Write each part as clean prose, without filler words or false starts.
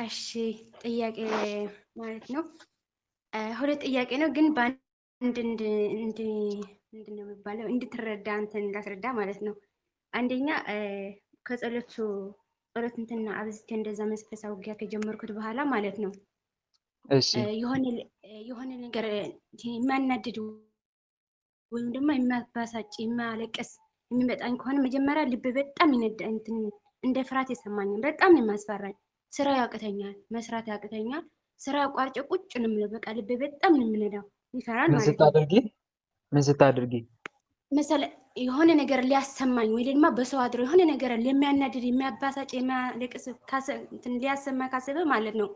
እሺ ጥያቄ ማለት ነው። ሁለት ጥያቄ ነው ግን በአንድ ምንድን ነው የሚባለው እንድትረዳ አንተን ላስረዳ ማለት ነው። አንደኛ ጸሎት እንትና አብዝቼ እንደዛ መንፈሳዊ ውጊያ ከጀመርኩት በኋላ ማለት ነው እሺ የሆነ ነገር የሚያናድድ ወይም ደግሞ የሚያባሳጭ የሚያለቅስ የሚመጣኝ ከሆነ መጀመሪያ ልብ በጣም ይነዳ እንትን እንደ ፍርሃት ይሰማኛል። በጣም ነው የሚያስፈራኝ። ስራ ያቅተኛል፣ መስራት ያቅተኛል። ስራ አቋርጬ ቁጭ ነው የምለው። በቃ ልቤ በጣም ነው የሚነዳው፣ ይፈራል ምን ማለት ነው። ስታደርጊ ምን ስታደርጊ መሰለ የሆነ ነገር ሊያሰማኝ ወይ ደግሞ በሰው አድሮ የሆነ ነገር የሚያናድድ የሚያባሳጭ የሚያለቅስ እንትን ሊያሰማ ካሰበ ማለት ነው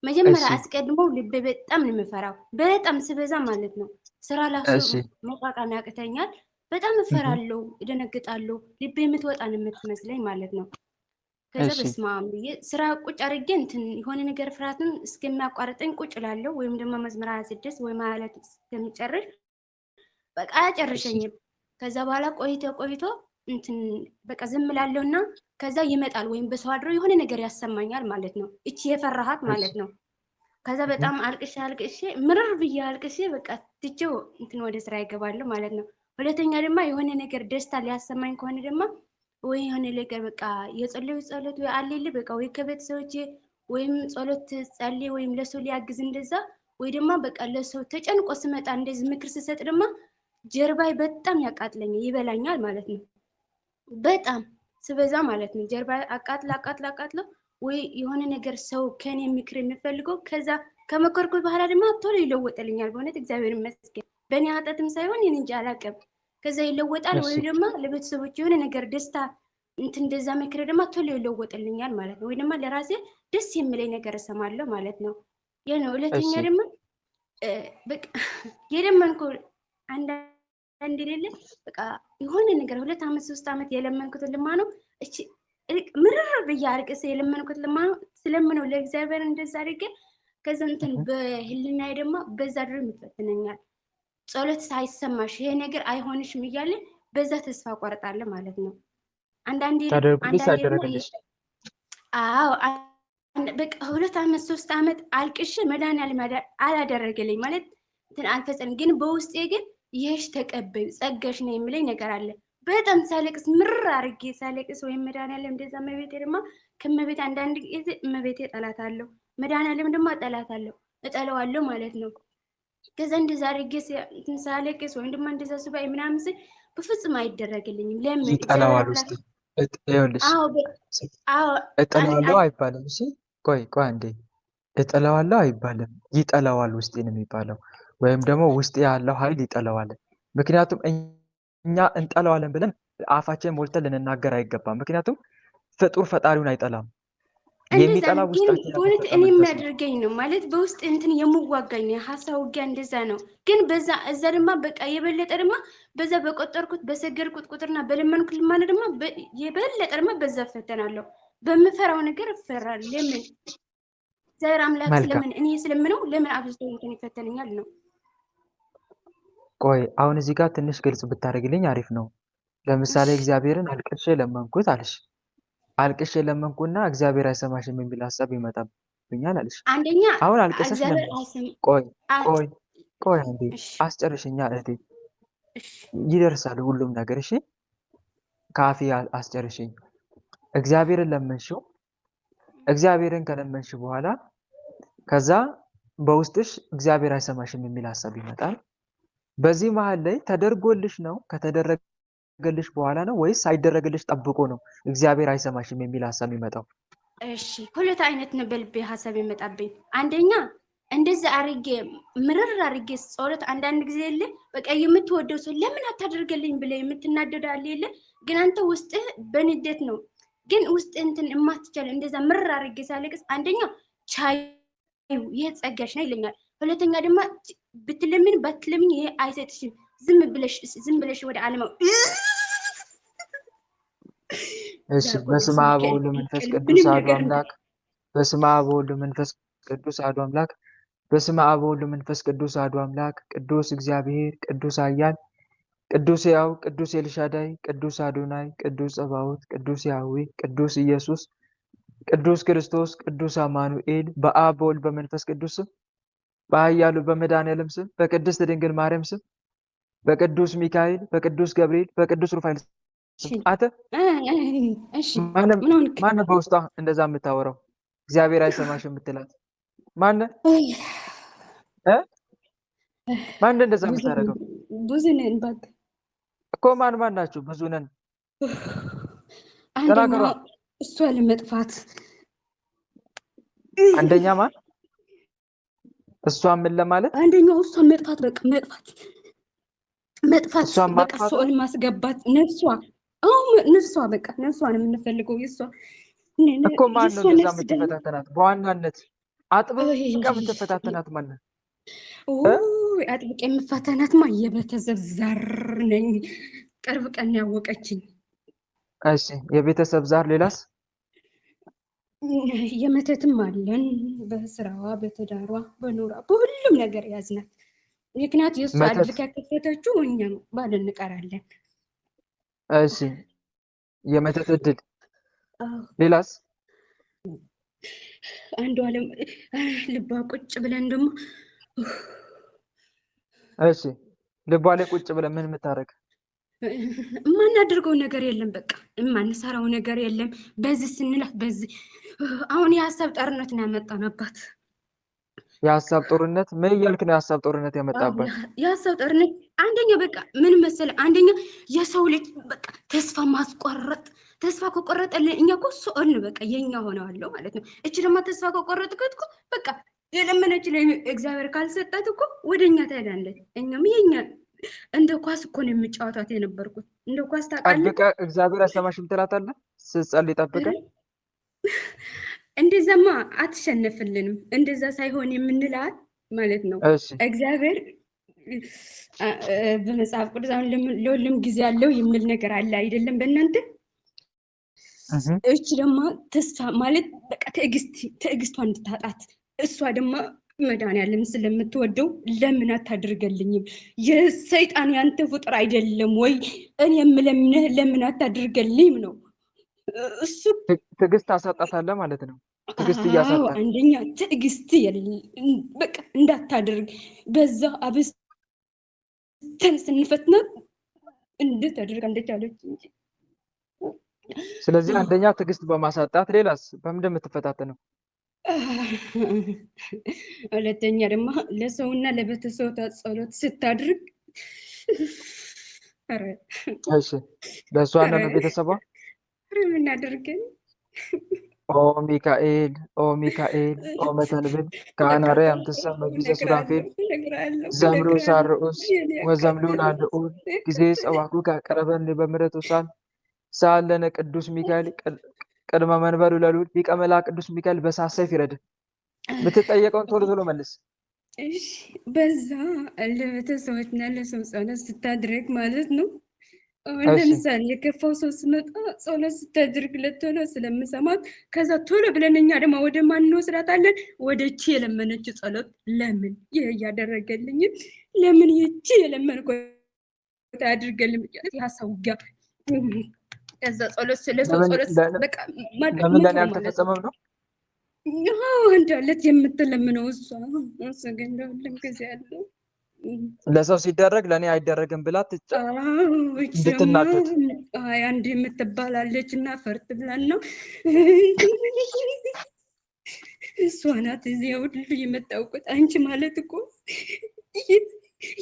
መጀመሪያ እሺ አስቀድሞ ልቤ በጣም ነው የምፈራው። በጣም ስበዛ ማለት ነው። ስራ ላሱ እሺ መቋቋም ያቅተኛል። በጣም እፈራለሁ፣ እደነግጣለሁ። ልቤ የምትወጣ ነው የምትመስለኝ ማለት ነው። ከዛ እሺ በስመ አብ ብዬ ስራ ቁጭ አድርጌ እንትን የሆነ ነገር ፍርሃትን እስከሚያቋርጠኝ ቁጭ እላለሁ። ወይም ደግሞ መዝሙር 26 ወይም 22 እስከሚጨርስ በቃ እሺ አያጨርሸኝም። ከዛ በኋላ ቆይቶ እንትን በቃ ዝም እላለሁና ከዛ ይመጣል ወይም በሰው አድሮ የሆነ ነገር ያሰማኛል ማለት ነው። እቺ የፈራሃት እሺ ማለት ነው። ከዛ በጣም አልቅሼ ምርር ብዬ አልቅሼ በቃ ትቼው እንትን ወደ ስራ ይገባለሁ ማለት ነው። ሁለተኛ ደግሞ የሆነ ነገር ደስታ ሊያሰማኝ ከሆነ ደግሞ ወይ የሆነ ነገር በቃ የጸለዩ ጸሎት ወይ አሌል በቃ ወይ ከቤተሰቦቼ ወይም ጸሎት ጸልይ ወይም ለሰው ሊያግዝ እንደዛ ወይ ደግሞ በቃ ለሰው ተጨንቆ ስመጣ እንደዚህ ምክር ስሰጥ ደግሞ ጀርባይ በጣም ያቃጥለኛል፣ ይበላኛል ማለት ነው። በጣም ስበዛ ማለት ነው። ጀርባ አቃጥሎ ወይ የሆነ ነገር ሰው ከኔ ምክር የሚፈልገው ከዛ ከመከርኩት በኋላ ደግሞ ቶሎ ይለወጥልኛል። በእውነት እግዚአብሔር ይመስገን። በእኔ ኃጢአትም ሳይሆን እኔ እንጃ አላውቅም። ከዛ ይለወጣል እሺ ወይ ደግሞ ለቤተሰቦች የሆነ ነገር ደስታ እንትን እንደዛ ምክር ደግሞ ቶሎ ይለወጥልኛል ማለት ነው። ወይ ደግሞ ለራሴ ደስ የሚለኝ ነገር እሰማለሁ ማለት ነው። ይሄ ነው። ሁለተኛ እሺ ደግሞ በቃ የለመንኩ አንድ የሌለ በቃ የሆነ ነገር 2 ዓመት 3 ዓመት የለመንኩትን ልማነው እቺ ምርር ብዬ አልቅሼ የለመንኩት ልማነው ስለምነው ለእግዚአብሔር እንደዛ አድርጌ ከዛ እንትን በህልናዬ ደግሞ በዛ ድሮ ይፈትነኛል። ጸሎት ሳይሰማሽ ይሄ ነገር አይሆንሽም እያለ በዛ ተስፋ ቆርጣለሁ ማለት ነው። ታደርጉልሽ አንዳንዴ ደግሞ አደረገልሽ አዎ በቃ 2 ዓመት 3 ዓመት አልቅሼ መድኃኒዓለም አላደረገልኝ ማለት እንትን አልፈጸም። ግን በውስጤ ግን ይህሽ ተቀበዩ ጸጋሽ ነው የሚለኝ ነገር አለ። በጣም ሳለቅስ ምርር አድርጌ ሳለቅስ ወይም መድኃኒዓለም እንደዛ እመቤቴ ደግሞ ከእመቤቴ አንዳንድ ጊዜ እመቤቴ እጠላታለሁ፣ መድኃኒዓለም ደግሞ እጠለዋለሁ ማለት ነው። ከዛ እንደዛ አድርጌ እንትን ሳለቅስ ወይም ደግሞ እንደዛ ሱባኤ ምናምን ስል በፍጹም አይደረግልኝም። ለምን እግዚአብሔር ይጠላዋል ውስጥ አምላክ ይኸውልሽ አዎ አዎ እጠላዋለሁ አይባልም። እሺ ቆይ አንዴ እጠላዋለሁ አይባልም። ይጠላዋል ውስጤ ነው የሚባለው። ወይም ደግሞ ውስጤ ያለው ኃይል ይጠላዋል። ምክንያቱም እኛ እንጠላዋለን ብለን አፋችን ሞልተን ልንናገር አይገባም። ምክንያቱም ፍጡር ፈጣሪውን አይጠላም። እንደዛ የሚጠላ ነው። ግን ውስጣችን በእውነት ያልተሰጠ እኔ መንፈስ ነው። የሚያደርገኝ ነው ማለት በውስጥ እንትን የምዋጋኝ ሀሳብ ውጊያ እንደዛ ነው። ግን እዛ ድማ በቃ የበለጠ ድማ በዛ በቆጠርኩት በሰገድኩት ቁጥርና በለመንኩት ልማነ ድማ የበለጠ ድማ በዛ እፈተናለሁ። በምፈራው ነገር እፈራለሁ። ለምን እግዚአብሔር አምላክ መልካም ስለምን እኔ ስለምነው ለምን አብዝቶ እንትን ይፈተነኛል ነው። ቆይ አሁን እዚህ ጋር ትንሽ ግልጽ ብታደርግልኝ አሪፍ ነው። ለምሳሌ እግዚአብሔርን አልቅሼ ለመንኩት አልሽ። አልቅሼ ለመንኩና እግዚአብሔር አይሰማሽም የሚል ሀሳብ ይመጣብኛል አልሽ። አንደኛ አሁን አልቅሰሽ እግዚአብሔር ለመንሽ። አይሰም ቆይ አ- ቆይ ቆይ አንዴ እሺ አስጨርሽኛ እህቴ። እሺ ይደርሳል ሁሉም ነገር እሺ። ከአፌ አስጨርሽኝ። እግዚአብሔርን ለመንሽው። እግዚአብሔርን ከለመንሽ በኋላ ከዛ በውስጥሽ እግዚአብሔር አይሰማሽም የሚል ሀሳብ ይመጣል። በዚህ መሀል ላይ ተደርጎልሽ ነው ከተደረገልሽ በኋላ ነው ወይስ ሳይደረግልሽ ጠብቆ ነው እግዚአብሔር አይሰማሽም የሚል ሀሳብ ይመጣው? እሺ ሁለት አይነት ነው በልቤ ሀሳብ የመጣብኝ። አንደኛ እንደዛ አርጌ ምርር አርጌ ጸሎት አንዳንድ ጊዜ የለ በቃ የምትወደው ሰው ለምን አታደርገልኝ ብለ የምትናደድ አለ የለ ግን አንተ ውስጥህ በንዴት ነው። ግን ውስጥ እንትን የማትችል እንደዛ ምርር አርጌ ሳለቅስ አንደኛ ቻዩ ይሄ ጸጋሽ ነው ይለኛል። ሁለተኛ ደግሞ ብትለምን ባትለምን ይሄ አይሰጥሽም። ዝም ብለሽ ወደ ዓለማው እሺ በስመ አብ ወወልድ ወመንፈስ ቅዱስ ምንም አሐዱ ነገር አምላክ። በስመ አብ ወወልድ ወመንፈስ ቅዱስ አሐዱ አምላክ። በስመ አብ ወወልድ ወመንፈስ ቅዱስ አሐዱ አምላክ። ቅዱስ እግዚአብሔር፣ ቅዱስ ኃያል፣ ቅዱስ ሕያው፣ ቅዱስ ኤልሻዳይ፣ ቅዱስ አዶናይ፣ ቅዱስ ጸባኦት፣ ቅዱስ ያህዌ፣ ቅዱስ ኢየሱስ ቅዱስ ክርስቶስ፣ ቅዱስ አማኑኤል በአብ በወልድ በመንፈስ ቅዱስ ስም በኃያሉ በመድኃኔዓለም ስም በቅድስት ድንግል ማርያም ስም በቅዱስ ሚካኤል በቅዱስ ገብርኤል በቅዱስ ሩፋኤል እሺ ስም አንተ እሺ ማንም ምን ሆንክ? ማንም በውስጧ እንደዛ የምታወራው እግዚአብሔር አይሰማሽም የምትላት ማን ማን እንደዛ የምታደርገው ብዙ ነን በቃ እኮ ማን ናችሁ? ብዙ ነን። አንደኛ ተናገሯ። እሷ ለመጥፋት አንደኛ ማን? እሷ ምን ለማለት? አንደኛው እሷ መጥፋት በቃ መጥፋት እሷን በቃ ማጥፋት ሶል ማስገባት ነፍሷ ነፍሷ በቃ ነፍሷን የምንፈልገው የሷ እኮ ማን ነው እንደዛ የምትፈታተናት? በዋናነት አጥብቃ የምትፈታተናት ማን ነው? አጥብቄ የምፈተናትማ የቤተሰብ ዛር ነኝ። ቅርብ ቀን ያወቀችኝ። እሺ የቤተሰብ ዛር። ሌላስ? የመተትም አለን። በስራዋ በትዳሯ በኑሯ በሁሉም ነገር ያዝናት። ምክንያት የእሱ አድብቃ ከፈተችው እኛም ባል እንቀራለን። እሺ የመተት እድል። ሌላስ? አንዱ አለም ልቧ ቁጭ ብለን ደግሞ እሺ ልቧ ላይ ቁጭ ብለን ምን የምታደርግ? የማናደርገው ነገር የለም። በቃ የማንሰራው ነገር የለም። በዚህ ስንላት በዚህ አሁን የሀሳብ ጦርነት ነው ያመጣንባት። የሀሳብ ጦርነት? ምን እያልክ ነው የሀሳብ ጦርነት ያመጣባት? የሀሳብ ጦርነት አንደኛ በቃ ምን መሰለህ፣ አንደኛ የሰው ልጅ በቃ ተስፋ ማስቆረጥ። ተስፋ ከቆረጠልን እኛ እኮ ሶል በቃ የኛ ሆነዋለሁ ማለት ነው። እቺ ደግሞ ተስፋ ከቆረጥኩት እኮ በቃ የለመነች ላይ እግዚአብሔር ካልሰጣት እኮ ወደኛ ትሄዳለች። እኛም የኛ እንደ ኳስ እኮ ነው የምጫወታት የነበርኩት። እንደ ኳስ ታውቃለህ። ጠብቀህ እግዚአብሔር አይሰማሽም ትላታለህ ስትጸልይ ጠብቀህ። እንደዛማ አትሸነፍልንም። እንደዛ ሳይሆን የምንላት ማለት ነው እግዚአብሔር በመጽሐፍ ቅዱስ አሁን ለሁሉም ጊዜ አለው የሚል ነገር አለ አይደለም በእናንተ። እቺ ደግሞ ተስፋ ማለት በቃ ትዕግስቷ እንድታጣት እሷ ደግሞ መድኃኒዓለም ስለምትወደው ለምን አታድርገልኝም? የሰይጣን ያንተ ፍጡር አይደለም ወይ? እኔ የምለምንህ ለምን አታድርገልኝም ነው። እሱ ትዕግስት አሳጣታለህ ማለት ነው። ትዕግስት እያሳጣ አንደኛ ትዕግስት በቃ እንዳታደርግ በዛ አብስተን ስንፈትናት እንዴት አድርጋ እንደቻለች እንጂ። ስለዚህ አንደኛ ትዕግስት በማሳጣት ሌላስ በምንድን የምትፈታተነው? ሁለተኛ ደግሞ ለሰውና ለቤተሰብ ጸሎት ስታድርግ። እሺ ለእሷና ለቤተሰቧ ምን አድርገን? ኦ ሚካኤል ኦ ሚካኤል ኦ መተንብል ከአናርያ አምትሰማ ጊዜ ሱራፌል ዘምሩ ሳርኡስ ወዘምሉ ላልኡል ጊዜ ጸዋኩ ከቀረበን በምሕረቱ ሳለነ ቅዱስ ሚካኤል ቅድመ መንበሩ ለልዑል ሊቀ መላእክት ቅዱስ ሚካኤል በእሳት ሰይፍ ይረድ። የምትጠየቀውን ቶሎ ቶሎ መልስ። እሺ በዛ ለቤተሰቦችና ለሰው ጸሎት ስታድርግ ማለት ነው። ለምሳሌ የከፋው ሰው ስመጣ ጸሎት ስታድርግለት ቶሎ ስለምሰማት ከዛ ቶሎ ብለን እኛ ደግሞ ወደ ማን እንወስዳታለን? ወደ እቺ የለመነችው ጸሎት። ለምን ይሄ እያደረገልኝ ለምን ይቺ የለመንኩ ታድርገልኝ? የሀሳብ ውጊያ። ከዛ ጸሎት ስለሰው ጸሎት በቃ ለምን ለኔ አልተፈጸመም ነው እንዳለት የምትለምነው እሷ ግን ሁሉም ጊዜ አለው። ለሰው ሲደረግ ለእኔ አይደረግም ብላ እንድትናደድ አንድ የምትባላለች እና ፈርት ብላን ነው እሷ ናት እዚህ ሁሉ የመጣውቁት። አንቺ ማለት እኮ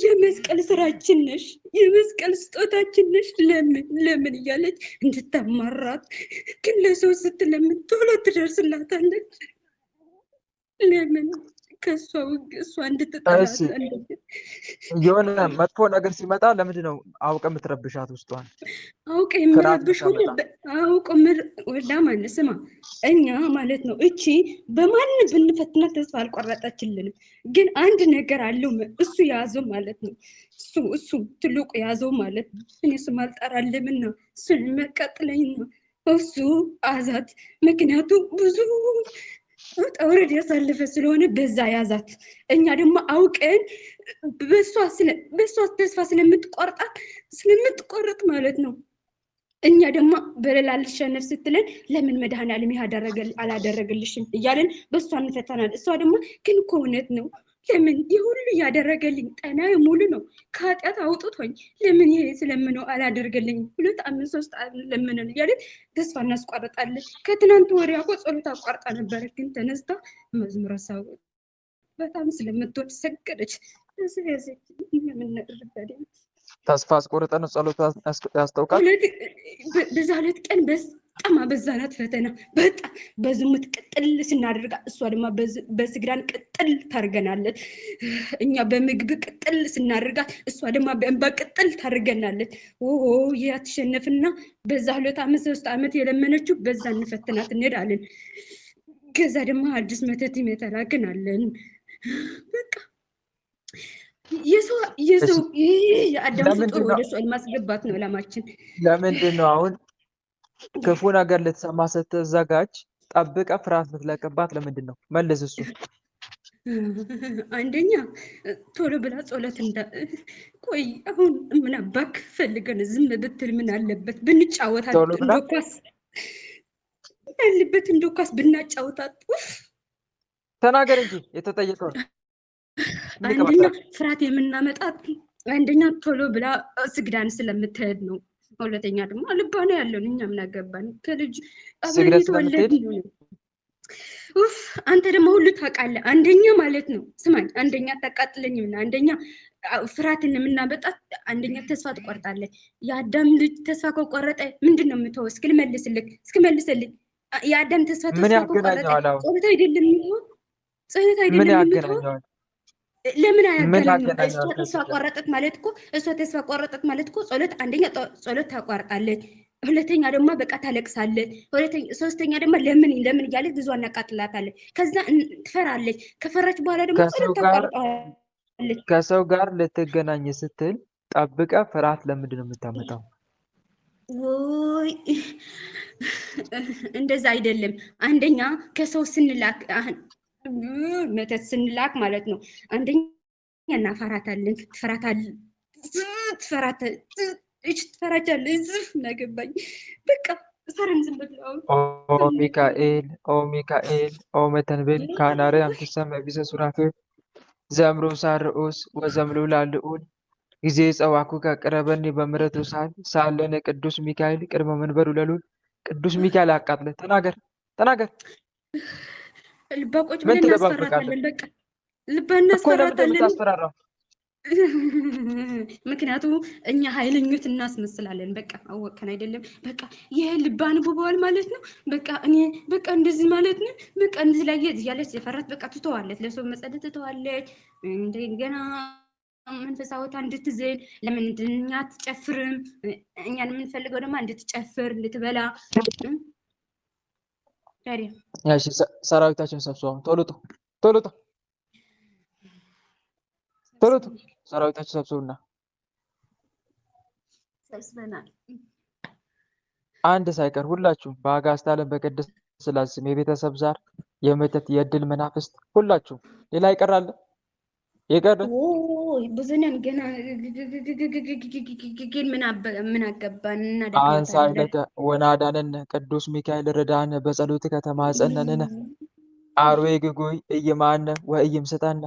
የመስቀል ስራችን ነሽ፣ የመስቀል ስጦታችን ነሽ። ለምን እያለች እንድታማራት ግን ለሰው ስትለምን ቶሎ ትደርስላታለች። ለምን ከእሷ እሷ እንድትጠላት የሆነ መጥፎ ነገር ሲመጣ ለምንድን ነው አውቀ የምትረብሻት? ውስጧን አውቀ የምረብሽ አውቀ ወዳ ማለት ስማ፣ እኛ ማለት ነው እቺ በማን ብንፈትና ተስፋ አልቆረጠችልንም። ግን አንድ ነገር አለው እሱ ያዘው ማለት ነው። እሱ ትልቁ ያዘው ማለት ነው። እኔ ስም አልጠራልምና እሱ መቀጥለኝ ነው። እሱ አዛት ምክንያቱ ብዙ ውጣውረድ ያሳለፈ ስለሆነ በዛ ያዛት። እኛ ደግሞ አውቀን በሷ ተስፋ ስለምትቆርጥ ማለት ነው እኛ ደግሞ በሌላ ልሸነፍ ስትለን ለምን መድኃኔዓለም ይህ አላደረገልሽም እያለን በእሷ እንፈተናል። እሷ ደግሞ ግን እኮ እውነት ነው ለምን ይህ ሁሉ እያደረገልኝ ጤናዬ ሙሉ ነው ከኃጢአት አውጥቶኝ ለምን ይሄ ስለምነው አላደርገልኝም 2 ዓመት 3 ዓመት ለምንን እያለን ተስፋ እናስቋርጣለን። ከትናንት ወዲያ እኮ ጸሎት አቋርጣ ነበረ፣ ግን ተነስታ መዝሙረ ሳው በጣም ስለምትወድ ሰገደች። ስለዚህ የምናደርጋለን ተስፋ አስቆርጠን ጸሎት ያስታውቃል። በዛ ሁለት ቀን በጣም አበዛናት ፈተና። በጣም በዝሙት ቅጥል ስናደርጋ እሷ ደግሞ በስግራን ቅጥል ታርገናለች። እኛ በምግብ ቅጥል ስናደርጋት እሷ ደግሞ በእንባ ቅጥል ታርገናለች። ኦሆ ያትሸነፍና በዛ 2 ዓመት 3 ዓመት የለመነችው በዛ እንፈትናት እንሄዳለን። ከዛ ደግሞ አዲስ መተት ይመተላክናለን። በቃ የሰው የአዳም ፍጡር ወደ እሷ ማስገባት ነው ዓላማችን። ለምንድን ነው አሁን ክፉ ነገር ልትሰማ ስትዘጋጅ ጠብቀ ፍርሃት ልትለቅባት? ለምንድን ነው? መልስ እሱ። አንደኛ ቶሎ ብላ ጸሎት ቆይ አሁን ምን አባክ ፈልገን ዝም ብትል ምን አለበት ብንጫወታት? እንደኳስ ያለበት እንደኳስ ብናጫወታት። ተናገር እንጂ የተጠየቀው። አንደኛ ፍርሃት የምናመጣት አንደኛ ቶሎ ብላ ስግዳን ስለምትሄድ ነው። ሁለተኛ ደግሞ ልባ ነው ያለውን እኛ ምን አገባን? ከልጅ አብረን የተወለድን ነው። ኡፍ አንተ ደግሞ ሁሉ ታውቃለህ። አንደኛ ማለት ነው ስማኝ፣ አንደኛ ታቃጥለኝና አንደኛ ፍርሃትን የምናመጣት አንደኛ ተስፋ ትቆርጣለህ። የአዳም ልጅ ተስፋ ከቆረጠ ምንድን ነው የምትወው? እስክመልስልኝ የአዳም ተስፋ ከቆረጠ ጸሎት አይደለም የሚሆን ጸሎት አይደለም የሚሆን ለምን አያገናኝም? እሷ ተስፋ ቆረጠት ማለት እኮ ጸሎት አንደኛ ጸሎት ታቋርጣለች፣ ሁለተኛ ደግሞ በቃ ታለቅሳለች፣ ሶስተኛ ደግሞ ለምን እያለች ብዙ አናቃጥላታለች። ከዛ ትፈራለች። ከፈራች በኋላ ደግሞ ጸሎት ታቋርጣለች። ከሰው ጋር ልትገናኝ ስትል ጠብቀ ፍርሃት ለምንድን ነው የምታመጣው? እንደዛ አይደለም። አንደኛ ከሰው ስንላክ መተት ስንላክ ማለት ነው። አንደኛ እናፈራታለን። ትፈራቻለች። ነገባኝ በቃ ፈረን ዝም ብለው ኦ ሚካኤል ኦ መተንብል ካናሪ አምትሰመ ቢሰ ሱራፌል ዘምሮ ሳርኦስ ወዘምሉ ላልኡል ጊዜ ጸዋኩ ከቅረበኒ በምሕረቱ ሳለነ ቅዱስ ሚካኤል ቅድመ መንበሩ ለሉል ቅዱስ ሚካኤል አቃጥለ ተናገር። ልባቆች ብለን እናስፈራታለን። በቃ ልባ እናስፈራታለን። ምክንያቱም እኛ ኃይለኞች እናስመስላለን። በቃ አወቀን አይደለም? በቃ ይሄ ልባ አንብበዋል ማለት ነው። በቃ እኔ በቃ እንደዚህ ማለት ነው። በቃ እንደዚህ ላይ እያለች የፈራት በቃ ትተዋለች። ለሰው መጸለይ ትተዋለች። እንደገና መንፈሳዊቷ እንድትዝል ለምንድን እኛ አትጨፍርም? እኛን የምንፈልገው ደግሞ እንድትጨፍር እንድትበላ። ያሺ ሰራዊታችን ሰብስበው ቶሎ ሰራዊታችን ሰብስቡና ሰብስበናል። አንድ ሳይቀር ሁላችሁም በአጋዕዝተ ዓለም በቅድስት ሥላሴ ስም የቤተሰብ ዛር የመተት የእድል መናፍስት ሁላችሁም። ሌላ ይቀራል? የቀረ ብዙ ነን ገና። ግን ምን አገባን? አንሳይለከ ወናዳነነ ቅዱስ ሚካኤል ርዳነ በጸሎትከ ተማጸነንነ አርዌ ግጉይ እይማነ ወእይምስጠነ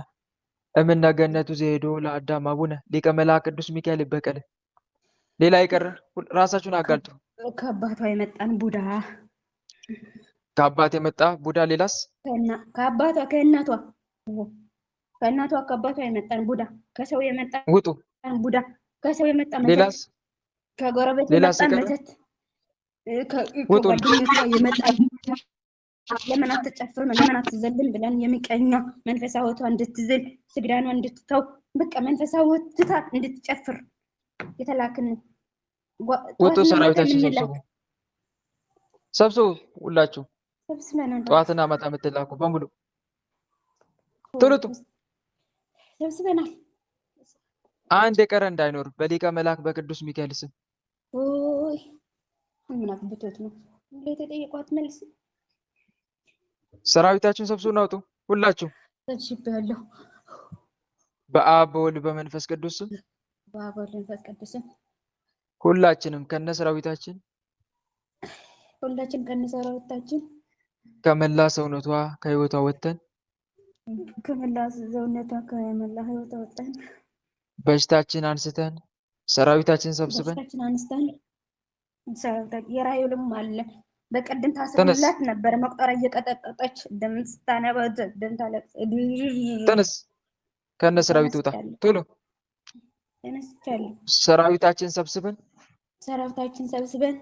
እምነ ገነቱ ዘሄዶ ለአዳም አቡነ ሊቀ መላእክት ቅዱስ ሚካኤል ይበቀል። ሌላ ይቀር? ራሳችሁን አጋልጡ። ከአባቷ የመጣን ቡዳ ከአባት የመጣ ቡዳ። ሌላስ? ከአባቷ ከአባቷ የመጣን ቡዳ። ከሰው የመጣ ውጡ ቡዳ። ከሰው የመጣ መተት። ሌላስ? ከጎረቤት የመጣ መተት። ከጓደኞቿ የመጣ ለምን አትጨፍርም? ለምን አትዘልም ብለን የሚቀኛ መንፈሳዊቷ እንድትዝል ስግዳኗ እንድትተው በቃ መንፈሳዊ ትታ እንድትጨፍር የተላክን ውጡ። ሰራዊታችን ሰብስቡ። ሁላችሁ ጠዋትና ማታ የምትላኩ በሙሉ ቶሎ ሰብስበናል። አንድ የቀረ እንዳይኖር በሊቀ መልአክ በቅዱስ ሚካኤል ስም። ኦይ ምን አግብቶት ነው የተጠየቋት መልስ። ሰራዊታችን ሰብስቡና ውጡ። ሁላችሁ ሰብስቤያለሁ። በአብ በወልድ በመንፈስ ቅዱስ ስም በአብ በወልድ በመንፈስ ቅዱስ ስም ሁላችንም ከነ ሰራዊታችን ሁላችን ከነሰራዊታችን ከመላ ሰውነቷ ከህይወቷ ወጥተን ከመላ ሰውነቷ ከመላ ህይወቷ ወጥተን በሽታችን አንስተን ሰራዊታችን ሰብስበን በሽታችን አንስተን ሰራዊታችን የራሔልም አለ በቀደም ተነስ ታስረንላት ነበር። መቁጠሪያ እየቀጠቀጠች ደም ስታነባ ደም ታለቅስ። ተነስ ከነ ሰራዊት ውጣ ተነስቻለሁ ቶሎ ተነስቻለሁ። ሰራዊታችን ሰብስበን ሰራዊታችን ሰብስበን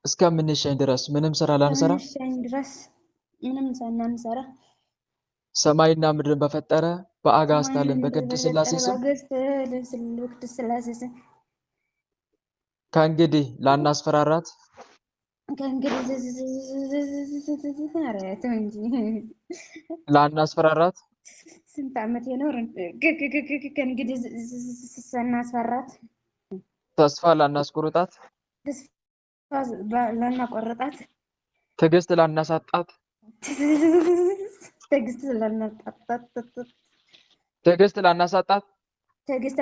እስከምንሸኝ ድረስ ምንም ስራ ላንሰራ ከምንሸኝ ድረስ ምንም ሳናንሰራ ሰማይና ምድርን በፈጠረ በአጋዕዝተ ዓለም ሰማይን በቅድስት ሥላሴ በፈጠረ ስም በቅድስት ሥላሴ ስም ከእንግዲህ ላናስፈራራት ከእንግዲህ ኧረ ተው እንጂ ላናስፈራራት ስንት ዓመት የኖርን ከእንግዲህ ሳናስፈራት ተስፋ ላናስቆርጣት ተስፋ ላናቆርጣት ትዕግስት ላናሳጣት ትዕግስት ላናሳጣት ትዕግስት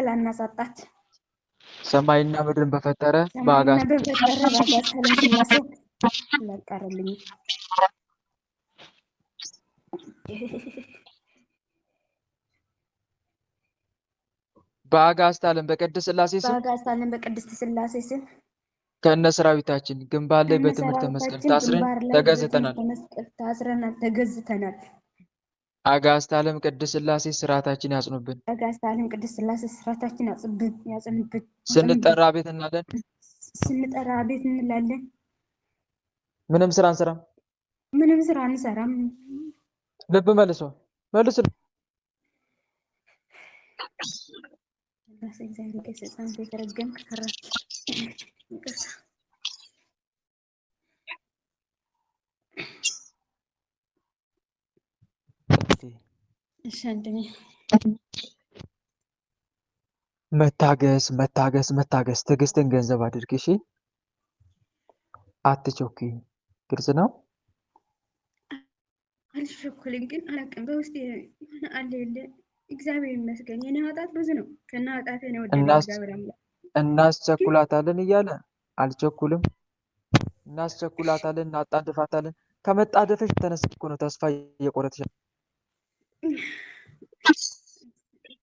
ሰማይና ምድርን በፈጠረ ሰማይና በአጋዕዝተ በፈጠረ በአጋዕዝተ ዓለም ሥላሴ ላቀርልኝ በአጋዕዝተ ዓለም በቅድስት ሥላሴ ስም በአጋዕዝተ ዓለም በቅድስት ሥላሴ ስም ከነ ሰራዊታችን ግንባር ላይ ከነ በትምህርተ መስቀል ሰራዊታችን ታስረን ግንባር ላይ ተገዝተናል። በትምህርተ መስቀል ታስረናል፣ ተገዝተናል። አጋዕዝተ ዓለም ቅድስት ሥላሴ ስርዓታችን ያጽኑብን። አጋዕዝተ ዓለም ቅድስት ሥላሴ ስርዓታችን ያጽንብን። ስንጠራ ቤት እንላለን፣ ስንጠራ ቤት እንላለን። ምንም ስራ አንሰራም። ምንም ስራ አንሰራም። ልብ መልሶ ራስ እግዚአብሔር ከሰይጣን የተረገምክ ፈራ ይቅርታ። እሺ አንደኛ መታገስ መታገስ መታገስ ትዕግስትን ገንዘብ አድርግ። እሺ አትቾኪ። ግልጽ ነው። አልሸኩልም ግን አላውቅም። በውስጤ የሆነ አለ የለ እግዚአብሔር ይመስገን የኔ ኃጢአት ብዙ ነው። ከነ ኃጢአቴ ነው ወደ እግዚአብሔር አምላክ እናስቸኩላታለን እያለ አልቸኩልም። እናስቸኩላታለን፣ እናጣድፋታለን። ከመጣደፍሽ ተነስ እኮ ነው ተስፋ እየቆረጥሽ።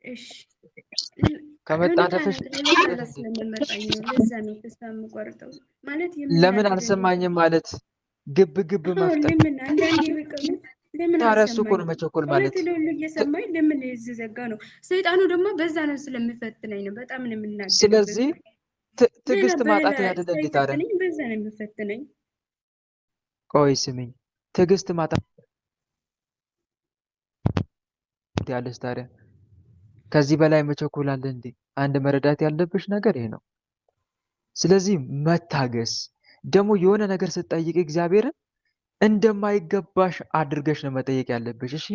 እሺ ከመጣደፍሽ ስለምመጣኝ ነው። ለዛ ነው ተስፋ የምቆርጠው ማለት ለምን አልሰማኝም ማለት ግብ ግብ መፍጠር። ለምን አንዳንዴ በቀኑ ለምን ታዲያ እሱ እኮ አልሰማኝም? ነው መቸኮል ማለት። ሁሉ እየሰማኝ ለምን ዝዘጋ ነው? ሰይጣኑ ደግሞ በዛ ነው ስለሚፈትነኝ ነው። በጣም ነው የምናገረው። ስለዚህ ትዕግስት ማጣት አይደለ እንዴ ታዲያ? በዛ ነው የሚፈትነኝ። ቆይ ስሚኝ፣ ትዕግስት ማጣት ያለሽ ታዲያ ከዚህ በላይ መቸኮል አለ እንዴ? አንድ መረዳት ያለብሽ ነገር ይሄ ነው። ስለዚህ መታገስ ደግሞ የሆነ ነገር ስትጠይቅ እግዚአብሔርን እንደማይገባሽ አድርገሽ ነው መጠየቅ ያለብሽ። እሺ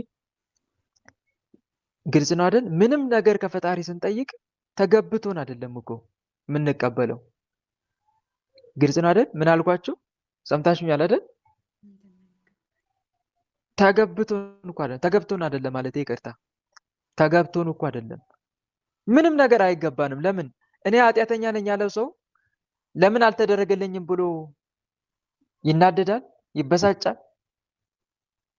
ግልጽ ነው አይደል? ምንም ነገር ከፈጣሪ ስንጠይቅ ተገብቶን አይደለም እኮ የምንቀበለው። ግልጽ ነው አይደል? ምን አልኳችሁ? ሰምታችሁኛል አይደል? ተገብቶን አይደለም ማለት ይቅርታ፣ ተገብቶን እኮ አይደለም። ምንም ነገር አይገባንም። ለምን እኔ ኃጢአተኛ ነኝ ያለው ሰው ለምን አልተደረገልኝም ብሎ ይናደዳል፣ ይበሳጫል፣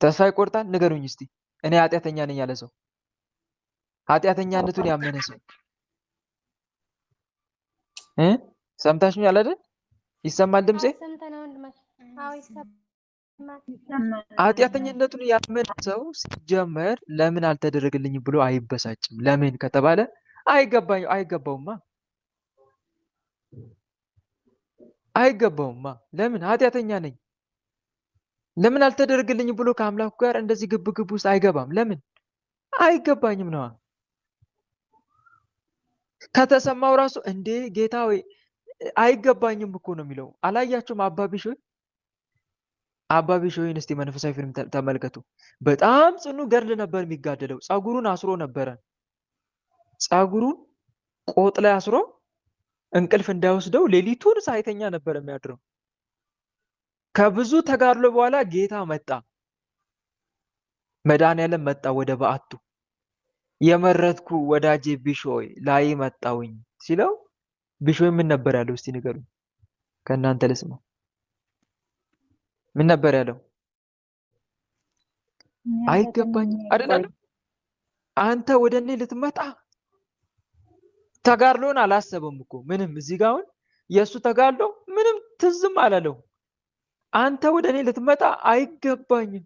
ተስፋ ይቆርጣል? ንገሩኝ እስቲ። እኔ ኃጢአተኛ ነኝ ያለ ሰው ኃጢአተኛነቱን ያመነ ሰው ሰምታችሁኛል አይደል? ይሰማል ድምጼ? ኃጢአተኝነቱን ያመነ ሰው ሲጀመር ለምን አልተደረገልኝም ብሎ አይበሳጭም። ለምን ከተባለ አይገባውማ። ለምን ኃጢአተኛ ነኝ። ለምን አልተደረገልኝም ብሎ ከአምላኩ ጋር እንደዚህ ግብ ግብ ውስጥ አይገባም። ለምን አይገባኝም ነዋ። ከተሰማው ራሱ እንዴ ጌታ ወይ አይገባኝም እኮ ነው የሚለው። አላያችሁም? አባቢሾይን እስቲ መንፈሳዊ ፊልም ተመልከቱ። በጣም ጽኑ ገድል ነበር የሚጋደለው። ጸጉሩን አስሮ ነበረ። ጸጉሩን ቆጥ ላይ አስሮ እንቅልፍ እንዳይወስደው ሌሊቱን ሳይተኛ ነበር የሚያድረው። ከብዙ ተጋድሎ በኋላ ጌታ መጣ። መድኃኒዓለም መጣ ወደ በዓቱ። የመረጥኩ ወዳጄ ቢሾይ ላይ መጣውኝ ሲለው ቢሾይ ምን ነበር ያለው? እስቲ ንገሩኝ። ከእናንተ ልስማ። ምን ነበር ያለው? አይገባኝም አይደል? አንተ ወደ እኔ ልትመጣ ተጋድሎን አላሰበም እኮ ምንም። እዚህ ጋር አሁን የእሱ ተጋድሎ ምንም ትዝም አላለው። አንተ ወደ እኔ ልትመጣ አይገባኝም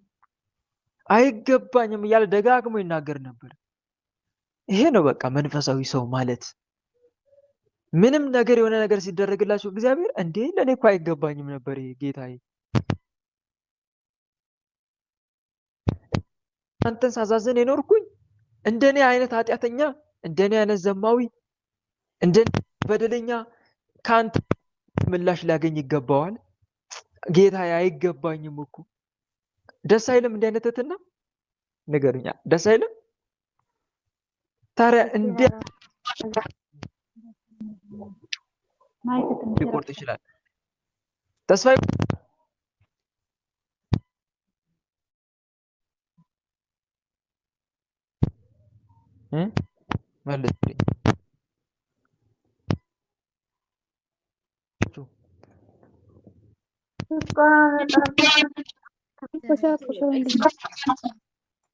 አይገባኝም እያለ ደጋግሞ ይናገር ነበር። ይሄ ነው በቃ መንፈሳዊ ሰው ማለት። ምንም ነገር የሆነ ነገር ሲደረግላቸው እግዚአብሔር እንዴ ለእኔ እኮ አይገባኝም ነበር ይሄ ጌታዬ፣ አንተን ሳዛዘን የኖርኩኝ እንደኔ አይነት ኃጢአተኛ፣ እንደኔ አይነት ዘማዊ፣ እንደኔ በደለኛ ከአንተ ምላሽ ሊያገኝ ይገባዋል። ጌታዬ አይገባኝም እኮ። ደስ አይልም? እንዲህ አይነት ትህትና ንገሩኛ፣ ደስ አይልም? ታዲያ እንዴት ሊቆርጥ ይችላል? ተስፋ መልስልኝ።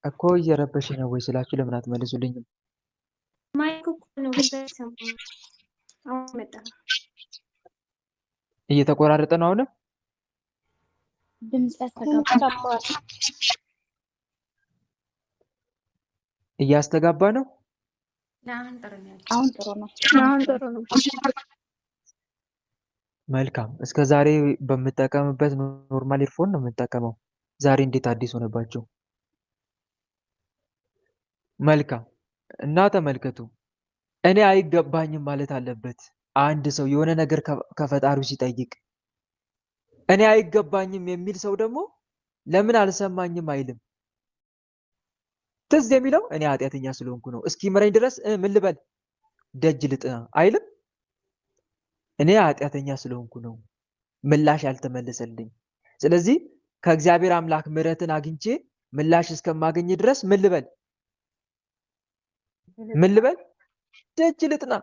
እኮ እየረበሽ ነው ወይ ስላችሁ ለምን አትመልሱልኝም? ማይክ እኮ ነው እየተቆራረጠ ነው አሁንም ድምጽ እያስተጋባ ነው። አሁን ጥሩ ነው። መልካም። እስከ ዛሬ በምጠቀምበት ኖርማል ኢርፎን ነው የምጠቀመው። ዛሬ እንዴት አዲስ ሆነባቸው? መልካም። እና ተመልከቱ፣ እኔ አይገባኝም ማለት አለበት አንድ ሰው የሆነ ነገር ከፈጣሪው ሲጠይቅ። እኔ አይገባኝም የሚል ሰው ደግሞ ለምን አልሰማኝም አይልም። ትዝ የሚለው እኔ ኃጢአተኛ ስለሆንኩ ነው፣ እስኪ ምረኝ ድረስ ምን ልበል ደጅ ልጥና አይልም። እኔ ኃጢአተኛ ስለሆንኩ ነው ምላሽ ያልተመለሰልኝ። ስለዚህ ከእግዚአብሔር አምላክ ምሕረትን አግኝቼ ምላሽ እስከማገኝ ድረስ ምን ልበል ደጅ ልጥና።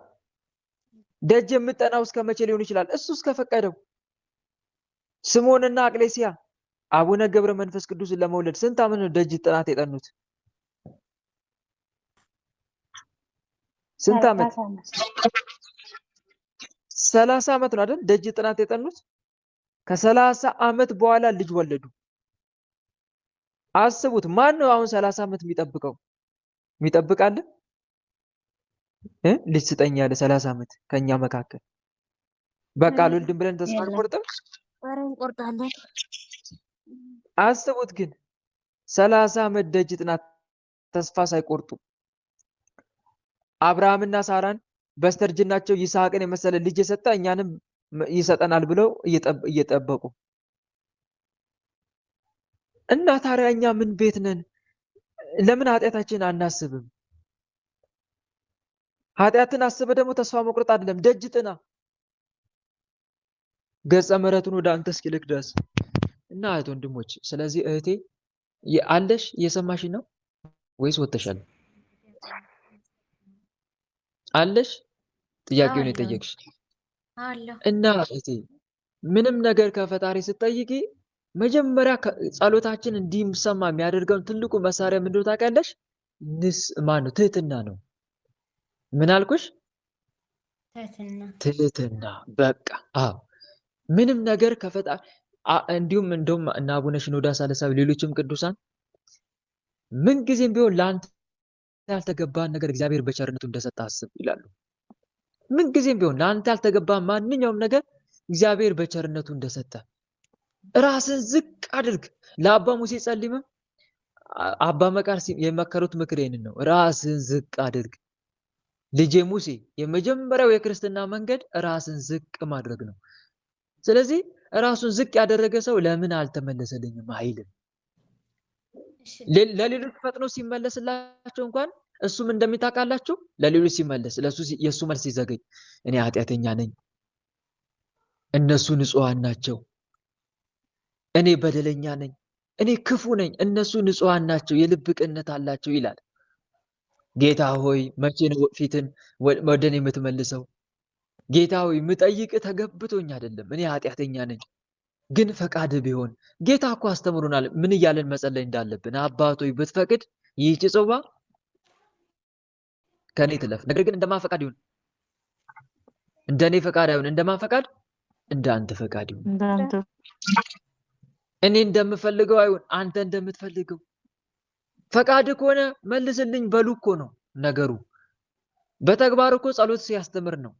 ደጅ የምጠናው እስከ መቼ ሊሆን ይችላል? እሱ እስከፈቀደው። ስምዖንና አቅሌስያ አቡነ ገብረ መንፈስ ቅዱስን ለመውለድ ስንት ዓመት ነው ደጅ ጥናት የጠኑት? ስንት ዓመት? 30 ዓመት ነው አይደል ደጅ ጥናት የጠኑት። ከ30 ዓመት በኋላ ልጅ ወለዱ። አስቡት። ማን ነው አሁን 30 ዓመት የሚጠብቀው? የሚጠብቃለ ልጅ ስጠኝ ያለ 30 ዓመት ከኛ መካከል? በቃ አልወልድም ብለን ተስፋ አንቆርጥም? እንቆርጣለን። አስቡት ግን 30 ዓመት ደጅ ጥናት ተስፋ ሳይቆርጡ አብርሃምና ሳራን በስተርጅናቸው ይስሐቅን የመሰለ ልጅ የሰጠ እኛንም ይሰጠናል ብለው እየጠበቁ እና ታዲያ እኛ ምን ቤት ነን? ለምን ኃጢአታችን አናስብም? ኃጢአትን አስበ ደግሞ ተስፋ መቁረጥ አይደለም፣ ደጅ ጥና ገጸ ምሕረቱን ወደ አንተ እስኪልክ ድረስ እና እህት ወንድሞች፣ ስለዚህ እህቴ አለሽ እየሰማሽ ነው ወይስ ወጥተሻል? አለሽ ጥያቄውን የጠየቅሽ እና እህቴ ምንም ነገር ከፈጣሪ ስትጠይቂ መጀመሪያ ጸሎታችን እንዲሰማ የሚያደርገውን ትልቁ መሳሪያ ምንድነው ታውቂያለሽ? ማነው? ትህትና ነው። ምን አልኩሽ? ትህትና። በቃ አዎ፣ ምንም ነገር ከፈጣሪ እንዲሁም እንደውም እና አቡነ ሽኖዳ ሳልሳዊ ሌሎችም ቅዱሳን ምን ጊዜም ቢሆን ለአንተ ያልተገባን ነገር እግዚአብሔር በቸርነቱ እንደሰጠ አስብ ይላሉ። ምን ጊዜም ቢሆን ለአንተ ያልተገባ ማንኛውም ነገር እግዚአብሔር በቸርነቱ እንደሰጠ ራስን ዝቅ አድርግ። ለአባ ሙሴ ጸሊመ አባ መቃርስ የመከሩት ምክር ይህንን ነው። ራስን ዝቅ አድርግ። ልጄ ሙሴ የመጀመሪያው የክርስትና መንገድ ራስን ዝቅ ማድረግ ነው። ስለዚህ ራሱን ዝቅ ያደረገ ሰው ለምን አልተመለሰልኝም አይልም። ለሌሎች ፈጥኖ ሲመለስላቸው እንኳን እሱም እንደሚታቃላችሁ ለሌሎች ሲመለስ ለሱ የሱ መልስ ይዘገኝ። እኔ ኃጢአተኛ ነኝ፣ እነሱ ንጹሃን ናቸው። እኔ በደለኛ ነኝ፣ እኔ ክፉ ነኝ፣ እነሱ ንጹሃን ናቸው፣ የልብ ቅንነት አላቸው ይላል። ጌታ ሆይ መቼ ነው ፊትን ወደ እኔ የምትመልሰው? ጌታ ሆይ ምጠይቅ ተገብቶኝ አይደለም፣ እኔ ኃጢአተኛ ነኝ። ግን ፈቃድ ቢሆን ጌታ እኮ አስተምሮናል ምን እያለን መጸለይ እንዳለብን። አባቶይ ብትፈቅድ ይህች ጽዋ ከኔ ትለፍ፣ ነገር ግን እንደማን ፈቃድ ይሁን? እንደኔ ፈቃድ አይሁን። እንደማን ፈቃድ? እንዳንተ ፈቃድ ይሁን። እኔ እንደምፈልገው አይሁን፣ አንተ እንደምትፈልገው። ፈቃድ ከሆነ መልስልኝ በሉ እኮ ነው ነገሩ። በተግባር እኮ ጸሎት ሲያስተምር ነው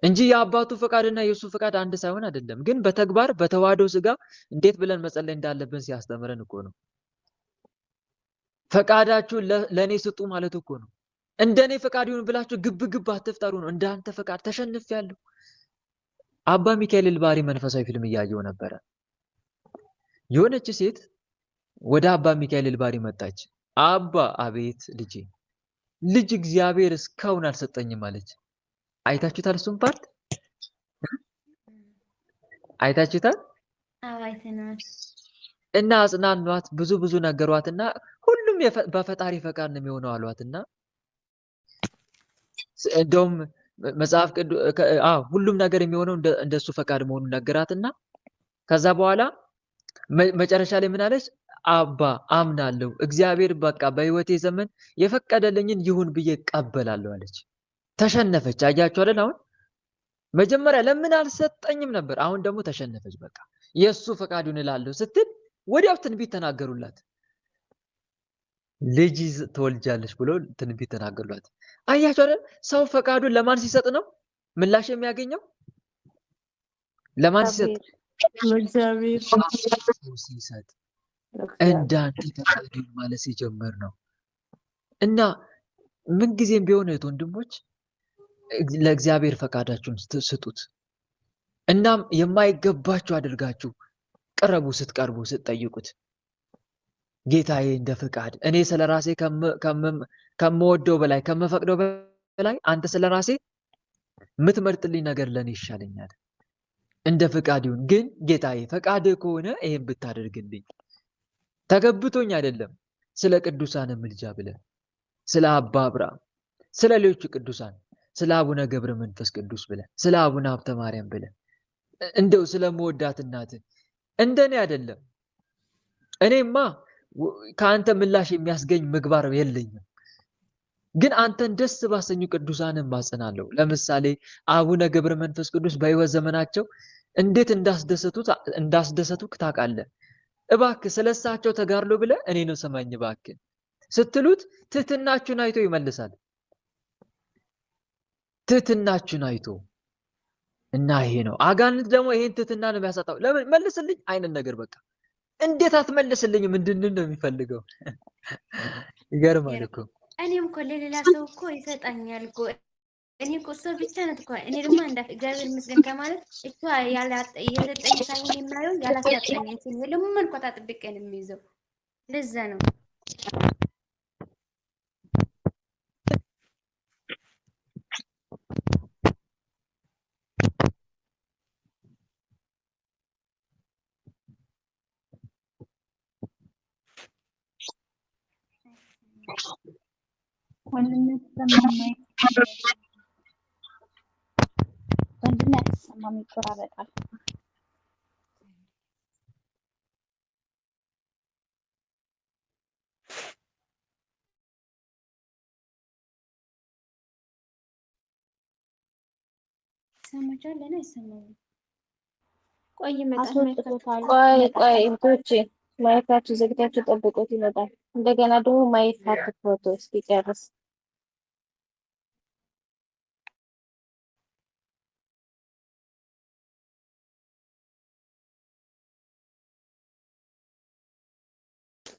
እንጂ የአባቱ ፈቃድና የእሱ ፈቃድ አንድ ሳይሆን አይደለም። ግን በተግባር በተዋህዶ ስጋ እንዴት ብለን መጸለይ እንዳለብን ሲያስተምረን እኮ ነው። ፈቃዳችሁን ለእኔ ስጡ ማለት እኮ ነው። እንደኔ ፈቃድ ይሁን ብላችሁ ግብ ግብ አትፍጠሩ ነው። እንዳንተ ፈቃድ ተሸንፌያለሁ። አባ ሚካኤል ልባሪ መንፈሳዊ ፊልም እያየው ነበረ። የሆነች ሴት ወደ አባ ሚካኤል ልባሪ መጣች። አባ አቤት ልጄ፣ ልጅ እግዚአብሔር እስካሁን አልሰጠኝም አለች። አይታችሁታል? እሱም ፓርት አይታችሁታል? እና አጽናኗት፣ ብዙ ነገሯትና ሁሉም በፈጣሪ ፈቃድ ነው የሚሆነው አሏትና እንደውም መጽሐፍ ቅዱስ ሁሉም ነገር የሚሆነው እንደሱ ፈቃድ መሆኑን ነገራትና ከዛ በኋላ መጨረሻ ላይ ምን አለች? አባ አምናለሁ፣ እግዚአብሔር በቃ በህይወቴ ዘመን የፈቀደልኝን ይሁን ብዬ እቀበላለሁ አለች። ተሸነፈች። አያችሁ አይደል? አሁን መጀመሪያ ለምን አልሰጠኝም ነበር፣ አሁን ደግሞ ተሸነፈች። በቃ የሱ ፈቃድ ይሁን እላለሁ ስትል ወዲያው ትንቢት ተናገሩላት። ልጅ ትወልጃለሽ ብሎ ትንቢት ተናገሩላት። አያችሁ አይደል? ሰው ፈቃዱን ለማን ሲሰጥ ነው ምላሽ የሚያገኘው? ለማን ሲሰጥ? ለእግዚአብሔር ሲሰጥ እንዳንተ ፈቃድ ማለት ሲጀምር ነው። እና ምንጊዜም ቢሆን እህት ወንድሞች ለእግዚአብሔር ፈቃዳችሁን ስጡት። እናም የማይገባችሁ አድርጋችሁ ቅረቡ። ስትቀርቡ ስትጠይቁት ጌታዬ እንደ ፈቃድ እኔ ስለራሴ ከምወደው በላይ ከምፈቅደው በላይ አንተ ስለራሴ የምትመርጥልኝ ነገር ለኔ ይሻለኛል። እንደ ፈቃድ ይሁን። ግን ጌታዬ ፈቃድ ከሆነ ይሄን ብታደርግልኝ ተገብቶኝ አይደለም። ስለ ቅዱሳን ምልጃ ብለህ ስለ አባ አብርሃም፣ ስለ ሌሎች ቅዱሳን፣ ስለ አቡነ ገብረ መንፈስ ቅዱስ ብለህ ስለ አቡነ ሀብተ ማርያም ብለህ እንደው ስለመወዳት እናት እንደኔ አይደለም። እኔማ ከአንተ ምላሽ የሚያስገኝ ምግባር የለኝም። ግን አንተን ደስ ባሰኙ ቅዱሳንን ማጸናለሁ። ለምሳሌ አቡነ ገብረ መንፈስ ቅዱስ በሕይወት ዘመናቸው እንዴት እንዳስደሰቱክ ታውቃለህ። እባክህ ስለሳቸው ተጋድሎ ብለህ እኔንም ሰማኝ እባክህ ስትሉት ትህትናችሁን አይቶ ይመልሳል። ትህትናችሁን አይቶ እና ይሄ ነው። አጋንንት ደግሞ ይሄን ትህትና ነው የሚያሳጣው። ለምን መልስልኝ አይነት ነገር በቃ እንዴት አትመልስልኝ ምንድን ነው የሚፈልገው? ይገርማል እኮ። እኔም እኮ ለሌላ ሰው እኮ ይሰጣኛል እኮ። እኔ እኮ እሷ ብቻ ናት እኮ። እኔ ደግሞ እግዚአብሔር ይመስገን ከማለት እሷ የሰጠኝ ሳይሆን የማየው ያላሰጠኝ እንትን ለምን እኮ ታጥብቄ ነው የሚይዘው። ለዛ ነው ወንድም ያተሰማም ይቆራረጣል። ሰማቻለ ለኔ አይሰማም። ቆይ እንቶቼ ማየታችሁ ዘግታችሁ ጠብቆት ይመጣል። እንደገና ደግሞ ማየት አትፎቶ እስኪጨርስ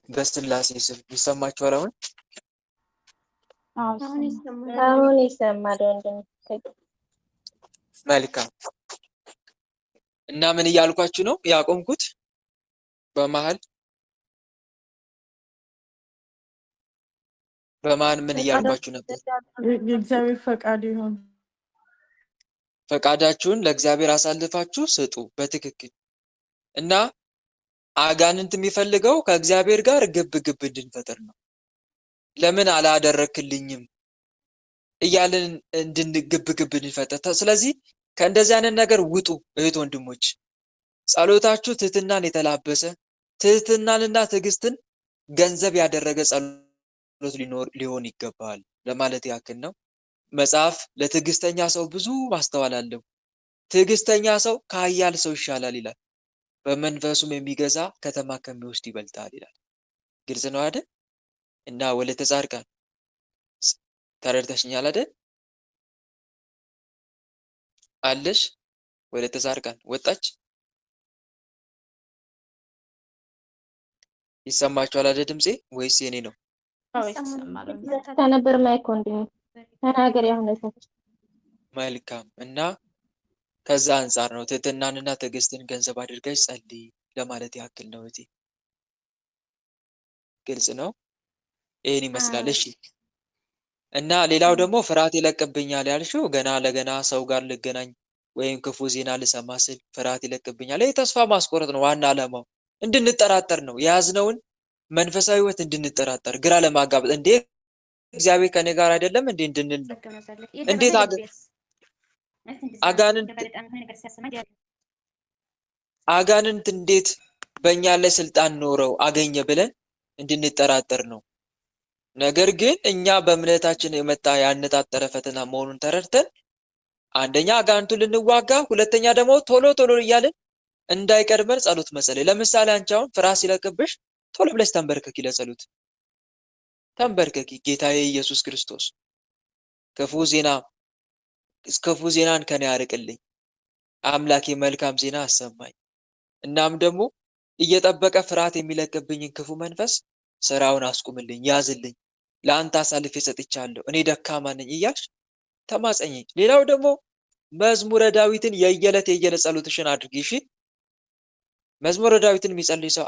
በስላሴ ስም ይሰማችኋል? አሁን ይሰማል ወንድም። መልካም። እና ምን እያልኳችሁ ነው ያቆምኩት? በመሀል ምን እያልኳችሁ ነበር? የእግዚአብሔር ፈቃድ ይሁን። ፈቃዳችሁን ለእግዚአብሔር አሳልፋችሁ ስጡ በትክክል። እና አጋንንት የሚፈልገው ከእግዚአብሔር ጋር ግብ እንድንፈጥር ነው። ለምን አላደረክልኝም እያልን ግብ እንድንፈጥር። ስለዚህ ከእንደዚህ አይነት ነገር ውጡ እህት ወንድሞች። ጸሎታችሁ ትህትናን የተላበሰ ትህትናንና ትዕግስትን ገንዘብ ያደረገ ጸሎት ሊሆን ይገባል ለማለት ያክል ነው። መጽሐፍ ለትዕግስተኛ ሰው ብዙ ማስተዋል አለው፣ ትዕግስተኛ ሰው ከኃያል ሰው ይሻላል ይላል፣ በመንፈሱም የሚገዛ ከተማ ከሚወስድ ይበልጣል ይላል። ግልጽ ነው አይደል? እና ወለተ ጻድቃን ተረድተሽኛል አይደል? አለሽ? ወለተ ጻድቃን ወጣች? ይሰማችኋል አይደል ድምጼ ወይስ የኔ ነው? አዎ ይሰማል። ነበር ማይክ ወንድሜ ተናገር። ያሁን መልካም። እና ከዛ አንጻር ነው ትህትናንና ትዕግስትን ገንዘብ አድርገሽ ጸልይ ለማለት ያክል ነው። እቴ ግልጽ ነው። ይሄን ይመስላል። እሺ። እና ሌላው ደግሞ ፍርሃት ይለቅብኛል ያልሽው ገና ለገና ሰው ጋር ልገናኝ ወይም ክፉ ዜና ልሰማ ስል ፍርሃት ይለቅብኛል። ይሄ ተስፋ ማስቆረጥ ነው። ዋና ዓላማው እንድንጠራጠር ነው። የያዝነውን መንፈሳዊ ሕይወት እንድንጠራጠር፣ ግራ ለማጋባት እንዴ እግዚአብሔር ከኔ ጋር አይደለም እንዴ እንድንል ነው። እንዴት አጋንንት እንዴት በእኛ ላይ ስልጣን ኖረው አገኘ ብለን እንድንጠራጠር ነው። ነገር ግን እኛ በእምነታችን የመጣ ያነጣጠረ ፈተና መሆኑን ተረድተን አንደኛ አጋንንቱን ልንዋጋ፣ ሁለተኛ ደግሞ ቶሎ ቶሎ እያልን እንዳይቀድመን ጸሎት መጸለይ። ለምሳሌ አንቺ አሁን ፍርሃት ሲለቅብሽ ቶሎ ብለሽ ተንበርከኪ፣ ለጸሎት ተንበርከኪ። ጌታዬ ኢየሱስ ክርስቶስ ክፉ ዜናን ከኔ ያርቅልኝ፣ አምላኬ መልካም ዜና አሰማኝ። እናም ደግሞ እየጠበቀ ፍርሃት የሚለቅብኝን ክፉ መንፈስ ስራውን አስቁምልኝ፣ ያዝልኝ፣ ለአንተ አሳልፌ ሰጥቻለሁ፣ እኔ ደካማ ነኝ እያልሽ ተማጸኝ። ሌላው ደግሞ መዝሙረ ዳዊትን የየዕለት ጸሎትሽን አድርጊ። እሺ፣ መዝሙረ ዳዊትን የሚጸልይ ሰው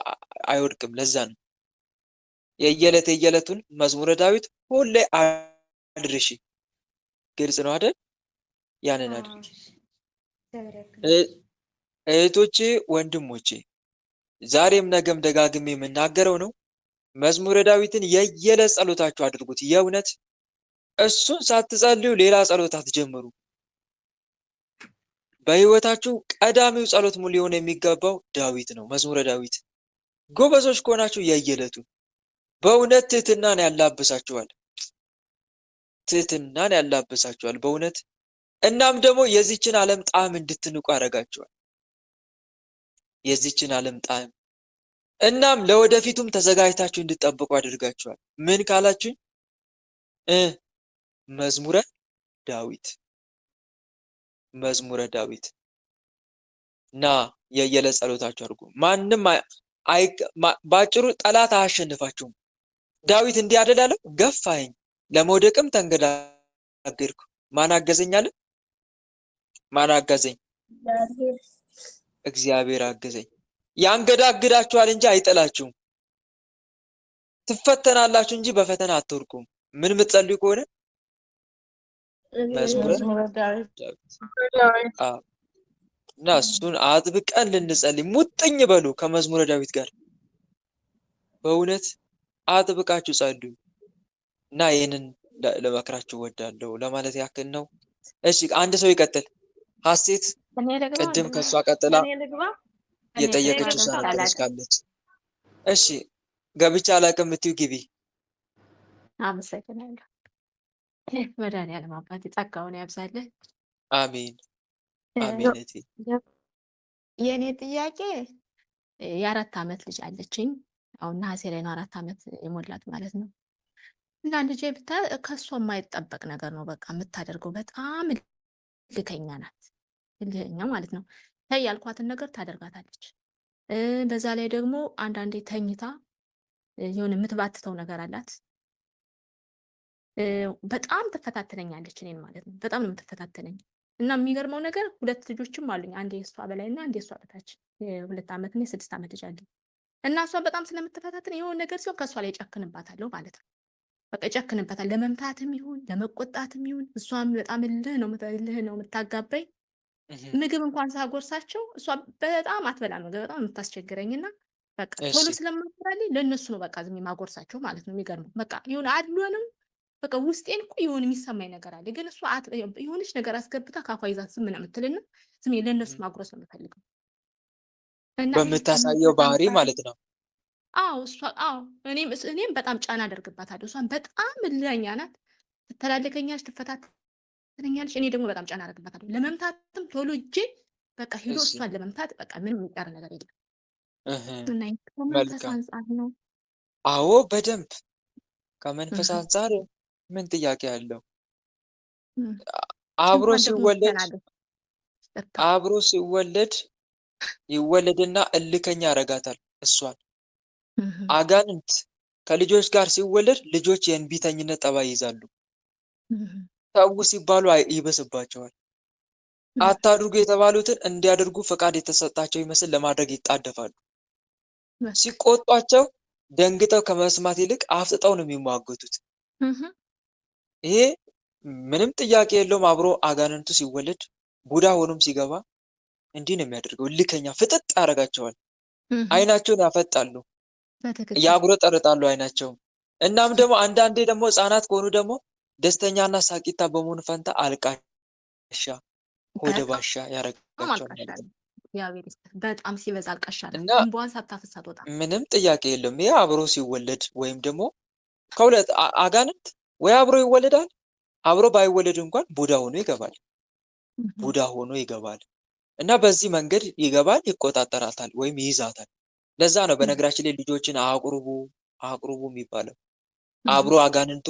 አይወድቅም። ለዛ ነው የየዕለቱን መዝሙረ ዳዊት ሁሌ አድርሺ። ግልጽ ነው አይደል? ያንን አድርጊ። እህቶቼ፣ ወንድሞቼ ዛሬም ነገም ደጋግሜ የምናገረው ነው። መዝሙረ ዳዊትን የየዕለት ጸሎታችሁ አድርጉት። የእውነት እሱን ሳትጸልዩ ሌላ ጸሎት አትጀምሩ። በህይወታችሁ ቀዳሚው ጸሎት ሙሉ ሊሆን የሚገባው ዳዊት ነው፣ መዝሙረ ዳዊት። ጎበዞች ከሆናችሁ የየዕለቱ በእውነት ትህትናን ያላብሳችኋል፣ ትህትናን ያላብሳችኋል በእውነት። እናም ደግሞ የዚችን ዓለም ጣዕም እንድትንቁ ያደርጋችኋል፣ የዚችን ዓለም ጣዕም። እናም ለወደፊቱም ተዘጋጅታችሁ እንድትጠብቁ አድርጋችኋል። ምን ካላችሁ መዝሙረ ዳዊት እና የየዕለት ጸሎታችሁ አድርጉ። ማንም ባጭሩ ጠላት አያሸንፋችሁም። ዳዊት እንዲህ አይደል ያለው? ገፋኝ፣ ለመውደቅም ተንገዳገድኩ፣ ማን አገዘኝ አለ? ማን አገዘኝ? እግዚአብሔር አገዘኝ። ያንገዳግዳችኋል እንጂ አይጥላችሁም። ትፈተናላችሁ እንጂ በፈተና አትወድቁም። ምን የምትጸልዩ ከሆነ መዝሙረ ዳዊት እና እሱን አጥብቀን ልንጸልይ ሙጥኝ በሉ ከመዝሙረ ዳዊት ጋር በእውነት አጥብቃችሁ ጸልዩ። እና ይህንን ለመክራችሁ ወዳለሁ ለማለት ያክል ነው። እሺ፣ አንድ ሰው ይቀጥል። ሀሴት ቅድም ከሷ ቀጥላ የጠየቀችው ሰው ነበረች ካለች። እሺ፣ ገብቻ አላውቅም የምትይው ግቢ። አመሰግናለሁ። መድኃኒዓለም አባቴ ጸጋውን ያብዛልህ። አሜን አሜን። እቴ የእኔ ጥያቄ የ4 ዓመት ልጅ አለችኝ። አሁን ነሐሴ ላይ ነው 4 ዓመት የሞላት ማለት ነው። እና ልጄ ከእሷ የማይጠበቅ ነገር ነው በቃ የምታደርገው። በጣም እልከኛ ናት፣ እልከኛ ማለት ነው። ተይ ያልኳትን ነገር ታደርጋታለች። በዛ ላይ ደግሞ አንዳንዴ ተኝታ የሆነ የምትባትተው ነገር አላት። በጣም ትፈታተነኛለች እኔን ማለት ነው። በጣም ነው የምትፈታተነኝ። እና የሚገርመው ነገር 2 ልጆችም አሉኝ። አንዴ እሷ በላይ እና አንዴ እሷ በታች፣ የ2 ዓመት እና የ6 ዓመት ልጅ አለኝ። እና እሷ በጣም ስለምትፈታተን የሆነ ነገር ሲሆን ከእሷ ላይ ጨክንባታለሁ ማለት ነው። በቃ ጨክንባታል፣ ለመምታትም ይሁን ለመቆጣትም ይሁን። እሷም በጣም እልህ ነው የምታጋባኝ። ምግብ እንኳን ሳጎርሳቸው እሷ በጣም አትበላም ነገር፣ በጣም የምታስቸግረኝና በቃ ቶሎ ስለማትበላልኝ ለእነሱ ነው በቃ ዝም ማጎርሳቸው ማለት ነው። የሚገርመው በቃ የሆነ አድሎንም በቃ ውስጤን እኮ የሆነ የሚሰማኝ ነገር አለ። ግን እሷ የሆነች ነገር አስገብታ ካፏ ይዛት ዝም ነው የምትልና ዝም ለእነሱ ማጉረስ ነው የምፈልገው። እና ይሄ በምታሳየው በጣም ባህሪ ማለት ነው። አዎ እሷ አዎ እኔም በጣም ጫና አደርግባታለሁ። እሷን በጣም እልኸኛ ናት። ትተላለከኛለች፣ ትፈታተነኛለች። እኔ ደግሞ በጣም ጫና አደርግባታለሁ። ለመምታትም ቶሎ እጄ በቃ ሄዶ እሺ እሷን ለመምታት በቃ ምንም የሚቀር ነገር የለም። እህ እና ይሄ ከመንፈስ መልካም። አንጻር ነው። አዎ በደንብ ከመንፈስ እህ አንጻር ምን ጥያቄ አለው? እህ አብሮ እንኳን ደግሞ ሲወለድ ተናገር በቃ አብሮ ሲወለድ ይወለድና እልከኛ ያረጋታል እሷን። እህ አጋንንት ከልጆች ጋር ሲወለድ ልጆች የእንቢተኝነት ጠባይ ይይዛሉ። እህ ተው ሲባሉ ይበስባቸዋል። እህ አታድርጉ የተባሉትን እንዲያደርጉ ፈቃድ የተሰጣቸው ይመስል ለማድረግ ይጣደፋሉ። በቃ ሲቆጧቸው ደንግጠው ከመስማት ይልቅ አፍጥጠው ነው የሚሟገቱት። እህ ይሄ ምንም ጥያቄ የለውም። አብሮ አጋንንቱ ሲወለድ ቡዳ ሆኖም ሲገባ እንዲህ ነው የሚያደርገው። እልከኛ ፍጥጥ ያደርጋቸዋል። እህ አይናቸውን ያፈጣሉ፣ በትክክል ያጉረጠርጣሉ አይናቸውን። እናም ደግሞ አንዳንዴ ደግሞ ህፃናት ከሆኑ ደግሞ ደስተኛና ሳቂታ በመሆን ፈንታ አልቃሻ፣ ሆደ በጣም ባሻ ያደርጋቸዋል ማለት አልቃሻለሁ። ነው። እግዚአብሔር ይስጥህ። በጣም ሲበዛ አልቃሻለሁ። እና እንባዋን ሳታፈስ አትወጣም። ምንም ጥያቄ የለውም። ይሄ አብሮ ሲወለድ ወይም ደግሞ ከሁለት አጋንንት ወይ አብሮ ይወለዳል፣ አብሮ ባይወለድ እንኳን ቡዳ ሆኖ ይገባል። እህ ቡዳ ሆኖ ይገባል እና በዚህ መንገድ ይገባል፣ ይቆጣጠራታል ወይም ይይዛታል። ለዛ ነው በነገራችን ላይ ልጆችን አቅርቡ የሚባለው። እህ አብሮ አጋንንቱ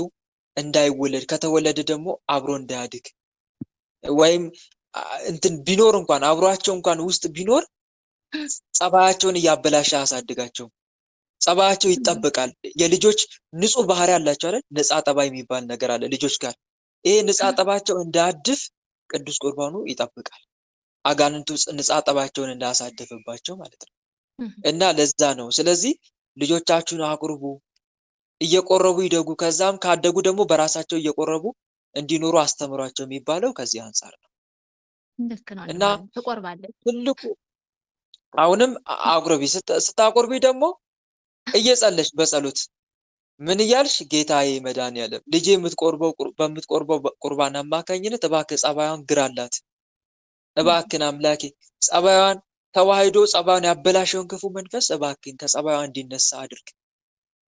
እንዳይወለድ፣ ከተወለደ ደግሞ አብሮ እንዳያድግ ወይም እንትን ቢኖር እንኳን አብሯቸው እንኳን ውስጥ ቢኖር ጸባያቸውን እያበላሸ አያሳድጋቸውም። ጸባያቸው ይጠበቃል። የልጆች ንጹህ ባህሪ አላቸው አይደል? ነፃ ጠባይ የሚባል ነገር አለ ልጆች ጋር። ይሄ ነፃ ጠባያቸው እንዳያድፍ ቅዱስ ቁርባኑ ይጠብቃል። አጋንንቱ ነፃ ጠባያቸውን እንዳያሳድፍባቸው ማለት ነው። እህ እና ለዛ ነው። ስለዚህ ልጆቻችሁን አቁርቡ፣ እየቆረቡ ይደጉ፣ ከዛም ካደጉ ደግሞ በራሳቸው እየቆረቡ እንዲኖሩ አስተምሯቸው የሚባለው ከዚህ አንጻር ነው። ልክ ነው እና ወንድም። ትቆርባለች። ትልቁ አሁንም አቁርቢ። ስታቆርቢ ደግሞ እየጸለሽ በጸሎት ምን እያልሽ ጌታዬ መድኃኒዓለም ልጄ በምትቆርበው ቁርባን አማካኝነት እባክህ ጸባዩን ግራላት፣ እባክን አምላኬ ጸባዩን ተዋህዶ ጸባዩን ያበላሸውን ክፉ መንፈስ እባክን ከጸባዩ እንዲነሳ አድርግ፣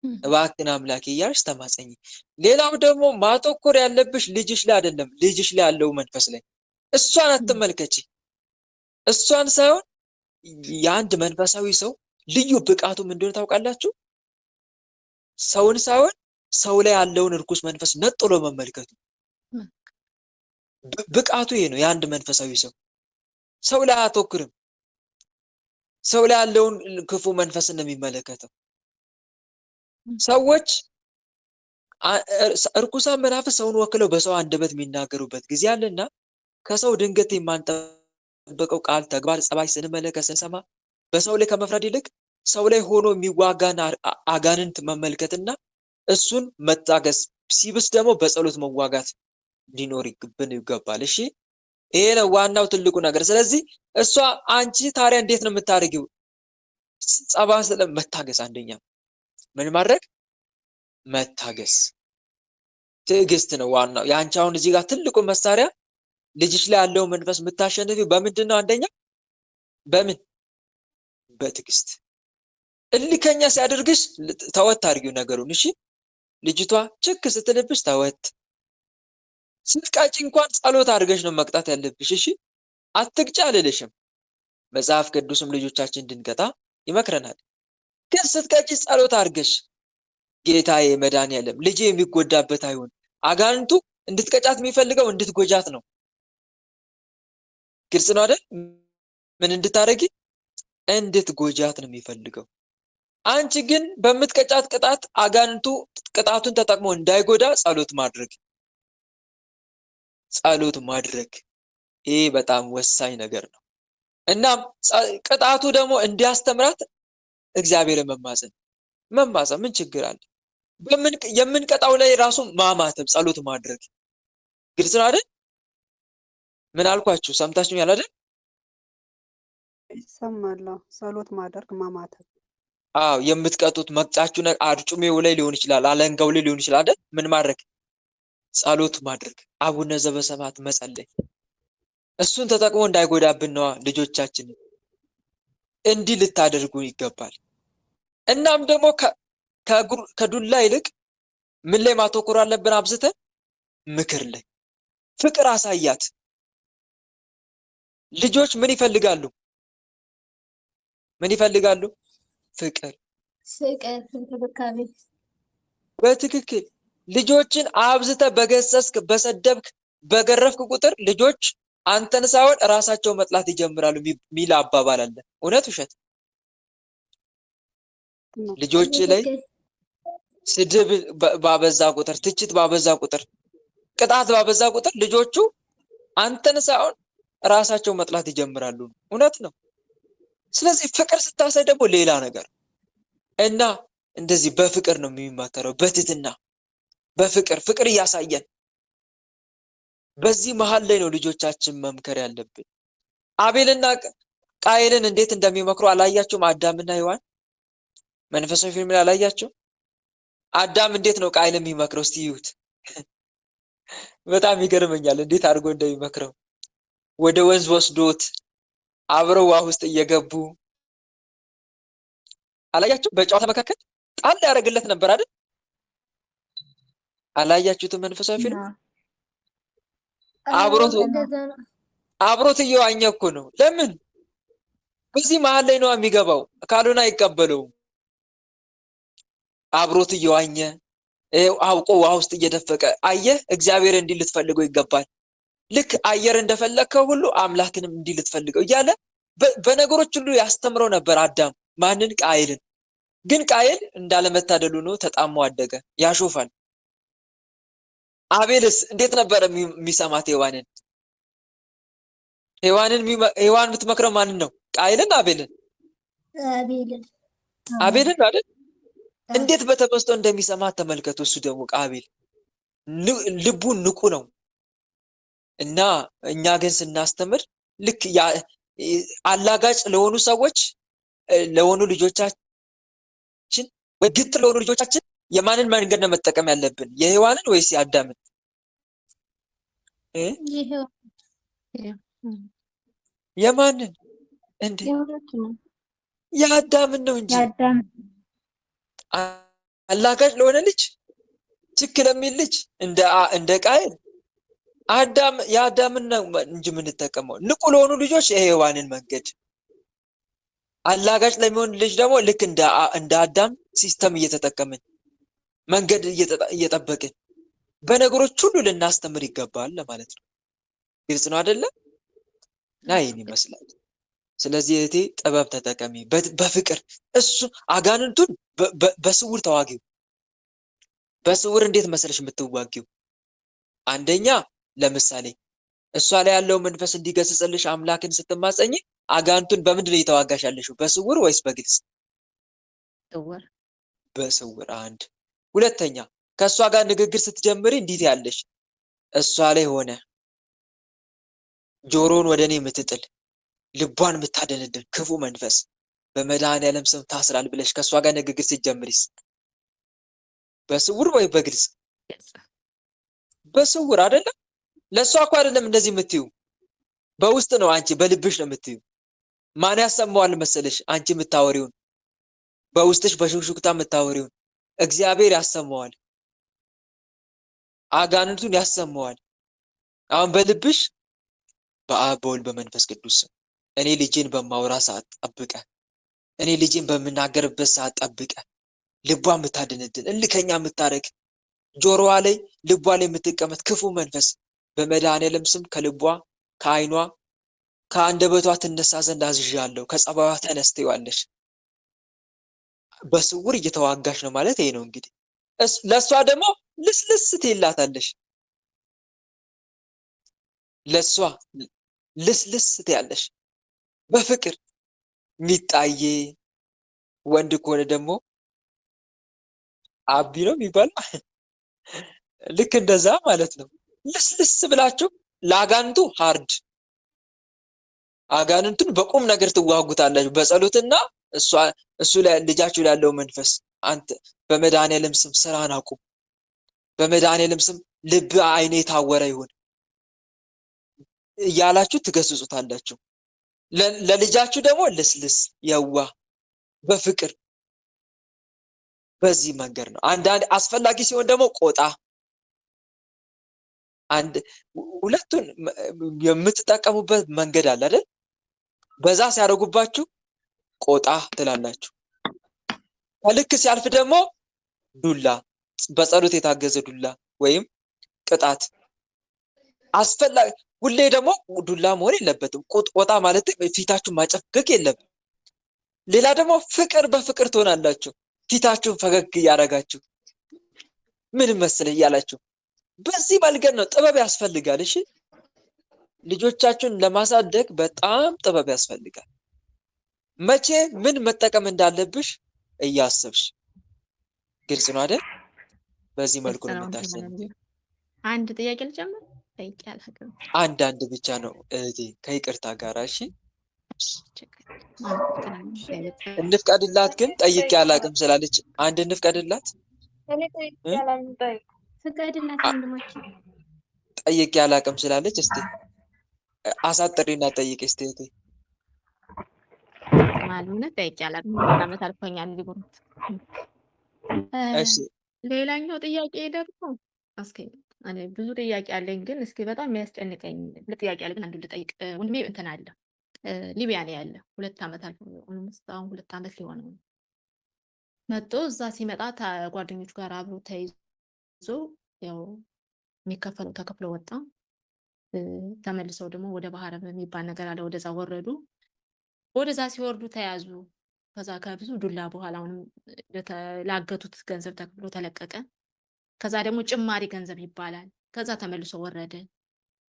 እህ እባክን አምላኬ እያልሽ ተማጸኝ። ሌላው ደግሞ ማተኮር ያለብሽ ልጅሽ ላይ አይደለም፣ ልጅሽ ላይ ያለው መንፈስ ላይ። እሷን አትመልከቺ። እሷን ሳይሆን የአንድ መንፈሳዊ ሰው ልዩ ብቃቱ ምን እንደሆነ ታውቃላችሁ? ሰውን ሳይሆን ሰው ላይ ያለውን እርኩስ መንፈስ ነጥሎ መመልከቱ። ብቃቱ ይሄ ነው። የአንድ መንፈሳዊ ሰው ላይ አያተኩርም። ሰው ላይ ያለውን ክፉ መንፈስ ነው የሚመለከተው። ሰዎች እርኩሳን መናፍስት ሰውን ወክለው በሰው አንደበት የሚናገሩበት ጊዜ አለና ከሰው ድንገት የማንጠብቀው ቃል፣ ተግባር፣ ጸባይ ስንመለከት ስንሰማ በሰው ላይ ከመፍረድ ይልቅ ሰው ላይ ሆኖ የሚዋጋን አጋንንት መመልከትና እሱን መታገስ፣ ሲብስ ደግሞ በጸሎት መዋጋት ሊኖር ይገባል። እሺ ይሄ ነው ዋናው ትልቁ ነገር። ስለዚህ እሷ አንቺ ታዲያ እንዴት ነው የምታደርጊው? ጸባን መታገስ፣ አንደኛ ምን ማድረግ? መታገስ፣ ትዕግስት ነው ዋናው። የአንቺ አሁን እዚህ ጋር ትልቁ መሳሪያ ልጅሽ ላይ ያለው መንፈስ የምታሸንፊው በምንድን ነው? አንደኛ በምን? በትዕግስት። እልከኛ ሲያደርግሽ ተወት አድርጊው ነገሩን። እሺ ልጅቷ ችክ ስትልብሽ ተወት። ስትቀጭ እንኳን ጸሎት አድርገሽ ነው መቅጣት ያለብሽ። እሺ አትቅጭ አልልሽም። መጽሐፍ ቅዱስም ልጆቻችን እንድንቀጣ ይመክረናል። ግን ስትቀጭ ጸሎት አድርገሽ ጌታዬ መድኃኒዓለም ልጄ የሚጎዳበት አይሆን። አጋንንቱ እንድትቀጫት የሚፈልገው እንድትጎጃት ነው። ግልጽ ነው አይደል? ምን እንድታደርጊ? እንድትጎጃት ነው የሚፈልገው። አንቺ ግን በምትቀጫት ቅጣት አጋንንቱ ቅጣቱን ተጠቅሞ እንዳይጎዳ ጸሎት ማድረግ ይሄ በጣም ወሳኝ ነገር ነው። እናም ቅጣቱ ደግሞ እንዲያስተምራት እግዚአብሔርን መማፀን ምን ችግር አለ? የምንቀጣው ላይ ራሱ ማማተብ፣ ጸሎት ማድረግ። ግልጽ ነው አይደል? ምን አልኳችሁ? ሰምታችሁኛል አይደል? ይሰማለሁ። ጸሎት ማድረግ ማማተብ። አዎ የምትቀጡት መቅጫችሁ አርጩሜው ላይ ሊሆን ይችላል፣ አለንጋው ላይ ሊሆን ይችላል አይደል? ምን ማድረግ? ጸሎት ማድረግ፣ አቡነ ዘበሰማያት መጸለይ። እሱን ተጠቅሞ እንዳይጎዳብን ነዋ ልጆቻችንን። እንዲህ ልታደርጉ ይገባል። እናም ደግሞ ከዱላ ይልቅ ምን ላይ ማተኮር አለብን? አብዝተን ምክር ላይ። ፍቅር አሳያት። ልጆች ምን ይፈልጋሉ? ምን ይፈልጋሉ? ፍቅር፣ እንክብካቤ። በትክክል ልጆችን አብዝተ በገሰስክ፣ በሰደብክ፣ በገረፍክ ቁጥር ልጆች አንተን ሳይሆን ራሳቸው መጥላት ይጀምራሉ የሚል አባባል አለ። እውነት ውሸት? ልጆች ላይ ስድብ ባበዛ ቁጥር፣ ትችት ባበዛ ቁጥር፣ ቅጣት ባበዛ ቁጥር ልጆቹ አንተን ሳይሆን ራሳቸው መጥላት ይጀምራሉ። እውነት ነው። ስለዚህ ፍቅር ስታሳይ ደግሞ ሌላ ነገር እና እንደዚህ በፍቅር ነው የሚመከረው፣ በትህትና ፍቅር እያሳየን በዚህ መሃል ላይ ነው ልጆቻችን መምከር ያለብን። አቤልና ቃየልን እንዴት እንደሚመክሩ አላያችሁም? አዳምና ሔዋን መንፈሳዊ ፊልም ላይ አላያችሁ? አዳም እንዴት ነው ቃየልን የሚመክረው? እስቲ ይዩት። በጣም ይገርመኛል እንዴት አድርጎ እንደሚመክረው። ወደ ወንዝ ወስዶት አብረው ውሃ ውስጥ እየገቡ አላያችሁ? በጨዋታ መካከል ጣል ያደርግለት ነበር አይደል? አላያችሁትም? መንፈሳዊ ፊልም አብሮት እየዋኘ እኮ ነው። ለምን? በዚህ መሃል ላይ ነው የሚገባው፣ ካልሆነ አይቀበለውም። አብሮት እየዋኘ አውቆ ውሃ ውስጥ እየደፈቀ አየህ፣ እግዚአብሔር እንዲህ ልትፈልገው ይገባል። ልክ አየር እንደፈለግከው ሁሉ አምላክንም እንዲህ ልትፈልገው እያለ በነገሮች ሁሉ ያስተምረው ነበር አዳም። ማንን? ቃየልን። ግን ቃየል እንዳለመታደሉ ነው ተጣሞ አደገ፣ ያሾፋል። አቤልስ እንዴት ነበር የሚሰማት ሔዋንን? ሔዋን የምትመክረው ማንን ነው? ቃየልን? አቤልን አይደል? እንዴት በተመስጦ እንደሚሰማት ተመልከቱ። እሱ ደግሞ ቃቤል ልቡ ንቁ ነው። እና እኛ ግን ስናስተምር ልክ አላጋጭ ለሆኑ ሰዎች ለሆኑ ልጆቻችን ወይ ግትር ለሆኑ ልጆቻችን የማንን መንገድ ነው መጠቀም ያለብን? የሔዋንን ወይስ የአዳምን? የማንን? እንዴ የአዳምን ነው እንጂ አላጋጭ ለሆነ ልጅ ችክል የሚል ልጅ እንደ ቃየል የአዳምን ነው እንጂ የምንጠቀመው። ንቁ ለሆኑ ልጆች የሔዋንን መንገድ፣ አላጋጭ ለሚሆን ልጅ ደግሞ ልክ እንደ አዳም ሲስተም እየተጠቀምን መንገድ እየጠበቅን በነገሮች ሁሉ ልናስተምር ይገባል ለማለት ነው። ግልጽ ነው አይደለም? እና ይህን ይመስላል። ስለዚህ እህቴ ጥበብ ተጠቀሚ፣ በፍቅር እሱ አጋንንቱን በስውር ተዋጊው። በስውር እንዴት መሰለሽ የምትዋጊው? አንደኛ ለምሳሌ እሷ ላይ ያለው መንፈስ እንዲገስጽልሽ አምላክን ስትማጸኝ አጋንንቱን በምንድን ነው እየተዋጋሽ ያለሽው? በስውር ወይስ በግልጽ? በስውር። አንድ። ሁለተኛ ከእሷ ጋር ንግግር ስትጀምሪ እንዴት ያለሽ እሷ ላይ ሆነ ጆሮን ወደ እኔ የምትጥል ልቧን የምታደነድን ክፉ መንፈስ በመድኃኔዓለም ስም ታስራል ብለሽ ከእሷ ጋር ንግግር ስትጀምሪስ በስውር ወይ በግልጽ? በስውር አይደለም። ለእሷ እኮ አይደለም እንደዚህ የምትዩ፣ በውስጥ ነው። አንቺ በልብሽ ነው የምትዩ። ማን ያሰማዋል መሰለሽ? አንቺ የምታወሪውን በውስጥሽ በሹክሹክታ የምታወሪውን እግዚአብሔር ያሰማዋል፣ አጋንንቱን ያሰማዋል። አሁን በልብሽ በአብ በወልድ በመንፈስ ቅዱስ እኔ ልጄን በማውራ ሰዓት ጠብቀ፣ እኔ ልጄን በምናገርበት ሰዓት ጠብቀ፣ ልቧ የምታደነድን እልከኛ የምታረግ ጆሮዋ ላይ ልቧ ላይ የምትቀመጥ ክፉ መንፈስ በመድኃኔዓለም ስም ከልቧ ከዓይኗ ከአንደበቷ ትነሳ ዘንድ አዝዣለሁ። ከጸባዋ ተነስተዋለሽ። በስውር እየተዋጋሽ ነው ማለት ይሄ ነው እንግዲህ። ለእሷ ደግሞ ልስልስ ትይላታለሽ። ለእሷ ልስልስ ትያለሽ በፍቅር ሚጣዬ። ወንድ ከሆነ ደግሞ አቢ ነው የሚባል ልክ እንደዛ ማለት ነው። ልስልስ ብላችሁ ለአጋንንቱ ሃርድ፣ አጋንንቱን በቁም ነገር ትዋጉታላችሁ በጸሎትና እሱ ላይ ልጃችሁ ያለው መንፈስ አንተ በመድኃኔዓለም ስም ስራን አቁም፣ በመድኃኔዓለም ስም ልብ አይኔ የታወረ ይሁን እያላችሁ ትገስጹታላችሁ። ለልጃችሁ ደግሞ ልስልስ የዋ በፍቅር በዚህ መንገድ ነው። አንዳንድ አስፈላጊ ሲሆን ደግሞ ቆጣ አንድ ሁለቱን የምትጠቀሙበት መንገድ አለ አይደል? በዛ ሲያደርጉባችሁ ቆጣ ትላላችሁ። ከልክ ሲያልፍ ደግሞ ዱላ፣ በጸሎት የታገዘ ዱላ ወይም ቅጣት አስፈላጊ። ሁሌ ደግሞ ዱላ መሆን የለበትም። ቆጣ ማለት ፊታችሁን ማጨፍገግ የለብም። ሌላ ደግሞ ፍቅር በፍቅር ትሆናላችሁ። ፊታችሁን ፈገግ እያደረጋችሁ ምን መሰለህ እያላችሁ በዚህ መንገድ ነው። ጥበብ ያስፈልጋል። እሺ ልጆቻችሁን ለማሳደግ በጣም ጥበብ ያስፈልጋል። መቼ ምን መጠቀም እንዳለብሽ እያሰብሽ ግልጽ ነው አይደል? በዚህ መልኩ ነው የምታሰኝ። አንድ ጥያቄ ልጨምር። ጠይቄ አላውቅም። አንዳንድ ብቻ ነው እህቴ ከይቅርታ ጋር። እሺ እንፍቀድላት፣ ግን ጠይቄ አላውቅም ስላለች አንድ እንፍቀድላት። ፍቀድላት ወንድሞቼ። ጠይቄ አላውቅም ስላለች እስቲ አሳጥሪና ጠይቄ እስቲ እህቴ። ማለት ጠይቄ አላውቅም። ዓመት አልፎኛል ሊቦት። እሺ ሌላኛው ጥያቄ ደግሞ እስኪ እኔ ብዙ ጥያቄ አለኝ፣ ግን እስኪ በጣም የሚያስጨንቀኝ ጥያቄ አለ። ግን አንዱ ልጠይቅ። ወንድሜ እንትን አለ ሊቢያ ላይ ያለ 2 ዓመት አልፎ አሁን 2 ዓመት ሊሆነው ነው። መጥቶ እዛ ሲመጣ ጓደኞቹ ጋር አብሮ ተይዞ ያው የሚከፈለው ተከፍሎ ወጣ። ተመልሰው ደግሞ ወደ ባህር የሚባል ነገር አለ፣ ወደዛ ወረዱ። ወደዛ ሲወርዱ ተያዙ። ከዛ ከብዙ ዱላ በኋላ አሁንም ላገቱት ገንዘብ ተከፍሎ ተለቀቀ። ከዛ ደግሞ ጭማሪ ገንዘብ ይባላል። ከዛ ተመልሶ ወረደ።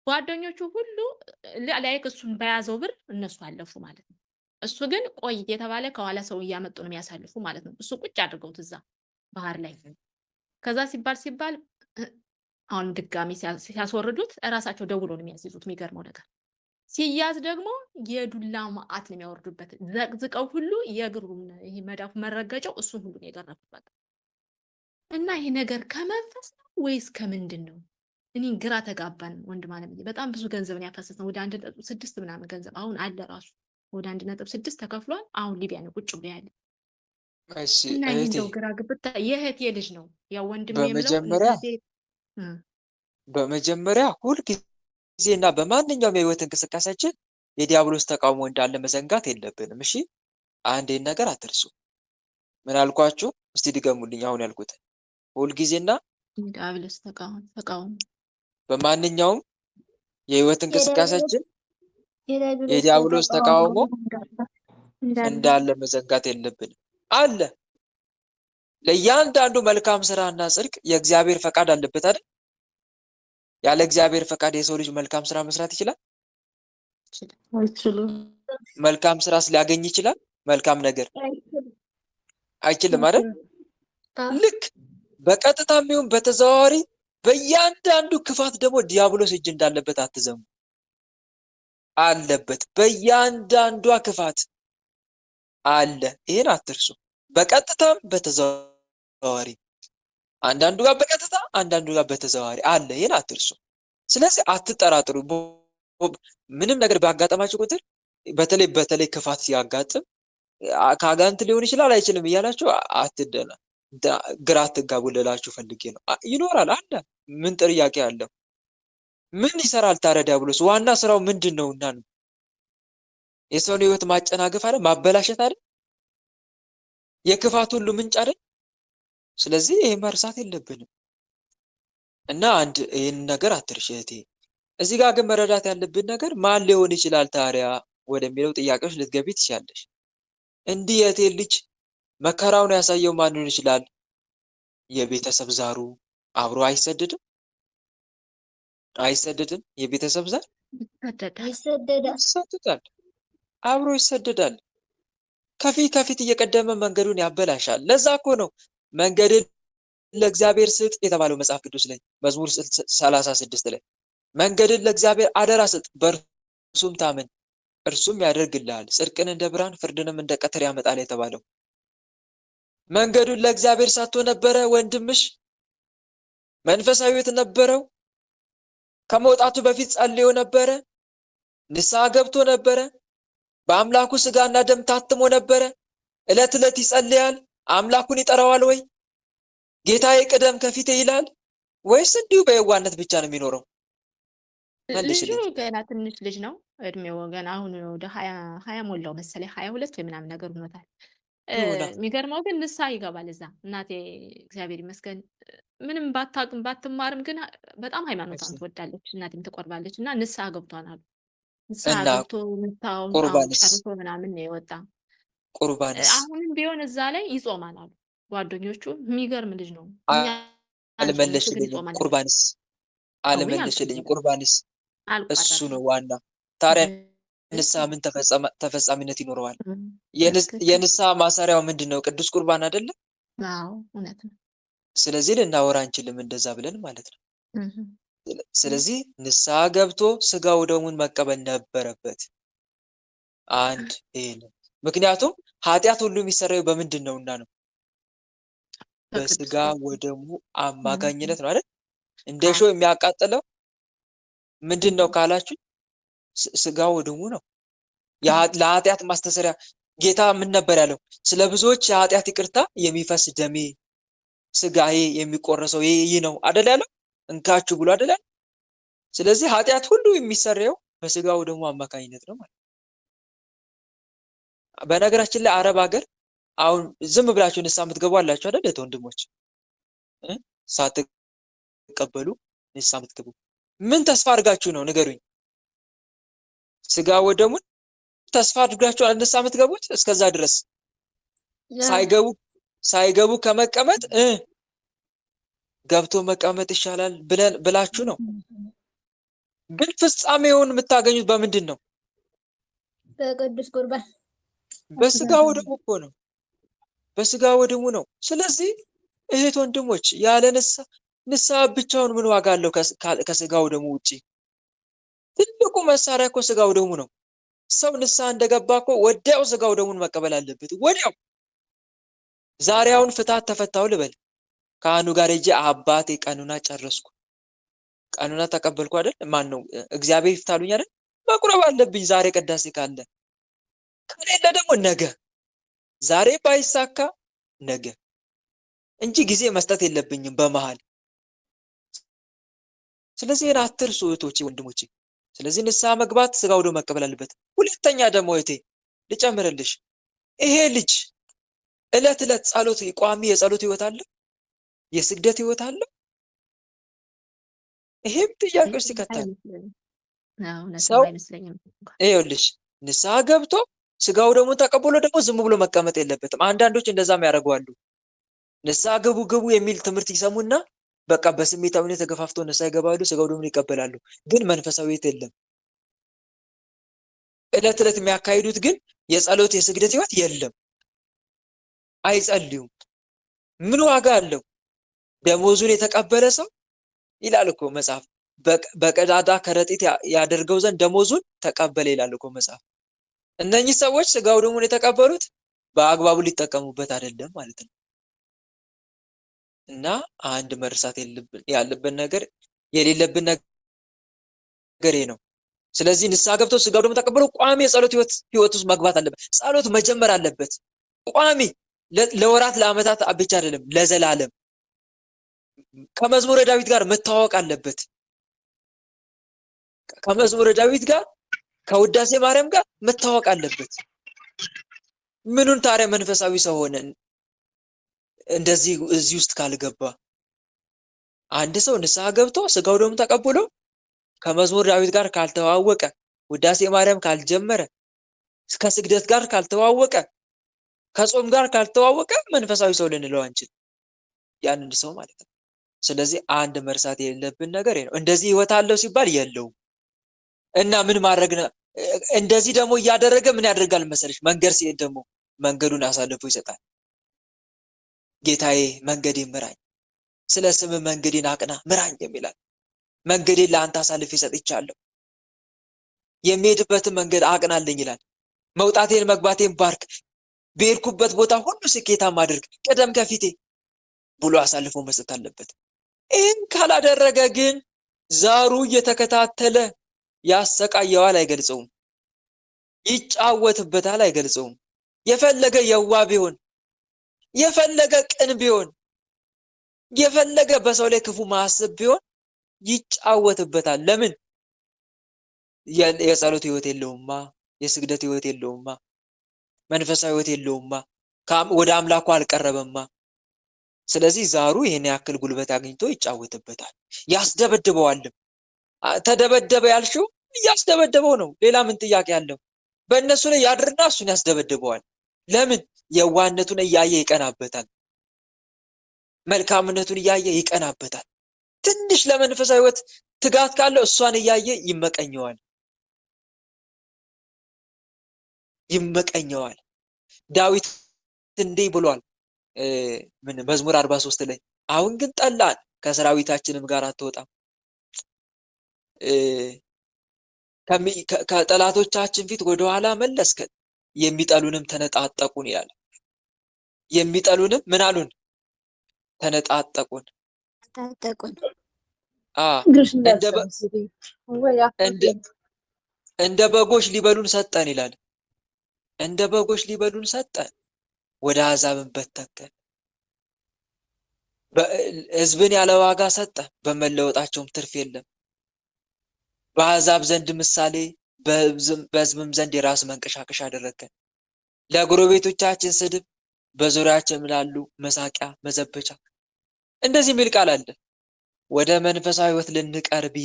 ጓደኞቹ ሁሉ ላይክ እሱን በያዘው ብር እነሱ አለፉ ማለት ነው። እሱ ግን ቆይ የተባለ ከኋላ ሰው እያመጡ ነው የሚያሳልፉ ማለት ነው። እሱ ቁጭ አድርገውት እዛ ባህር ላይ። ከዛ ሲባል አሁን ድጋሚ ሲያስወርዱት እራሳቸው ደውሎ ነው የሚያስይዙት። የሚገርመው ነገር ሲያዝ ደግሞ የዱላ መዓት ነው የሚያወርዱበት። ዘቅዝቀው ሁሉ የእግሩን ይሄ መዳፉ መረገጫው እሱን ሁሉ ነው የገረፉበት። እና ይሄ ነገር ከመንፈስ ነው ወይስ ከምንድን ነው? እኔ ግራ ተጋባን። ወንድም አለምዬ በጣም ብዙ ገንዘብ ነው ያፈሰስነው። ወደ 1.6 ምናምን ገንዘብ አሁን አለ ራሱ ወደ 1.6 ተከፍሏል። አሁን ሊቢያ ነው ቁጭ ብሎ ያለ። እሺ እና ይሄ እህቴ እንደው ግራ ግብታ የእህቴ ልጅ ነው ያው ወንድም በመጀመሪያ ሁልጊዜና በማንኛውም የህይወት እንቅስቃሴያችን የዲያብሎስ ተቃውሞ እንዳለ መዘንጋት የለብንም። እሺ አንዴን ነገር አትርሱ። ምን አልኳችሁ? እስቲ ድገሙልኝ አሁን ያልኩትን። ሁልጊዜና ዲያብሎስ ተቃውሞ በማንኛውም የህይወት እንቅስቃሴያችን የዲያብሎስ ተቃውሞ እንዳለ መዘንጋት የለብንም። አለ ለእያንዳንዱ መልካም ስራና ጽድቅ የእግዚአብሔር ፈቃድ አለበት አይደል? ያለ እግዚአብሔር ፈቃድ የሰው ልጅ መልካም ስራ መስራት ይችላል? አይችልም። መልካም ስራ ሊያገኝ ይችላል? መልካም ነገር አይችልም አይደል? ልክ በቀጥታም ይሁን በተዘዋዋሪ በእያንዳንዱ ክፋት ደግሞ ዲያብሎስ እጅ እንዳለበት አትዘሙ። አለበት። በእያንዳንዷ ክፋት አለ። ይሄን አትርሱ። በቀጥታም በተዘዋዋሪ አንዳንዱ ጋር በቀጥታ አንዳንዱ ጋር በተዘዋዋሪ አለ። ይሄን አትርሱ። ስለዚህ አትጠራጥሩ። ምንም ነገር ባጋጠማችሁ ቁጥር በተለይ ክፋት ሲያጋጥም ከአጋንንት ሊሆን ይችላል አይችልም እያላችሁ አትደና ግራ አትጋቡ ልላችሁ ፈልጌ ነው። ይኖራል አለ። ምን ጥያቄ አለው? ምን ይሰራል ታዲያ ዲያብሎስ? ዋና ስራው ምንድነውና ነው? የሰውን ህይወት ማጨናገፍ አይደል? ማበላሸት አይደል? የክፋት ሁሉ ምንጭ አይደል? ስለዚህ ይሄ መርሳት የለብንም እና አንድ ይሄን ነገር አትርሽ እህቴ። እዚህ ጋር ግን መረዳት ያለብን ነገር ማን ሊሆን ይችላል ታዲያ ወደሚለው ጥያቄዎች ልትገቢ ትችላለሽ። እንዲህ የእህቴ ልጅ መከራውን ያሳየው ማን ሊሆን ይችላል? የቤተሰብ ዛሩ አብሮ አይሰደድም? አይሰደድም? የቤተሰብ ዛር ይሰደዳል፣ አብሮ ይሰደዳል። ከፊት እየቀደመ መንገዱን ያበላሻል። ለዛ እኮ ነው መንገድን ለእግዚአብሔር ስጥ የተባለው መጽሐፍ ቅዱስ ላይ መዝሙር 36 ላይ መንገድን ለእግዚአብሔር አደራ ስጥ፣ በእርሱም ታመን፣ እርሱም ያደርግልሃል፣ ጽድቅን እንደ ብርሃን ፍርድንም እንደ ቀትር ያመጣል የተባለው። መንገዱን ለእግዚአብሔር ሰጥቶ ነበረ ወንድምሽ? መንፈሳዊ ሕይወት ነበረው? ከመውጣቱ በፊት ጸልዮ ነበረ? ንስሐ ገብቶ ነበረ? በአምላኩ ስጋና ደም ታትሞ ነበረ? ዕለት ዕለት ይጸልያል? አምላኩን ይጠራዋል ወይ? ጌታዬ ቅደም ከፊቴ ይላል ወይስ እንዲሁ በየዋነት ብቻ ነው የሚኖረው? ልጁ መልሽልኝ። ገና ትንሽ ልጅ ነው። እድሜው ገና አሁን ወደ 20 ሞላው መሰለኝ 22 ወይ ምናምን ነገር ሆኖታል። ይሁና የሚገርመው ግን ንስሐ ይገባል እዛ። እናቴ እግዚአብሔር ይመስገን ምንም ባታውቅም ባትማርም ግን በጣም ሃይማኖቷን ትወዳለች። እናቴም ትቆርባለች እና ንስሐ ገብቷል አሉ። ንስሐ እና ገብቶ ንስሐውን ቁርባንስ ጨርሶ ምናምን ነው የወጣ። ቁርባንስ አሁንም ቢሆን እዛ ላይ ይጾማል አሉ ጓደኞቹ። የሚገርም ልጅ ነው። እኛ አንጾም፣ እሱ ግን አልመለሽልኝም። ይጾማል። ቁርባንስ አዊ አልመለሽልኝም። ቁርባንስ እሱ አልቋረጠም። ነው ዋና። ታዲያ ንስሐ ምን ተፈጻሚነት ይኖረዋል? የንስሐ ማሰሪያው ምንድን ነው? ቅዱስ ቁርባን አይደለም? አዎ እውነት ነው። ስለዚህ ልናወራ አንችልም እንደዛ ብለን ማለት ነው። ስለዚህ ንስሐ ገብቶ ስጋው ደሙን መቀበል ነበረበት። አንድ ይሄ ነው። ምክንያቱም ኃጢአት ሁሉ የሚሰራው በምንድን ነውና ነው? በስጋ ወደሙ አማካኝነት ነው አይደል? እንደ ሾህ የሚያቃጥለው ምንድን ነው ካላችሁ ስጋ ወደሙ ነው። ለኃጢአት ማስተሰሪያ ጌታ ምን ነበር ያለው? ስለ ብዙዎች የኃጢአት ይቅርታ የሚፈስ ደሜ ስጋዬ የሚቆረሰው ይህ ነው አይደል ያለው? እንካችሁ ብሎ አይደል ያለው? ስለዚህ ኃጢአት ሁሉ የሚሰራው በስጋ ወደሙ አማካኝነት ነው ማለት። በነገራችን ላይ አረብ ሀገር አሁን ዝም ብላችሁ ንስሐ የምትገቡ አላችሁ አይደል? ወንድሞች ሳትቀበሉ ንስሐ የምትገቡ ምን ተስፋ አድርጋችሁ ነው ንገሩኝ? ስጋ ወደሙን ተስፋ አድርጋችሁ ንስሐ የምትገቡት? እስከዛ ድረስ ሳይገቡ ከመቀመጥ ገብቶ መቀመጥ ይሻላል ብላችሁ ነው። ግን ፍጻሜውን የምታገኙት በምንድን ነው? በቅዱስ ቁርባን በስጋ ወደሙ እኮ ነው። በስጋ ወደሙ ነው። ስለዚህ እህት ወንድሞች ያለ ንስሐ ብቻውን ምን ዋጋ አለው? ከስጋ ወደሙ ውጪ ትልቁ መሳሪያ እኮ ስጋ ወደሙ ነው። ሰው ንስሐ እንደገባ እኮ ወዲያው ስጋ ወደሙን መቀበል አለበት። ወዲያው ዛሬ አሁን ፍታት ተፈታው ልበል ካህኑ ጋር ሄጄ አባቴ ቀኑና ጨረስኩ፣ ቀኑና ተቀበልኩ አይደል? ማን ነው እግዚአብሔር ይፍታሉኝ አይደል? መቁረብ አለብኝ ዛሬ ቅዳሴ ካለ። ከሌለ ደግሞ ነገ፣ ዛሬ ባይሳካ ነገ እንጂ ጊዜ መስጠት የለብኝም በመሃል። ስለዚህ ይህን አትርሱ እህቶቼ ወንድሞቼ። ስለዚህ ንስሐ መግባት ስጋ ወደሙ መቀበል አለበት። ሁለተኛ ደግሞ እህቴ ልጨምርልሽ፣ ይሄ ልጅ ዕለት ዕለት ጸሎት ቋሚ የጸሎት ህይወት አለው? የስግደት ህይወት አለው? ይሄም ጥያቄ ውስጥ ይከታል። ሰው ይኸውልሽ ንስሐ ገብቶ ስጋው ደግሞ ተቀብሎ ደግሞ ዝም ብሎ መቀመጥ የለበትም። አንዳንዶች እንደዛም ያደርጋሉ። ንስሐ ግቡ የሚል ትምህርት ይሰሙና በቃ በስሜታዊነት ተገፋፍተው ንስሐ ይገባሉ፣ ስጋው ደግሞ ይቀበላሉ። ግን መንፈሳዊት የለም። ዕለት ዕለት የሚያካሂዱት ግን የጸሎት የስግደት ህይወት የለም። አይጸልዩም። ምን ዋጋ አለው? ደሞዙን የተቀበለ ሰው ይላል እኮ መጽሐፍ፣ በቀዳዳ ከረጢት ያደርገው ዘንድ ደሞዙን ተቀበለ ይላል እኮ መጽሐፍ። እነኚህ ሰዎች ስጋው ደሙን የተቀበሉት በአግባቡ ሊጠቀሙበት አይደለም ማለት ነው። እና አንድ መርሳት ያለብን ነገር የሌለብን ነገር ነው። ስለዚህ ንስሐ ገብቶ ስጋው ደሙን ተቀበሉ ቋሚ የጸሎት ህይወት ውስጥ መግባት አለበት። ጸሎት መጀመር አለበት ቋሚ፣ ለወራት ለአመታት ብቻ አይደለም፣ ለዘላለም። ከመዝሙረ ዳዊት ጋር መታወቅ አለበት። ከመዝሙረ ዳዊት ጋር ከውዳሴ ማርያም ጋር መታወቅ አለበት። ምኑን ታዲያ መንፈሳዊ ሰው ሆነ እንደዚህ እዚህ ውስጥ ካልገባ? አንድ ሰው ንስሐ ገብቶ ስጋው ደሙን ተቀብሎ ከመዝሙረ ዳዊት ጋር ካልተዋወቀ፣ ውዳሴ ማርያም ካልጀመረ፣ ከስግደት ጋር ካልተዋወቀ፣ ከጾም ጋር ካልተዋወቀ መንፈሳዊ ሰው ልንለው አንችል ያንን ሰው ማለት ነው። ስለዚህ አንድ መርሳት የሌለብን ነገር ነው። እንደዚህ ህይወት አለው ሲባል የለውም። እና ምን ማድረግ ነው? እንደዚህ ደግሞ እያደረገ ምን ያደርጋል መሰለሽ? መንገድ ሲሄድ ደግሞ መንገዱን አሳልፎ ይሰጣል። ጌታዬ መንገዴን ምራኝ፣ ስለ ስም መንገዴን አቅና ምራኝ የሚላል። መንገዴን ለአንተ አሳልፌ ሰጥቻለሁ፣ የሚሄድበትን መንገድ አቅናልኝ ይላል። መውጣቴን መግባቴን ባርክ፣ በሄድኩበት ቦታ ሁሉ ስኬታማ አድርግ፣ ቅደም ከፊቴ ብሎ አሳልፎ መስጠት አለበት። ይህን ካላደረገ ግን ዛሩ እየተከታተለ ያሰቃየዋል፣ አይገልጸውም። ይጫወትበታል፣ አይገልጸውም። የፈለገ የዋ ቢሆን፣ የፈለገ ቅን ቢሆን፣ የፈለገ በሰው ላይ ክፉ ማሰብ ቢሆን ይጫወትበታል። ለምን? የጸሎት ህይወት የለውማ፣ የስግደት ህይወት የለውማ፣ መንፈሳዊ ህይወት የለውማ፣ ወደ አምላኩ አልቀረበማ። ስለዚህ ዛሩ ይሄን ያክል ጉልበት አግኝቶ ይጫወትበታል፣ ያስደበድበዋልም። ተደበደበ ያልሽው እያስደበደበው ነው። ሌላ ምን ጥያቄ አለው? በእነሱ ላይ ያድርና እሱን ያስደበድበዋል። ለምን? የዋህነቱን እያየ ይቀናበታል፣ መልካምነቱን እያየ ይቀናበታል። ትንሽ ለመንፈሳዊ ህይወት ትጋት ካለው እሷን እያየ ይመቀኘዋል። ዳዊት እንዲህ ብሏል፣ መዝሙር 43 ላይ አሁን ግን ጠላን፣ ከሰራዊታችንም ጋር አትወጣም፣ ከጠላቶቻችን ፊት ወደኋላ መለስከን፣ የሚጠሉንም ተነጣጠቁን ይላል። የሚጠሉንም ምን አሉን? ተነጣጠቁን። እንደ በጎች ሊበሉን ሰጠን ይላል። እንደ በጎች ሊበሉን ሰጠን፣ ወደ አሕዛብን በተንከን። ሕዝብን ያለ ዋጋ ሰጠ፣ በመለወጣቸውም ትርፍ የለም። በአሕዛብ ዘንድ ምሳሌ፣ በሕዝብም ዘንድ የራስ መንቀሻቀሻ አደረገን። ለጎረቤቶቻችን ስድብ፣ በዙሪያችን ላሉ መሳቂያ መዘበቻ። እንደዚህ የሚል ቃል አለ። ወደ መንፈሳዊ ህይወት ልንቀርብ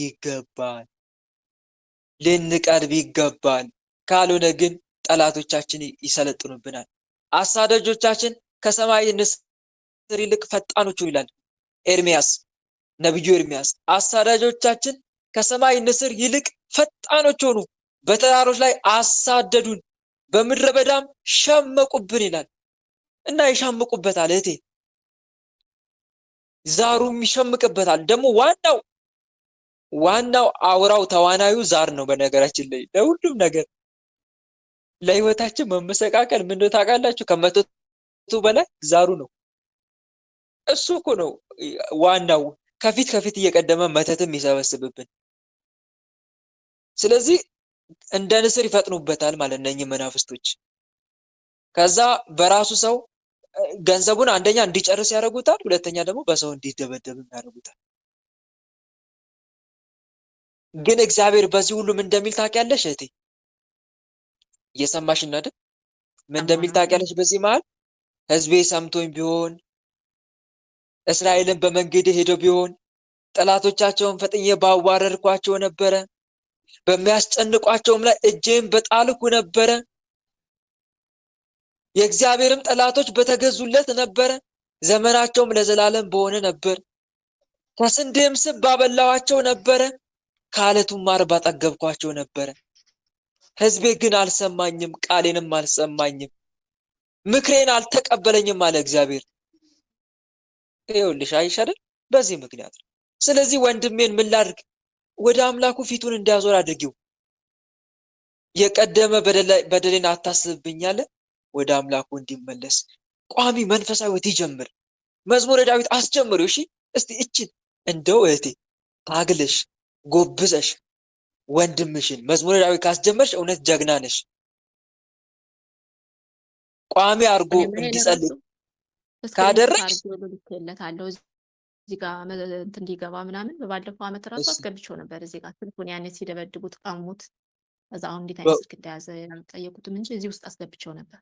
ይገባል። ካልሆነ ግን ጠላቶቻችን ይሰለጥኑብናል። አሳዳጆቻችን ከሰማይ ንስር ይልቅ ፈጣኖች ይላል ኤርሚያስ፣ ነብዩ ኤርሚያስ። አሳዳጆቻችን ከሰማይ ንስር ይልቅ ፈጣኖች ሆኑ፣ በተራሮች ላይ አሳደዱን፣ በምድረ በዳም ሸመቁብን ይላል። እና ይሸምቁበታል እህቴ፣ ዛሩም ይሸምቅበታል። ደግሞ ዋናው አውራው ተዋናዩ ዛር ነው። በነገራችን ላይ ለሁሉም ነገር ለህይወታችን መመሰቃቀል ምን ነው ታውቃላችሁ? ከመተቱ በላይ ዛሩ ነው። እሱ እኮ ነው ዋናው፣ ከፊት እየቀደመ መተትም ይሰበስብብን። ስለዚህ እንደ ንስር ይፈጥኑበታል ማለት ነው እኚህ መናፍስቶች። ከዛ በራሱ ሰው ገንዘቡን አንደኛ እንዲጨርስ ያደርጉታል፣ ሁለተኛ ደግሞ በሰው እንዲደበደብም ያደርጉታል። ግን እግዚአብሔር በዚህ ሁሉም እንደሚል ታውቂያለሽ እህቴ? እየሰማሽን አይደል? ምን እንደሚል ታውቂያለሽ? በዚህ መሃል ህዝቤ ሰምቶኝ ቢሆን፣ እስራኤልን በመንገዴ ሄደው ቢሆን፣ ጠላቶቻቸውን ፈጥኜ ባዋረድኳቸው ነበረ፣ በሚያስጨንቋቸውም ላይ እጄን በጣልኩ ነበረ፣ የእግዚአብሔርም ጠላቶች በተገዙለት ነበረ፣ ዘመናቸውም ለዘላለም በሆነ ነበር። ከስንዴም ስብ ባበላዋቸው ነበረ፣ ከዓለቱም ማር ባጠገብኳቸው ነበረ። ህዝቤ ግን አልሰማኝም፣ ቃሌንም አልሰማኝም፣ ምክሬን አልተቀበለኝም አለ እግዚአብሔር። ይኸውልሽ አይሽ አይደል? በዚህ ምክንያት ነው። ስለዚህ ወንድሜን ምን ላድርግ? ወደ አምላኩ ፊቱን እንዲያዞር አድርጊው። የቀደመ በደሌን አታስብብኝ አለ። ወደ አምላኩ እንዲመለስ ቋሚ መንፈሳዊ ህይወት ይጀምር። መዝሙረ ዳዊት አስጀምሪው። እሺ እስቲ እችን እንደው እህቴ ታግለሽ ጎብዘሽ ወንድምሽን መዝሙረ ዳዊት ካስጀመርሽ እውነት ጀግና ነሽ። ቋሚ አድርጎ እንዲጸልይ ካደረግሽ ልክለታለሁ። እዚህ ጋር እንዲገባ ምናምን በባለፈው ዓመት ራሱ አስገብቼው ነበር። እዚህ ጋር ስልኩን ያኔ ሲደበድቡት ቀሙት። እዛ አሁን እንዴት አይነት ስልክ እንደያዘ ያልጠየቁትም እንጂ እዚህ ውስጥ አስገብቼው ነበር።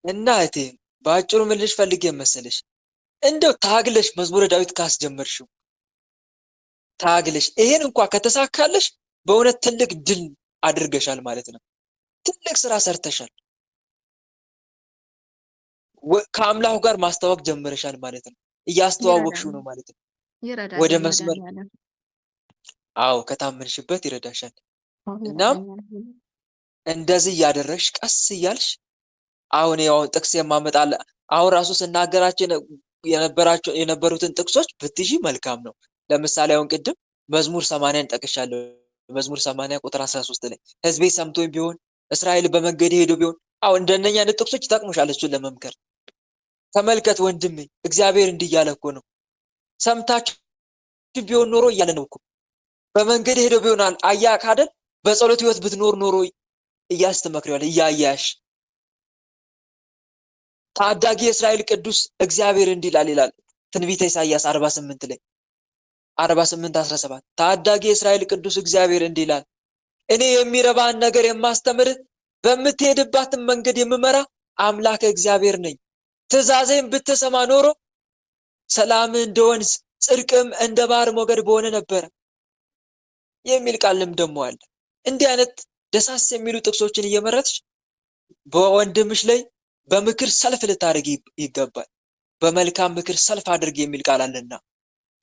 እና እህቴ በአጭሩ ምን ልሽ ፈልጌ መሰለሽ፣ እንደው ታግለሽ መዝሙረ ዳዊት ካስጀመርሽው ታግለሽ ይሄን እንኳን ከተሳካለሽ በእውነት ትልቅ ድል አድርገሻል ማለት ነው። ትልቅ ስራ ሰርተሻል። ከአምላኩ ጋር ማስተዋወቅ ጀምረሻል ማለት ነው። እያስተዋወቅሽው ነው ማለት ነው። ወደ መስመር ከታመንሽበት ይረዳሻል። እናም እንደዚህ እያደረግሽ ቀስ እያልሽ አሁን ያው ጥቅስ የማመጣለ አሁን ራሱ ስናገራቸው የነበሩትን ጥቅሶች ብትይዢ መልካም ነው። ለምሳሌ አሁን ቅድም መዝሙር 80ን ጠቅሻለሁ። መዝሙር 80 ቁጥር 13 ላይ ህዝቤ ሰምቶኝ ቢሆን፣ እስራኤል በመንገዴ ሄዶ ቢሆን፣ አሁን እንደነኛ አይነት ጥቅሶች ይጠቅሙሻል እሱን ለመምከር። ተመልከት ወንድሜ፣ እግዚአብሔር እንዲህ እያለ እኮ ነው። ሰምታችሁ ቢሆን ኖሮ እያለ ነው እኮ። በመንገዴ ሄዶ ቢሆን አያክ አይደል? በጸሎት ህይወት ብትኖር ኖሮ እያልሽ ትመክሪዋለሽ እያያሽ። ታዳጊ የእስራኤል ቅዱስ እግዚአብሔር እንዲህ ይላል ትንቢተ ኢሳይያስ 48 ላይ 48:17 ታዳጊ የእስራኤል ቅዱስ እግዚአብሔር እንዲህ ይላል እኔ የሚረባን ነገር የማስተምርህ በምትሄድባትን መንገድ የምመራ አምላክ እግዚአብሔር ነኝ። ትእዛዜን ብትሰማ ኖሮ ሰላም እንደ ወንዝ ጽድቅም እንደ ባህር ሞገድ በሆነ ነበር የሚል ቃልም ደግሞ አለ። እንዲህ አይነት ደሳስ የሚሉ ጥቅሶችን እየመረጥሽ በወንድምሽ ላይ በምክር ሰልፍ ልታደርጊ ይገባል። በመልካም ምክር ሰልፍ አድርጊ የሚል ቃል አለና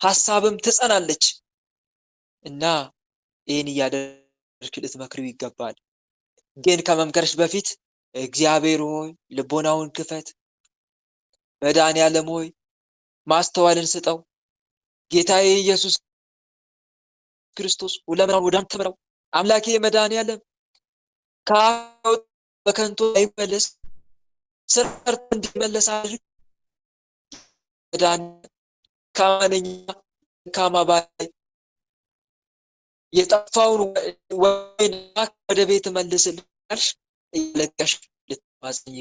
ሐሳብም ትጸናለች እና ይህን እያደረግሽ ልትመክሪው ይገባል። ግን ከመምከርሽ በፊት እግዚአብሔር ሆይ ልቦናውን ክፈት፣ መድኃኔዓለም ሆይ ማስተዋልን ስጠው፣ ጌታዬ ኢየሱስ ክርስቶስ ሁለመናውን ወደ አንተ ምራው፣ አምላኬ መድኃኔዓለም ከአፍ በከንቱ አይመለስ ሰርቶ እንዲመለስ አድርግ። መድኃኔዓለም ከማንኛ ከማባይ የጠፋውን ወይን ወደ ቤት መልስልሽ እያለቀሽ ልትማጽኝ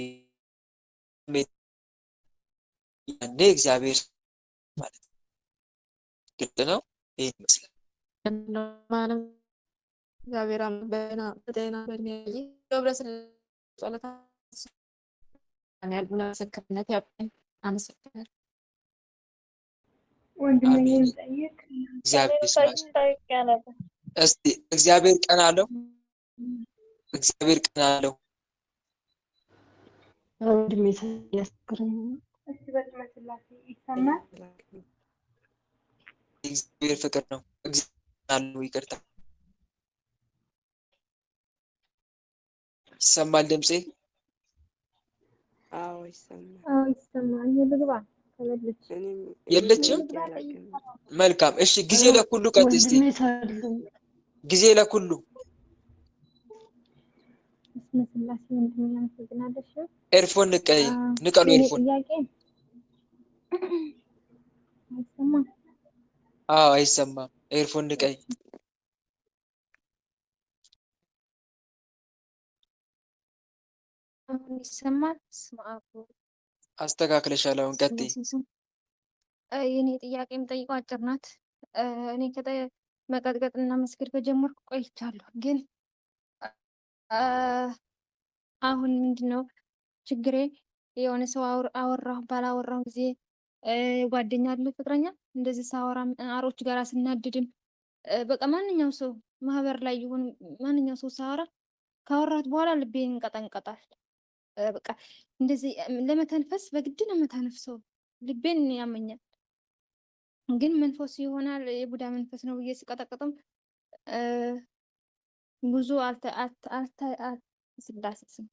ያኔ እግዚአብሔር ማለት ግድ ነው። ይሄን ይመስላል። እግዚአብሔር በጤና በእድሜ ገብረስል ጸሎታ ያሉና ምስክርነት ያብኝ አመሰግናለሁ። አሜን። እግዚአብሔር ይስማሽ። እስቲ እግዚአብሔር ቀን አለው። እግዚአብሔር ቀን አለው። ወንድሜ ያስከረኝ እሺ በስመስላሴ ይሰማል። እግዚአብሔር ፍቅር ነው። እግዚአብሔር አለው። ይቅርታ ይሰማል ድምጼ? አዎ ይሰማል። አዎ ይሰማል። ልግባ ተመለስ። የለችም? መልካም እሺ። ጊዜ ለኩሉ ቀጥ እስቲ ጊዜ ለኩሉ በስመስላሴ ወንድሜ አመሰግናለሁ። ኤርፎን ንቀሉ ኤርፎን። ጥያቄ አይሰማም? አዎ አይሰማም። ኤርፎን ንቀይ። አሁን ይሰማል? ስማአቱ አስተካክለሻል። አሁን ቀጥይ። የኔ ጥያቄ የምጠይቀው አጭር ናት። እኔ መቀጥቀጥና መስገድ ከጀመርኩ ቆይቻለሁ። ግን አሁን ምንድነው ችግሬ? የሆነ ሰው አወራሁ ባላወራሁ ጊዜ ጓደኛ አለ ፍቅረኛ እንደዚህ ሳወራ አሮች ጋር ስናድድም በቃ ማንኛው ሰው ማህበር ላይ ይሁን ማንኛው ሰው ሳወራ ካወራት በኋላ ልቤን እንቀጠንቀጣል። በቃ እንደዚህ ለመተንፈስ በግድ ነው የምተነፍሰው። ልቤን ያመኛል። ግን መንፈስ ይሆናል የቡዳ መንፈስ ነው ብዬ ስቀጠቅጥም ብዙ ስላስስም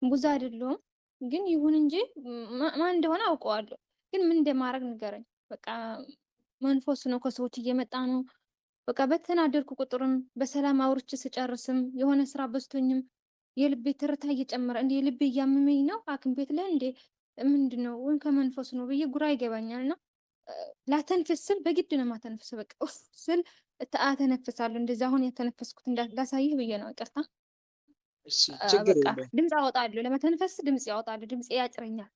ብዙ አይደለሁም። ግን ይሁን እንጂ ማን እንደሆነ አውቀዋለሁ። ግን ምን እንደማድረግ ንገረኝ። በቃ መንፈስ ነው ከሰዎች እየመጣ ነው። በቃ በተናደድኩ ቁጥርም በሰላም አውርቼ ስጨርስም የሆነ ስራ በዝቶኝም የልቤ ትርታ እየጨመረ እንደ የልቤ እያመመኝ ነው። ሐኪም ቤት ላይ እንደ ምንድን ነው ወይ ከመንፈስ ነው ብዬ ጉራ ይገባኛል። እና ላተንፍስ ስል በግድ ነው ማተንፍስ። በቃ ስል አተነፍሳለሁ። እንደዛ አሁን ያተነፈስኩት ላሳይህ ብዬ ነው። ይቅርታ። እሺ ችግር በቃ የለም። ድምፅ አወጣለሁ። ለመተንፈስ ድምፅ ያወጣለሁ። ድምፅ ያጭረኛል።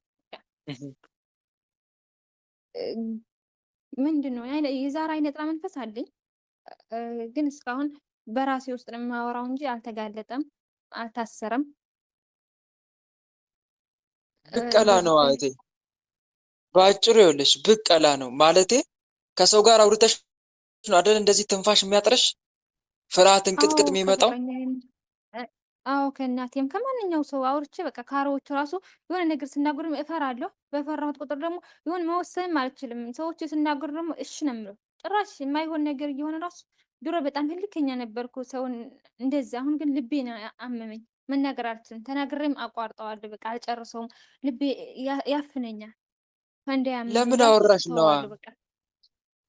ምንድን ነው የዛር አይነጥራ መንፈስ አለኝ። ግን እስካሁን በራሴ ውስጥ ነው የማወራው እንጂ አልተጋለጠም፣ አልታሰረም። ብቀላ ነው እህቴ። በአጭሩ ይኸውልሽ ብቀላ ነው ማለቴ። ከሰው ጋር አውርተሽ ነው አይደል እንደዚህ ትንፋሽ የሚያጥረሽ ፍርሃት እንቅጥቅጥ የሚመጣው? አዎ ከእናቴም ከማንኛው ሰው አውርቼ በቃ ካሮዎቹ ራሱ የሆነ ነገር ስናገሩም እፈራለሁ። በፈራሁት ቁጥር ደግሞ የሆነ መወሰንም አልችልም። ሰዎች ስናገሩ ደግሞ እሺ ነው የምለው። ጭራሽ የማይሆን ነገር እየሆነ ራሱ ድሮ በጣም ህልከኛ ነበርኩ ሰውን እንደዚህ። አሁን ግን ልቤ ነው አመመኝ። መናገር አልችልም። ተናግሬም አቋርጠዋለሁ። በቃ አልጨርሰውም። ልቤ ያፍነኛል። ፈንዲያ ለምን አወራሽ ነዋ። በቃ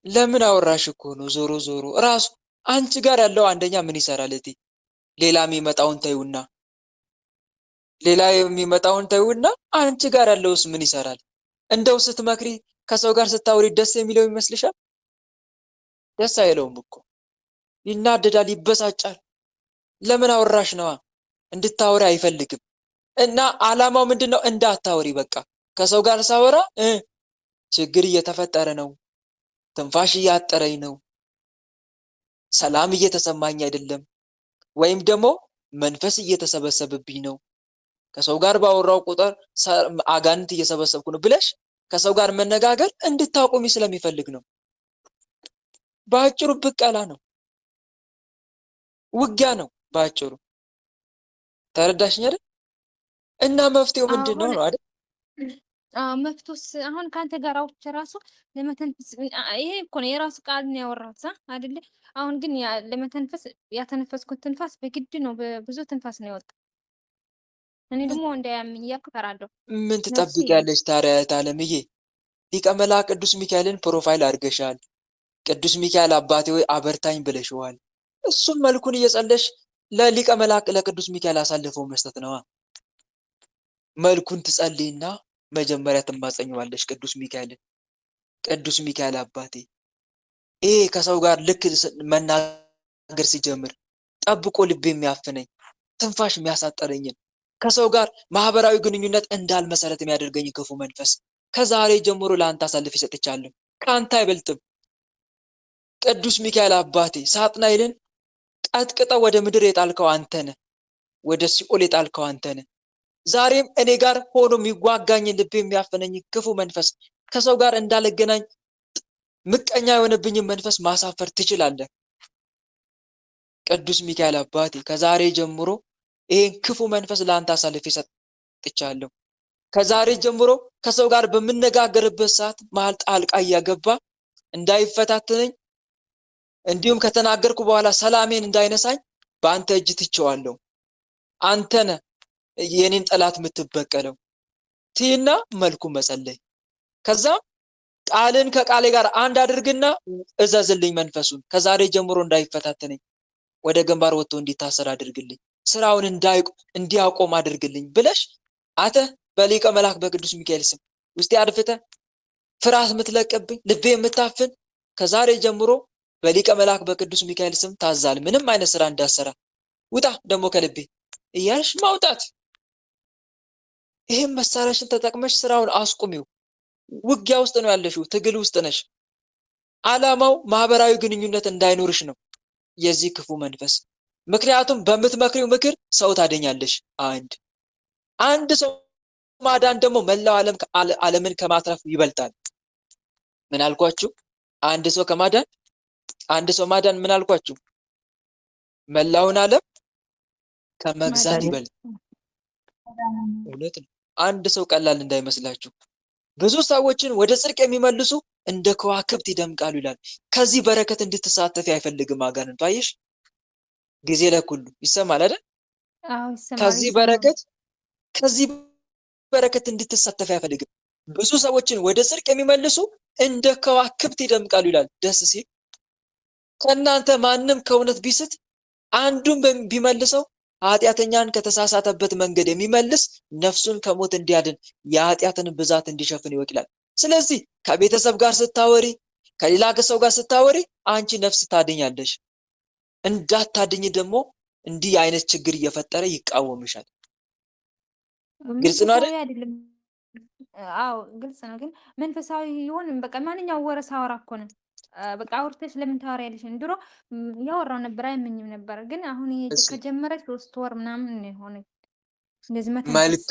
ለምን አወራሽ እኮ ነው። ዞሮ ዞሮ ራሱ አንቺ ጋር ያለው አንደኛ ምን ይሰራል እህቴ? ሌላ የሚመጣውን ተይውና አንቺ ጋር ያለውስ ምን ይሰራል? እንደው ስትመክሪ ከሰው ጋር ስታወሪ ደስ የሚለው ይመስልሻል? ደስ አይለውም እኮ። ይናደዳል፣ ይበሳጫል። ለምን አወራሽ ነዋ። እንድታወሪ አይፈልግም። እና አላማው ምንድነው? እንዳታወሪ በቃ። ከሰው ጋር ሳወራ ችግር እየተፈጠረ ነው፣ ትንፋሽ እያጠረኝ ነው፣ ሰላም እየተሰማኝ አይደለም፣ ወይም ደግሞ መንፈስ እየተሰበሰበብኝ ነው፣ ከሰው ጋር ባወራው ቁጥር አጋንንት እየሰበሰብኩ ነው ብለሽ ከሰው ጋር መነጋገር እንድታቆሚ ስለሚፈልግ ነው። በአጭሩ ብቀላ ነው፣ ውጊያ ነው በአጭሩ። ተረዳሽኝ አይደል? እና መፍትሄው ምንድነው ነው አይደል? መፍቱስ አሁን ካንተ ጋር አውርቼ ራሱ ለመተንፈስ ይሄ እኮ ነው የራሱ ቃል ነው ያወራሁት አይደለ? አሁን ግን ለመተንፈስ ያተነፈስኩት ትንፋስ በግድ ነው፣ በብዙ ትንፋስ ነው ያወጣው። እኔ ደግሞ እንዳያምኝ እያልኩ እፈራለሁ። ምን ትጠብቂያለሽ ታዲያ አለምዬ? ሊቀ መላእክት ቅዱስ ሚካኤልን ፕሮፋይል አድርገሻል። ቅዱስ ሚካኤል አባቴ ሆይ አበርታኝ ብለሽዋል። እሱም መልኩን እየጸለሽ ለሊቀ መላእክት ለቅዱስ ሚካኤል አሳልፈው መስጠት ነዋ። መልኩን ትጸልይና መጀመሪያ ትማጸኘዋለሽ ቅዱስ ሚካኤልን። ቅዱስ ሚካኤል አባቴ ይሄ ከሰው ጋር ልክ መናገር ሲጀምር ጠብቆ ልብ የሚያፍነኝ ትንፋሽ የሚያሳጠረኝን ከሰው ጋር ማህበራዊ ግንኙነት እንዳልመሰረት የሚያደርገኝ ክፉ መንፈስ ከዛሬ ጀምሮ ለአንተ አሳልፌ ሰጥቻለሁ። ከአንተ አይበልጥም። ቅዱስ ሚካኤል አባቴ ሳጥናኤልን ቀጥቅጠው ወደ ምድር የጣልከው አንተ ነህ፣ ወደ ሲኦል የጣልከው አንተ ነህ። ዛሬም እኔ ጋር ሆኖ የሚዋጋኝ ልብ የሚያፈነኝ ክፉ መንፈስ ከሰው ጋር እንዳልገናኝ ምቀኛ የሆነብኝን መንፈስ ማሳፈር ትችላለህ። ቅዱስ ሚካኤል አባቴ ከዛሬ ጀምሮ ይሄን ክፉ መንፈስ ለአንተ አሳልፌ ሰጥቻለሁ። ከዛሬ ጀምሮ ከሰው ጋር በምነጋገርበት ሰዓት መሀል ጣልቃ እያገባ እንዳይፈታተነኝ፣ እንዲሁም ከተናገርኩ በኋላ ሰላሜን እንዳይነሳኝ በአንተ እጅ ትቼዋለሁ። አንተ ነህ የኔን ጠላት የምትበቀለው ትይና መልኩ መጸለይ። ከዛ ቃልን ከቃሌ ጋር አንድ አድርግና እዘዝልኝ መንፈሱን ከዛሬ ጀምሮ እንዳይፈታተነኝ፣ ወደ ግንባር ወጥቶ እንዲታሰር አድርግልኝ፣ ስራውን እንዲያቆም አድርግልኝ ብለሽ አተ በሊቀ መላእክት በቅዱስ ሚካኤል ስም ውስጤ አድፍተ ፍርሃት የምትለቅብኝ ልቤ የምታፍን ከዛሬ ጀምሮ በሊቀ መላእክት በቅዱስ ሚካኤል ስም ታዛል። ምንም አይነት ስራ እንዳሰራ ውጣ ደግሞ ከልቤ እያልሽ ማውጣት። ይሄን መሳሪያሽን ተጠቅመሽ ስራውን አስቁሚው። ውጊያ ውስጥ ነው ያለሽው፣ ትግል ውስጥ ነሽ። አላማው ማህበራዊ ግንኙነት እንዳይኖርሽ ነው የዚህ ክፉ መንፈስ። ምክንያቱም በምትመክሪው ምክር ሰው ታደኛለሽ። አንድ ሰው ማዳን ደግሞ መላው ዓለምን ከማትረፍ ይበልጣል። ምን አልኳችሁ? አንድ ሰው ማዳን ምን አልኳችሁ? መላውን ዓለም ከመግዛት ይበልጣል። እውነት ነው። አንድ ሰው ቀላል እንዳይመስላችሁ። ብዙ ሰዎችን ወደ ጽድቅ የሚመልሱ እንደ ከዋክብት ይደምቃሉ ይላል። ከዚህ በረከት እንድትሳተፊ አይፈልግም አጋንንቱ። አየሽ፣ ጊዜ ለኩሉ ይሰማል አይደል? አዎ ይሰማል። ከዚህ በረከት እንድትሳተፊ አይፈልግም። ብዙ ሰዎችን ወደ ጽድቅ የሚመልሱ እንደ ከዋክብት ይደምቃሉ ይላል። ደስ ሲል ከእናንተ ማንም ከእውነት ቢስት አንዱን ቢመልሰው ኃጢአተኛን ከተሳሳተበት መንገድ የሚመልስ ነፍሱን ከሞት እንዲያድን የኃጢአትን ብዛት እንዲሸፍን ይወክላል። ስለዚህ ከቤተሰብ ጋር ስታወሪ፣ ከሌላ ሰው ጋር ስታወሪ አንቺ ነፍስ ታድኛለሽ። እንዳታድኝ ደግሞ እንዲህ አይነት ችግር እየፈጠረ ይቃወምሻል። ግልጽ ነው አይደል? አዎ ግልጽ ነው። ግን መንፈሳዊ ይሁን በቃ ማንኛውም ወረ ሳወራ እኮ ነው በቃ አውርተሽ ለምን ታወሪያለሽ? ድሮ ያወራው ነበር አይመኝም ነበር። ግን አሁን ይሄ ከጀመረች 3 ወር ምናምን ነው የሆነ እንደዚህ መተንፈስ።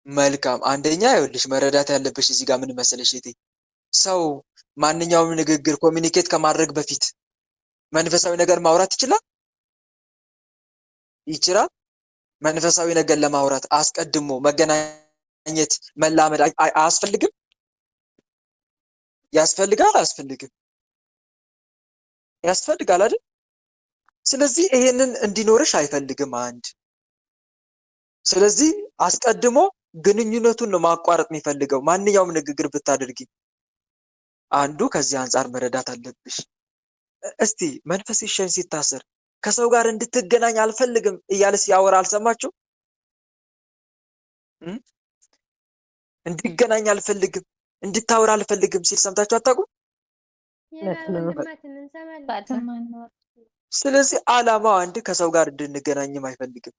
መልካም አንደኛ ይኸውልሽ መረዳት ያለብሽ እዚህ ጋር ምን መሰለሽ እቴ፣ ሰው ማንኛውም ንግግር ኮሚኒኬት ከማድረግ በፊት መንፈሳዊ ነገር ማውራት ይችላል። መንፈሳዊ ነገር ለማውራት አስቀድሞ መገናኘት መላመድ አያስፈልግም? ያስፈልጋል? አያስፈልግም? ያስፈልጋል አይደል? ስለዚህ ይሄንን እንዲኖርሽ አይፈልግም አንድ። ስለዚህ አስቀድሞ ግንኙነቱን ነው ማቋረጥ የሚፈልገው ማንኛውም ንግግር ብታደርጊ። አንዱ ከዚህ አንጻር መረዳት አለብሽ። እስቲ መንፈስሽን ሲታሰር ከሰው ጋር እንድትገናኝ አልፈልግም እያለ ሲያወራ አልሰማችሁ? እንድትገናኝ አልፈልግም፣ እንድታወራ አልፈልግም ሲል ሰምታችሁ አታውቁም? ስለዚህ ዓላማው አንድ ከሰው ጋር እንድንገናኝም አይፈልግም።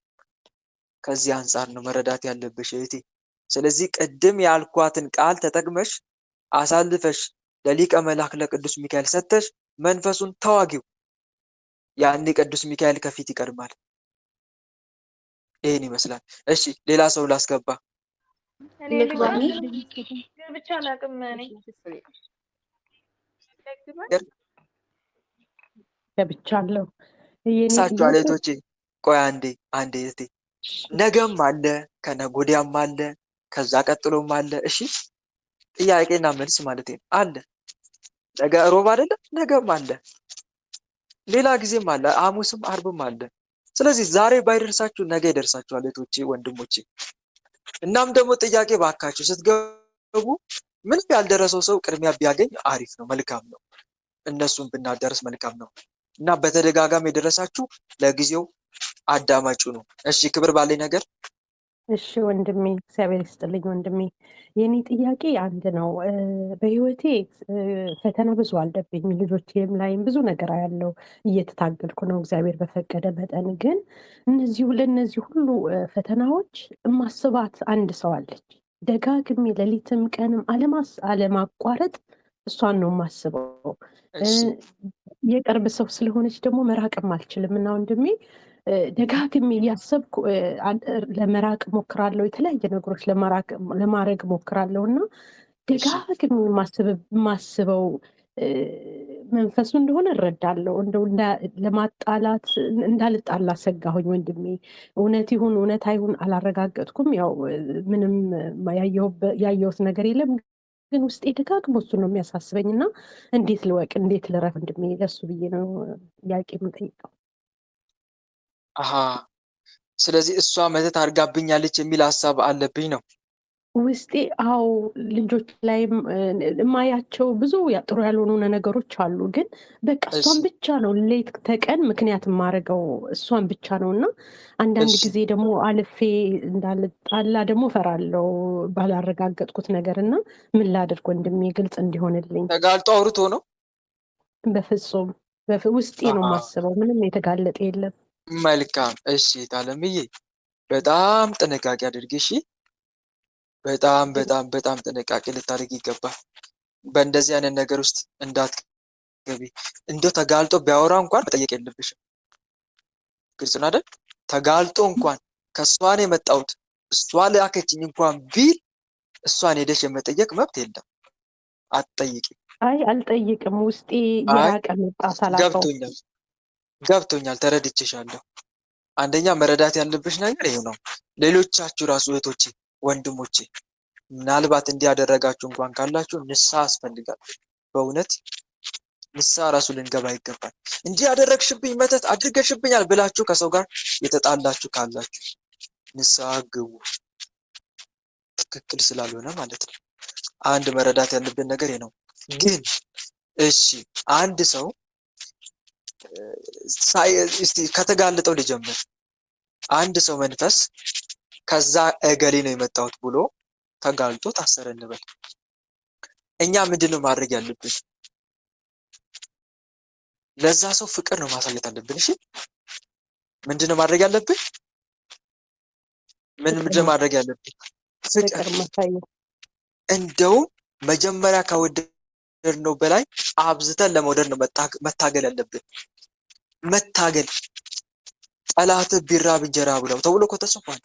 ከዚህ አንጻር ነው መረዳት ያለብሽ እህቴ። ስለዚህ ቅድም ያልኳትን ቃል ተጠቅመሽ አሳልፈሽ ለሊቀ መላክ ለቅዱስ ሚካኤል ሰተሽ መንፈሱን ተዋጊው። ያኔ ቅዱስ ሚካኤል ከፊት ይቀድማል። ይሄን ይመስላል። እሺ ሌላ ሰው ላስገባ። እኔ ልግባኒ ብቻ አላውቅም እኔ ገብቻለሁ። የኔ ሳችሁ ጥያቄ አለቶቼ ቆይ አንዴ እህቴ፣ ነገም አለ ከነገ ወዲያም አለ ከዛ ቀጥሎም አለ። እሺ ጥያቄና መልስ ማለት ነው አለ። ነገ ሮብ አይደለም፣ ነገም አለ፣ ሌላ ጊዜም አለ፣ ሐሙስም አርብም አለ። ስለዚህ ዛሬ ባይደርሳችሁ ነገ ይደርሳችኋል እህቶቼ ወንድሞቼ። እናም ደግሞ ጥያቄ ባካችሁ ስትገቡ ምንም ያልደረሰው ሰው ቅድሚያ ቢያገኝ አሪፍ ነው፣ መልካም ነው። እነሱን ብናደርስ መልካም ነው። እና በተደጋጋሚ የደረሳችሁ ለጊዜው አዳማጩ ነው። እሺ ክብር ባለኝ ነገር እሺ ወንድሜ፣ እግዚአብሔር ይስጥልኝ ወንድሜ። የኔ ጥያቄ አንድ ነው። በህይወቴ ፈተና ብዙ አለብኝ። ልጆቼም ላይም ብዙ ነገር ያለው እየተታገልኩ ነው እግዚአብሔር በፈቀደ መጠን። ግን ለእነዚህ ሁሉ ፈተናዎች እማስባት አንድ ሰው አለች። ደጋግሜ ሌሊትም ቀንም አለማቋረጥ እሷን ነው የማስበው። የቅርብ ሰው ስለሆነች ደግሞ መራቅም አልችልም እና ወንድሜ ደጋግሜ እያሰብኩ ለመራቅ ሞክራለሁ። የተለያየ ነገሮች ለማድረግ ሞክራለሁ እና ደጋግሜ የማስበው መንፈሱ እንደሆነ እረዳለሁ። እንደው ለማጣላት እንዳልጣላ ሰጋሁኝ ወንድሜ። እውነት ይሁን እውነት አይሁን አላረጋገጥኩም። ያው ምንም ያየሁት ነገር የለም። ግን ውስጤ ደጋግሞ እሱ ነው የሚያሳስበኝ እና እንዴት ልወቅ እንዴት ልረፍ ወንድሜ? ለሱ ብዬ ነው ጥያቄ የምጠይቀው። አሃ ስለዚህ እሷ መተት አድርጋብኛለች የሚል ሀሳብ አለብኝ ነው ውስጤ። አዎ ልጆች ላይ የማያቸው ብዙ ጥሩ ያልሆኑ ነገሮች አሉ። ግን በቃ እሷን ብቻ ነው ሌት ተቀን ምክንያት የማደርገው እሷን ብቻ ነው እና አንዳንድ ጊዜ ደግሞ አልፌ እንዳልጣላ ደግሞ እፈራለሁ ባላረጋገጥኩት ነገር እና ምን ላድርግ ወንድሜ? ግልጽ እንዲሆንልኝ። ተጋልጦ አውርቶ ነው? በፍጹም ውስጤ ነው የማስበው። ምንም የተጋለጠ የለም። መልካም እሺ ታለምዬ በጣም ጥንቃቄ አድርጊ እሺ። በጣም በጣም በጣም ጥንቃቄ ልታደርግ ይገባል። በእንደዚህ አይነት ነገር ውስጥ እንዳትገቢ። እንደው ተጋልጦ ቢያወራ እንኳን መጠየቅ የለብሽም። ግልጽ ነው አይደል? ተጋልጦ እንኳን ከእሷን የመጣሁት እሷ ላከችኝ እንኳን ቢል እሷን ሄደሽ የመጠየቅ መብት የለም። አትጠይቂም። አይ አልጠይቅም። ውስጤ የራቀ መጣ ሳላውቀው። ገብቶኛል፣ ተረድቼሻለሁ። አንደኛ መረዳት ያለብሽ ነገር ይሄ ነው። ሌሎቻችሁ ራሱ እህቶቼ፣ ወንድሞቼ ምናልባት እንዲያደረጋችሁ እንኳን ካላችሁ ንስሐ ያስፈልጋል። በእውነት ንስሐ ራሱ ልንገባ ይገባል። እንዲህ ያደረግሽብኝ መተት አድርገሽብኛል ብላችሁ ከሰው ጋር የተጣላችሁ ካላችሁ ንስሐ ግቡ። ትክክል ስላልሆነ ማለት ነው። አንድ መረዳት ያለብን ነገር ይሄ ነው። ግን እሺ አንድ ሰው እስቲ ከተጋለጠው ልጀምር። አንድ ሰው መንፈስ ከዛ እገሌ ነው የመጣሁት ብሎ ተጋልጦ ታሰረ እንበል። እኛ ምንድነው ማድረግ ያለብን? ለዛ ሰው ፍቅር ነው ማሳየት አለብን። እሺ ምንድነው ማድረግ ያለብን? ምንድነው ማድረግ ያለብን? ፍቅር ማሳየት። እንደውም መጀመሪያ ከወደድነው በላይ አብዝተን ለመውደድ ነው መታገል ያለብን። መታገል። ጠላት ቢራብ እንጀራ ብለው ተብሎ እኮ ተጽፏል።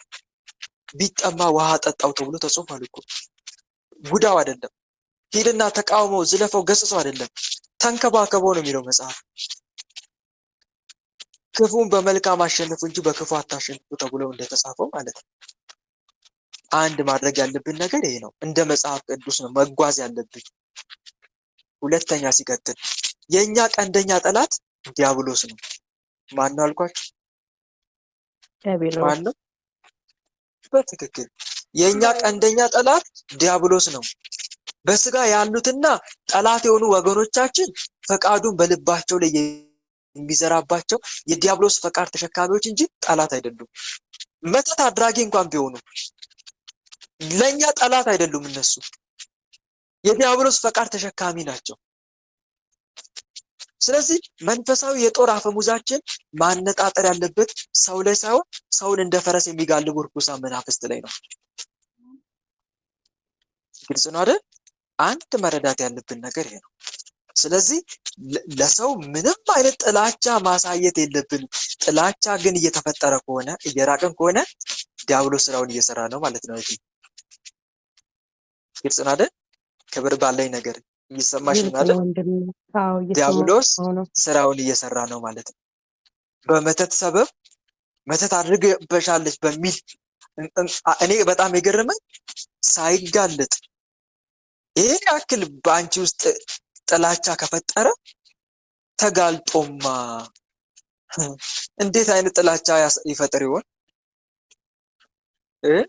ቢጠማ ውሃ ጠጣው ተብሎ ተጽፏል እኮ። ጉዳው አይደለም። ሂድና ተቃውመው፣ ዝለፈው፣ ገስጸው አይደለም። ተንከባከበው ነው የሚለው መጽሐፍ። ክፉን በመልካም አሸንፉ እንጂ በክፉ አታሸንፉ ተብሎ እንደተጻፈው ማለት ነው። አንድ ማድረግ ያለብን ነገር ይሄ ነው። እንደ መጽሐፍ ቅዱስ ነው መጓዝ ያለብን። ሁለተኛ ሲቀጥል የኛ ቀንደኛ ጠላት ዲያብሎስ ነው። ማን ነው አልኳችሁ? ማን ነው? በትክክል የኛ ቀንደኛ ጠላት ዲያብሎስ ነው። በስጋ ያሉትና ጠላት የሆኑ ወገኖቻችን ፈቃዱን በልባቸው ላይ የሚዘራባቸው የዲያብሎስ ፈቃድ ተሸካሚዎች እንጂ ጠላት አይደሉም። መተት አድራጊ እንኳን ቢሆኑ ለኛ ጠላት አይደሉም። እነሱ የዲያብሎስ ፈቃድ ተሸካሚ ናቸው። ስለዚህ መንፈሳዊ የጦር አፈሙዛችን ማነጣጠር ያለበት ሰው ላይ ሳይሆን ሰውን እንደ ፈረስ የሚጋልቡ ርኩሳን መናፍስት ላይ ነው። ግልጽ ነው አይደል? አንድ መረዳት ያለብን ነገር ይሄ ነው። ስለዚህ ለሰው ምንም አይነት ጥላቻ ማሳየት የለብንም። ጥላቻ ግን እየተፈጠረ ከሆነ እየራቀን ከሆነ ዲያብሎስ ስራውን እየሰራ ነው ማለት ነው። እዚህ ግልጽ ነው አይደል? ክብር ባለኝ ነገር እየሰማሽ ነው አይደል? ዲያብሎስ ስራውን እየሰራ ነው ማለት ነው። በመተት ሰበብ መተት አድርገሻለች በሚል እኔ በጣም የገረመኝ ሳይጋለጥ ይሄ ያክል በአንቺ ውስጥ ጥላቻ ከፈጠረ ተጋልጦማ እንዴት አይነት ጥላቻ ይፈጥር ይሆን?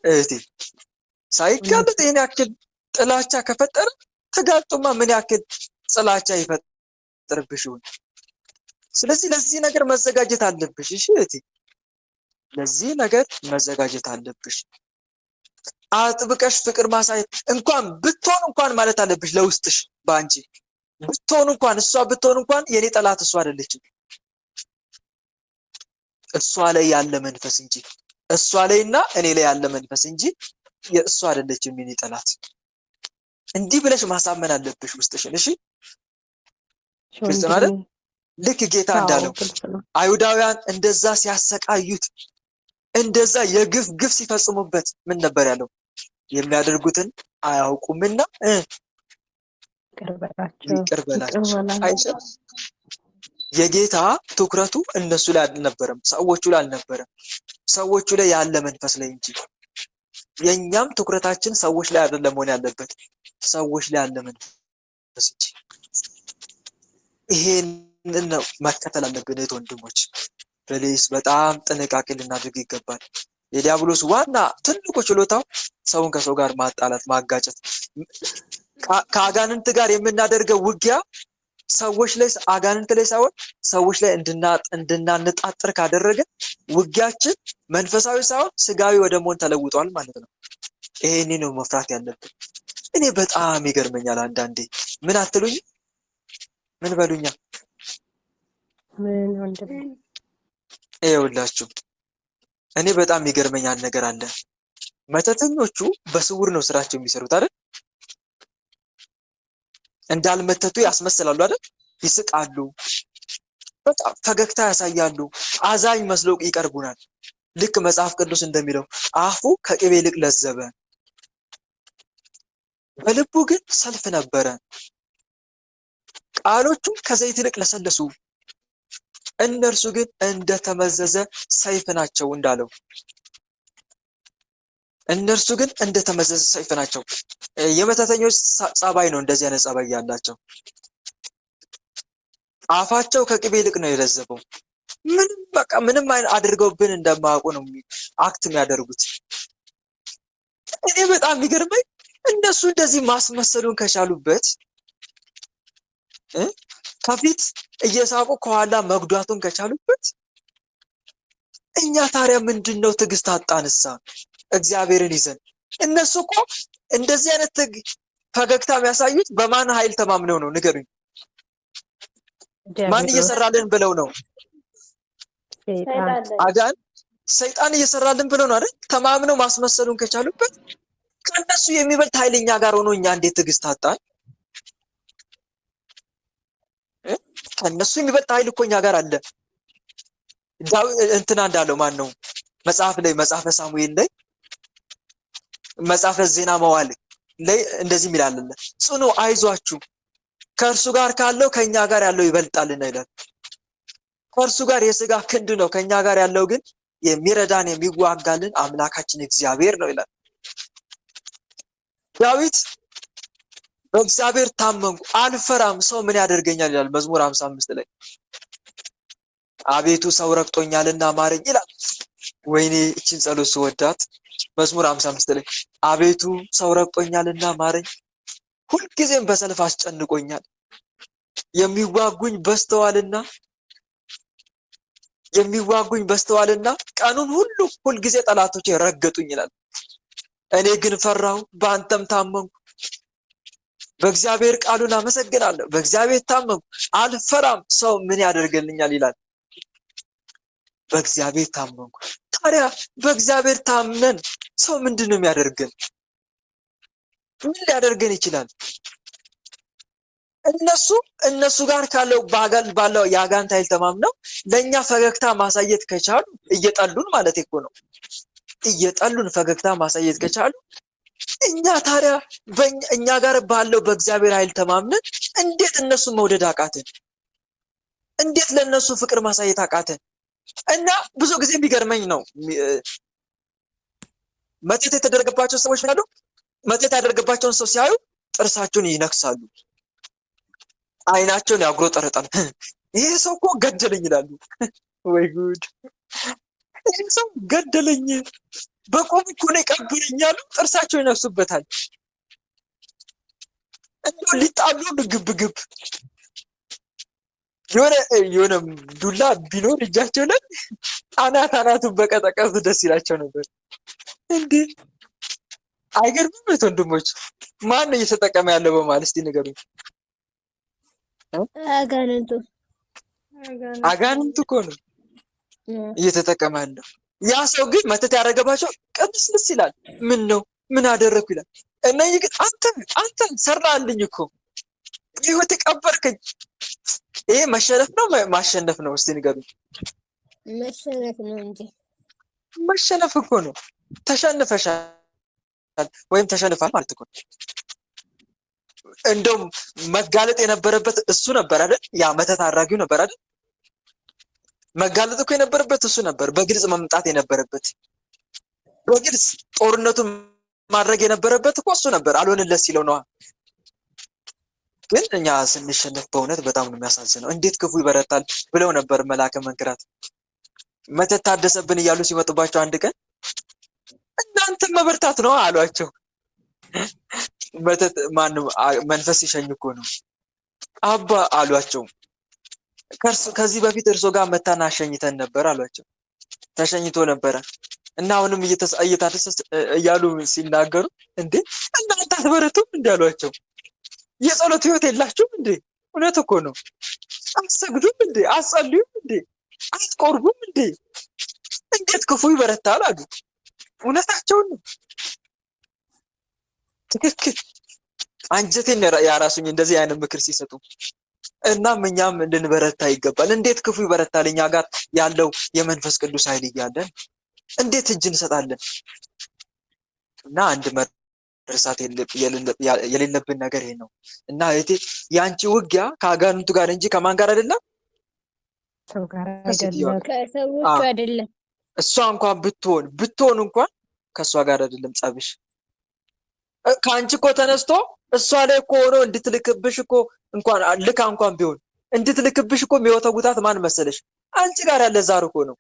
እህቴ ሳይጋለጥ ይሄን ያክል ጥላቻ ከፈጠረ ተጋልጦማ ምን ያክል ጥላቻ ይፈጥርብሽ ይሆን? ስለዚህ ለዚህ ነገር መዘጋጀት አለብሽ። እሺ እህቴ፣ ለዚህ ነገር መዘጋጀት አለብሽ። አጥብቀሽ ፍቅር ማሳየት እንኳን ማለት አለብሽ ለውስጥሽ። በአንቺ ብትሆን እንኳን እሷ ብትሆን እንኳን የኔ ጠላት እሷ አይደለችም፣ እሷ ላይ ያለ መንፈስ እንጂ እሷ ላይና እኔ ላይ ያለ መንፈስ እንጂ የእሷ አይደለችም የኔ ጠላት። እንዲህ ብለሽ ማሳመን አለብሽ ውስጥሽን። እሺ ግልጽ ነው አይደል? ልክ ጌታ እንዳለው አይሁዳውያን እንደዛ ሲያሰቃዩት እንደዛ የግፍ ግፍ ሲፈጽሙበት ምን ነበር ያለው? የሚያደርጉትን አያውቁምና ይቅር በላቸው። የጌታ ትኩረቱ እነሱ ላይ አልነበረም፣ ሰዎቹ ላይ አልነበረም፣ ሰዎቹ ላይ ያለ መንፈስ ላይ እንጂ። የኛም ትኩረታችን ሰዎች ላይ አይደለም መሆን ያለበት፣ ሰዎች ላይ ያለ መንፈስ እንጂ። ይሄንን ነው መከተል አለብን እህት ወንድሞች። ፕሊስ በጣም ጥንቃቄ ልናደርግ ይገባል። የዲያብሎስ ዋና ትልቁ ችሎታው ሰውን ከሰው ጋር ማጣላት፣ ማጋጨት። ከአጋንንት ጋር የምናደርገው ውጊያ ሰዎች ላይ አጋንንት ላይ ሳይሆን ሰዎች ላይ እንድናነጣጥር ካደረገ ውጊያችን መንፈሳዊ ሳይሆን ስጋዊ ወደ መሆን ተለውጧል ማለት ነው። ይሄን ነው መፍራት ያለብን። እኔ በጣም ይገርመኛል አንዳንዴ። ምን አትሉኝ? ምን በሉኛ? ምን ወንድም ይኸውላችሁ እኔ በጣም ይገርመኛል ነገር አለ። መተተኞቹ በስውር ነው ስራቸው የሚሰሩት አይደል? እንዳልመተቱ ያስመስላሉ አይደል? ይስቃሉ፣ በጣም ፈገግታ ያሳያሉ፣ አዛኝ መስለው ይቀርቡናል። ልክ መጽሐፍ ቅዱስ እንደሚለው አፉ ከቅቤ ይልቅ ለዘበ፣ በልቡ ግን ሰልፍ ነበረ፣ ቃሎቹም ከዘይት ይልቅ ለሰለሱ፣ እነርሱ ግን እንደተመዘዘ ሰይፍ ናቸው እንዳለው። እነርሱ ግን እንደተመዘዘ ሰይፍ ናቸው። የመተተኞች ጸባይ ነው እንደዚህ አይነት ጸባይ ያላቸው። አፋቸው ከቅቤ ይልቅ ነው የለዘበው። ምንም አይነት አድርገውብን እንደማያውቁ ነው አክት የሚያደርጉት። እኔ በጣም የሚገርመኝ እነሱ እንደዚህ ማስመሰሉን ከቻሉበት ከፊት እየሳቁ ከኋላ መጉዳቱን ከቻሉበት እኛ ታዲያ ምንድነው ትዕግስት አጣንሳ እግዚአብሔርን ይዘን? እነሱ እኮ እንደዚህ አይነት ፈገግታ የሚያሳዩት በማን ኃይል ተማምነው ነው? ንገሩኝ። ማን እየሰራልን ብለው ነው? አጋን ሰይጣን እየሰራልን ብለው ነው አይደል? ተማምነው ማስመሰሉን ከቻሉበት ከነሱ የሚበልጥ ኃይለኛ ጋር ሆኖ እኛ እንዴት ትዕግስት አጣን? ከነሱ የሚበልጥ ኃይል እኮ እኛ ጋር አለ። እንትና እንዳለው ማን ነው? መጽሐፈ ሳሙኤል ላይ መጽሐፈ ዜና መዋዕል ላይ እንደዚህ ይላል፣ ጽኑ አይዟችሁ፣ ከእርሱ ጋር ካለው ከኛ ጋር ያለው ይበልጣልና ይላል። ከእርሱ ጋር የሥጋ ክንድ ነው፣ ከኛ ጋር ያለው ግን የሚረዳን የሚዋጋልን አምላካችን እግዚአብሔር ነው ይላል። ዳዊት በእግዚአብሔር ታመንኩ አልፈራም፣ ሰው ምን ያደርገኛል ይላል መዝሙር 55 ላይ። አቤቱ ሰው ረግጦኛልና ማረኝ ይላል። ወይኔ እቺን ጸሎት ስወዳት መዝሙር 55 ላይ አቤቱ ሰው ረግጦኛልና ማረኝ፣ ሁልጊዜም በሰልፍ አስጨንቆኛል፣ የሚዋጉኝ በስተዋልና ቀኑን ሁሉ ሁልጊዜ ጠላቶቼ ረገጡኝ ይላል። እኔ ግን ፈራሁ፣ በአንተም ታመንኩ። በእግዚአብሔር ቃሉን አመሰግናለሁ፣ በእግዚአብሔር ታመንኩ፣ አልፈራም፣ ሰው ምን ያደርግልኛል ይላል። በእግዚአብሔር ታመንኩ። ታዲያ በእግዚአብሔር ታምነን ሰው ምንድን ነው የሚያደርገን? ምን ሊያደርገን ይችላል? እነሱ ጋር ባለው የአጋንንት ኃይል ተማምነው ለእኛ ፈገግታ ማሳየት ከቻሉ እየጠሉን ማለት እኮ ነው። እየጠሉን ፈገግታ ማሳየት ከቻሉ እኛ ታዲያ እኛ ጋር ባለው በእግዚአብሔር ኃይል ተማምነን እንዴት እነሱን መውደድ አቃተን? እንዴት ለእነሱ ፍቅር ማሳየት አቃተን? እና ብዙ ጊዜ የሚገርመኝ ነው መተት የተደረገባቸው ሰዎች ያሉ መተት ያደረገባቸውን ሰው ሲያዩ ጥርሳቸውን ይነክሳሉ፣ አይናቸውን ያጉረጠርጣሉ። ይሄ ሰው እኮ ገደለኝ ይላሉ። ወይ ጉድ! ይሄ ሰው ገደለኝ፣ በቆም እኮ ነው የቀበረኝ ያሉ ጥርሳቸውን ይነክሱበታል። እንደው ሊጣሉ ግብ የሆነ ዱላ ቢኖር እጃቸው ላይ አናቱን በቀጠቀጡ ደስ ይላቸው ነበር። እንዴ አይገርምም? ወንድሞች ማን ነው እየተጠቀመ ያለው በማለት እስቲ ንገሩኝ። አጋንንቱ እኮ ነው እየተጠቀመ ያለው። ያ ሰው ግን መተት ያደረገባቸው ቅብስልስ ይላል። ምን ነው ምን አደረኩ ይላል። እነዚህ ግን አንተ ሰራልኝ እኮ ህይወት ቀበርከኝ። ይሄ መሸነፍ ነው ማሸነፍ ነው? እስቲ ንገሩኝ። መሸነፍ ነው እንጂ መሸነፍ እኮ ነው። ተሸንፈሻል ወይም ተሸንፋል ማለት እኮ ነው። እንደውም መጋለጥ የነበረበት እሱ ነበር አይደል? ያ መተት አድራጊው ነበር አይደል? መጋለጥ እኮ የነበረበት እሱ ነበር። በግልጽ መምጣት የነበረበት በግልጽ ጦርነቱን ማድረግ የነበረበት እኮ እሱ ነበር። አልሆንለት ሲለው ነዋ። ግን እኛ ስንሸነፍ በእውነት በጣም ነው የሚያሳዝነው። እንዴት ክፉ ይበረታል ብለው ነበር መላከ መንክራት መተት ታደሰብን እያሉ ሲመጡባቸው አንድ ቀን እናንተ መበርታት ነው አሏቸው። መተት መንፈስ ሲሸኝ እኮ ነው አባ አሏቸው። ከዚህ በፊት እርሶ ጋር መታና አሸኝተን ነበር አሏቸው። ተሸኝቶ ነበረ እና አሁንም እየታደሰ እያሉ ሲናገሩ እንዴ እናንተ አትበረቱም እንዴ አሏቸው። የጸሎት ህይወት የላችሁም እንዴ? እውነት እኮ ነው። አትሰግዱም እንዴ? አትጸልዩም እንዴ? አትቆርቡም እንዴ? እንዴት ክፉ ይበረታል አሉ። እውነታቸውን ነው። ትክክል። አንጀቴን ያራሱኝ እንደዚህ አይነት ምክር ሲሰጡ። እናም እኛም ልንበረታ ይገባል። እንዴት ክፉ ይበረታል? እኛ ጋር ያለው የመንፈስ ቅዱስ ኃይል እያለን እንዴት እጅ እንሰጣለን? እና አንድ መርሳት የሌለብን ነገር ይሄ ነው። እና እህቴ የአንቺ ውጊያ ከአጋንንቱ ጋር እንጂ ከማን ጋር አይደለም? ሰው ጋር አይደለም፣ ከሰዎቹ አይደለም። እሷ እንኳን ብትሆን እንኳን ከእሷ ጋር አይደለም ጸብሽ። ከአንቺ እኮ ተነስቶ እሷ ላይ እኮ ሆኖ እንድትልክብሽ እኮ እንኳን ቢሆን እንድትልክብሽ እኮ የሚወተጉታት ማን መሰለሽ? አንቺ ጋር ያለ ዛር እኮ ነው።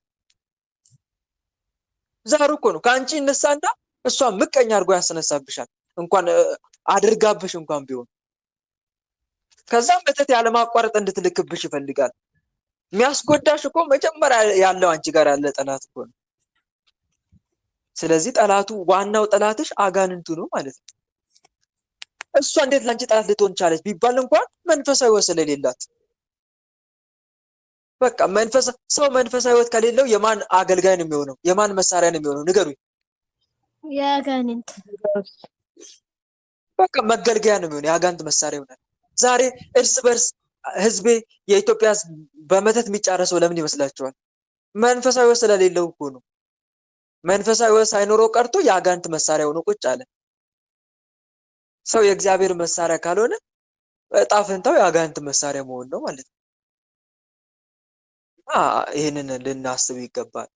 ዛር እኮ ነው። ከአንቺ ይነሳና እሷ ምቀኛ አድርጎ ያስነሳብሻል። እንኳን አድርጋብሽ እንኳን ቢሆን ከዛም መተት ያለማቋረጥ እንድትልክብሽ ይፈልጋል። የሚያስጎዳሽ እኮ መጀመሪያ ያለው አንቺ ጋር ያለ ጠላት እኮ ነው። ስለዚህ ዋናው ጠላትሽ አጋንንቱ ነው ማለት ነው። እሷ እንዴት ለአንቺ ጠላት ልትሆን ቻለች ቢባል እንኳን መንፈሳዊ ሕይወት ስለሌላት። በቃ ሰው መንፈሳዊ ሕይወት ከሌለው የማን አገልጋይ ነው የሚሆነው? የማን መሳሪያ ነው የሚሆነው? ንገሩኝ። የአጋንንት በቃ መገልገያ ነው የሚሆነው። የአጋንንት መሳሪያ ይሆናል። ዛሬ እርስ በርስ ህዝቤ የኢትዮጵያ ህዝብ በመተት የሚጫረሰው ለምን ይመስላችኋል? መንፈሳዊ ሕይወት ስለሌለው እኮ ነው። መንፈሳዊ ሕይወት ሳይኖረው ቀርቶ የአጋንንት መሳሪያ ሆኖ ቁጭ አለ። ሰው የእግዚአብሔር መሳሪያ ካልሆነ ዕጣ ፈንታው የአጋንንት መሳሪያ መሆን ነው ማለት ነው። ይህንን ልናስብ ይገባል።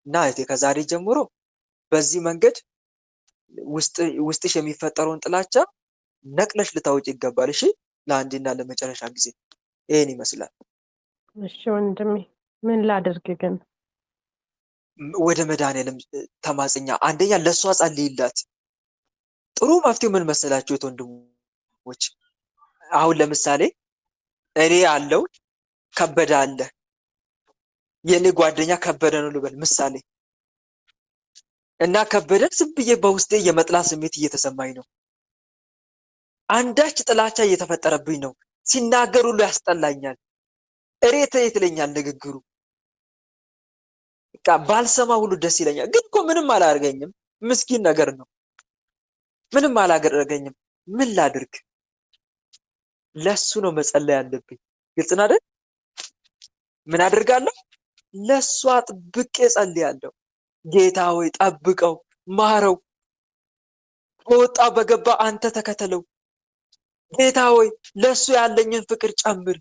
እና እህቴ ከዛሬ ጀምሮ በዚህ መንገድ ውስጥሽ የሚፈጠረውን ጥላቻ ነቅለሽ ልታውጭ ይገባል። እሺ፣ ለአንዴና ለመጨረሻ ጊዜ ይሄን ይመስላል። እሺ ወንድሜ፣ ምን ላድርግ ግን? ወደ መድኃኒዓለም ተማጽኛ። አንደኛ ለእሷ ጸልይላት። ጥሩ መፍትሄው ምን መሰላችሁ ወንድሞች? አሁን ለምሳሌ እኔ ያለው ከበደ አለ፣ የኔ ጓደኛ ከበደ ነው ልበል ምሳሌ። እና ከበደን ዝም ብዬ በውስጤ የመጥላት ስሜት እየተሰማኝ ነው። አንዳች ጥላቻ እየተፈጠረብኝ ነው። ሲናገር ሁሉ ያስጠላኛል። እሬት ይለኛል ንግግሩ። በቃ ባልሰማ ሁሉ ደስ ይለኛል። ግን እኮ ምንም አላደርገኝም። ምስኪን ነገር ነው። ምንም አላደረገኝም። ምን ላድርግ? ለሱ ነው መጸለይ ያለብኝ። ግልጽ ነው አይደል? ምን አድርጋለሁ? ለሱ አጥብቄ ጸልያለሁ። ጌታ ሆይ ጠብቀው፣ ማረው፣ በወጣ በገባ አንተ ተከተለው። ጌታ ሆይ ለሱ ያለኝን ፍቅር ጨምር።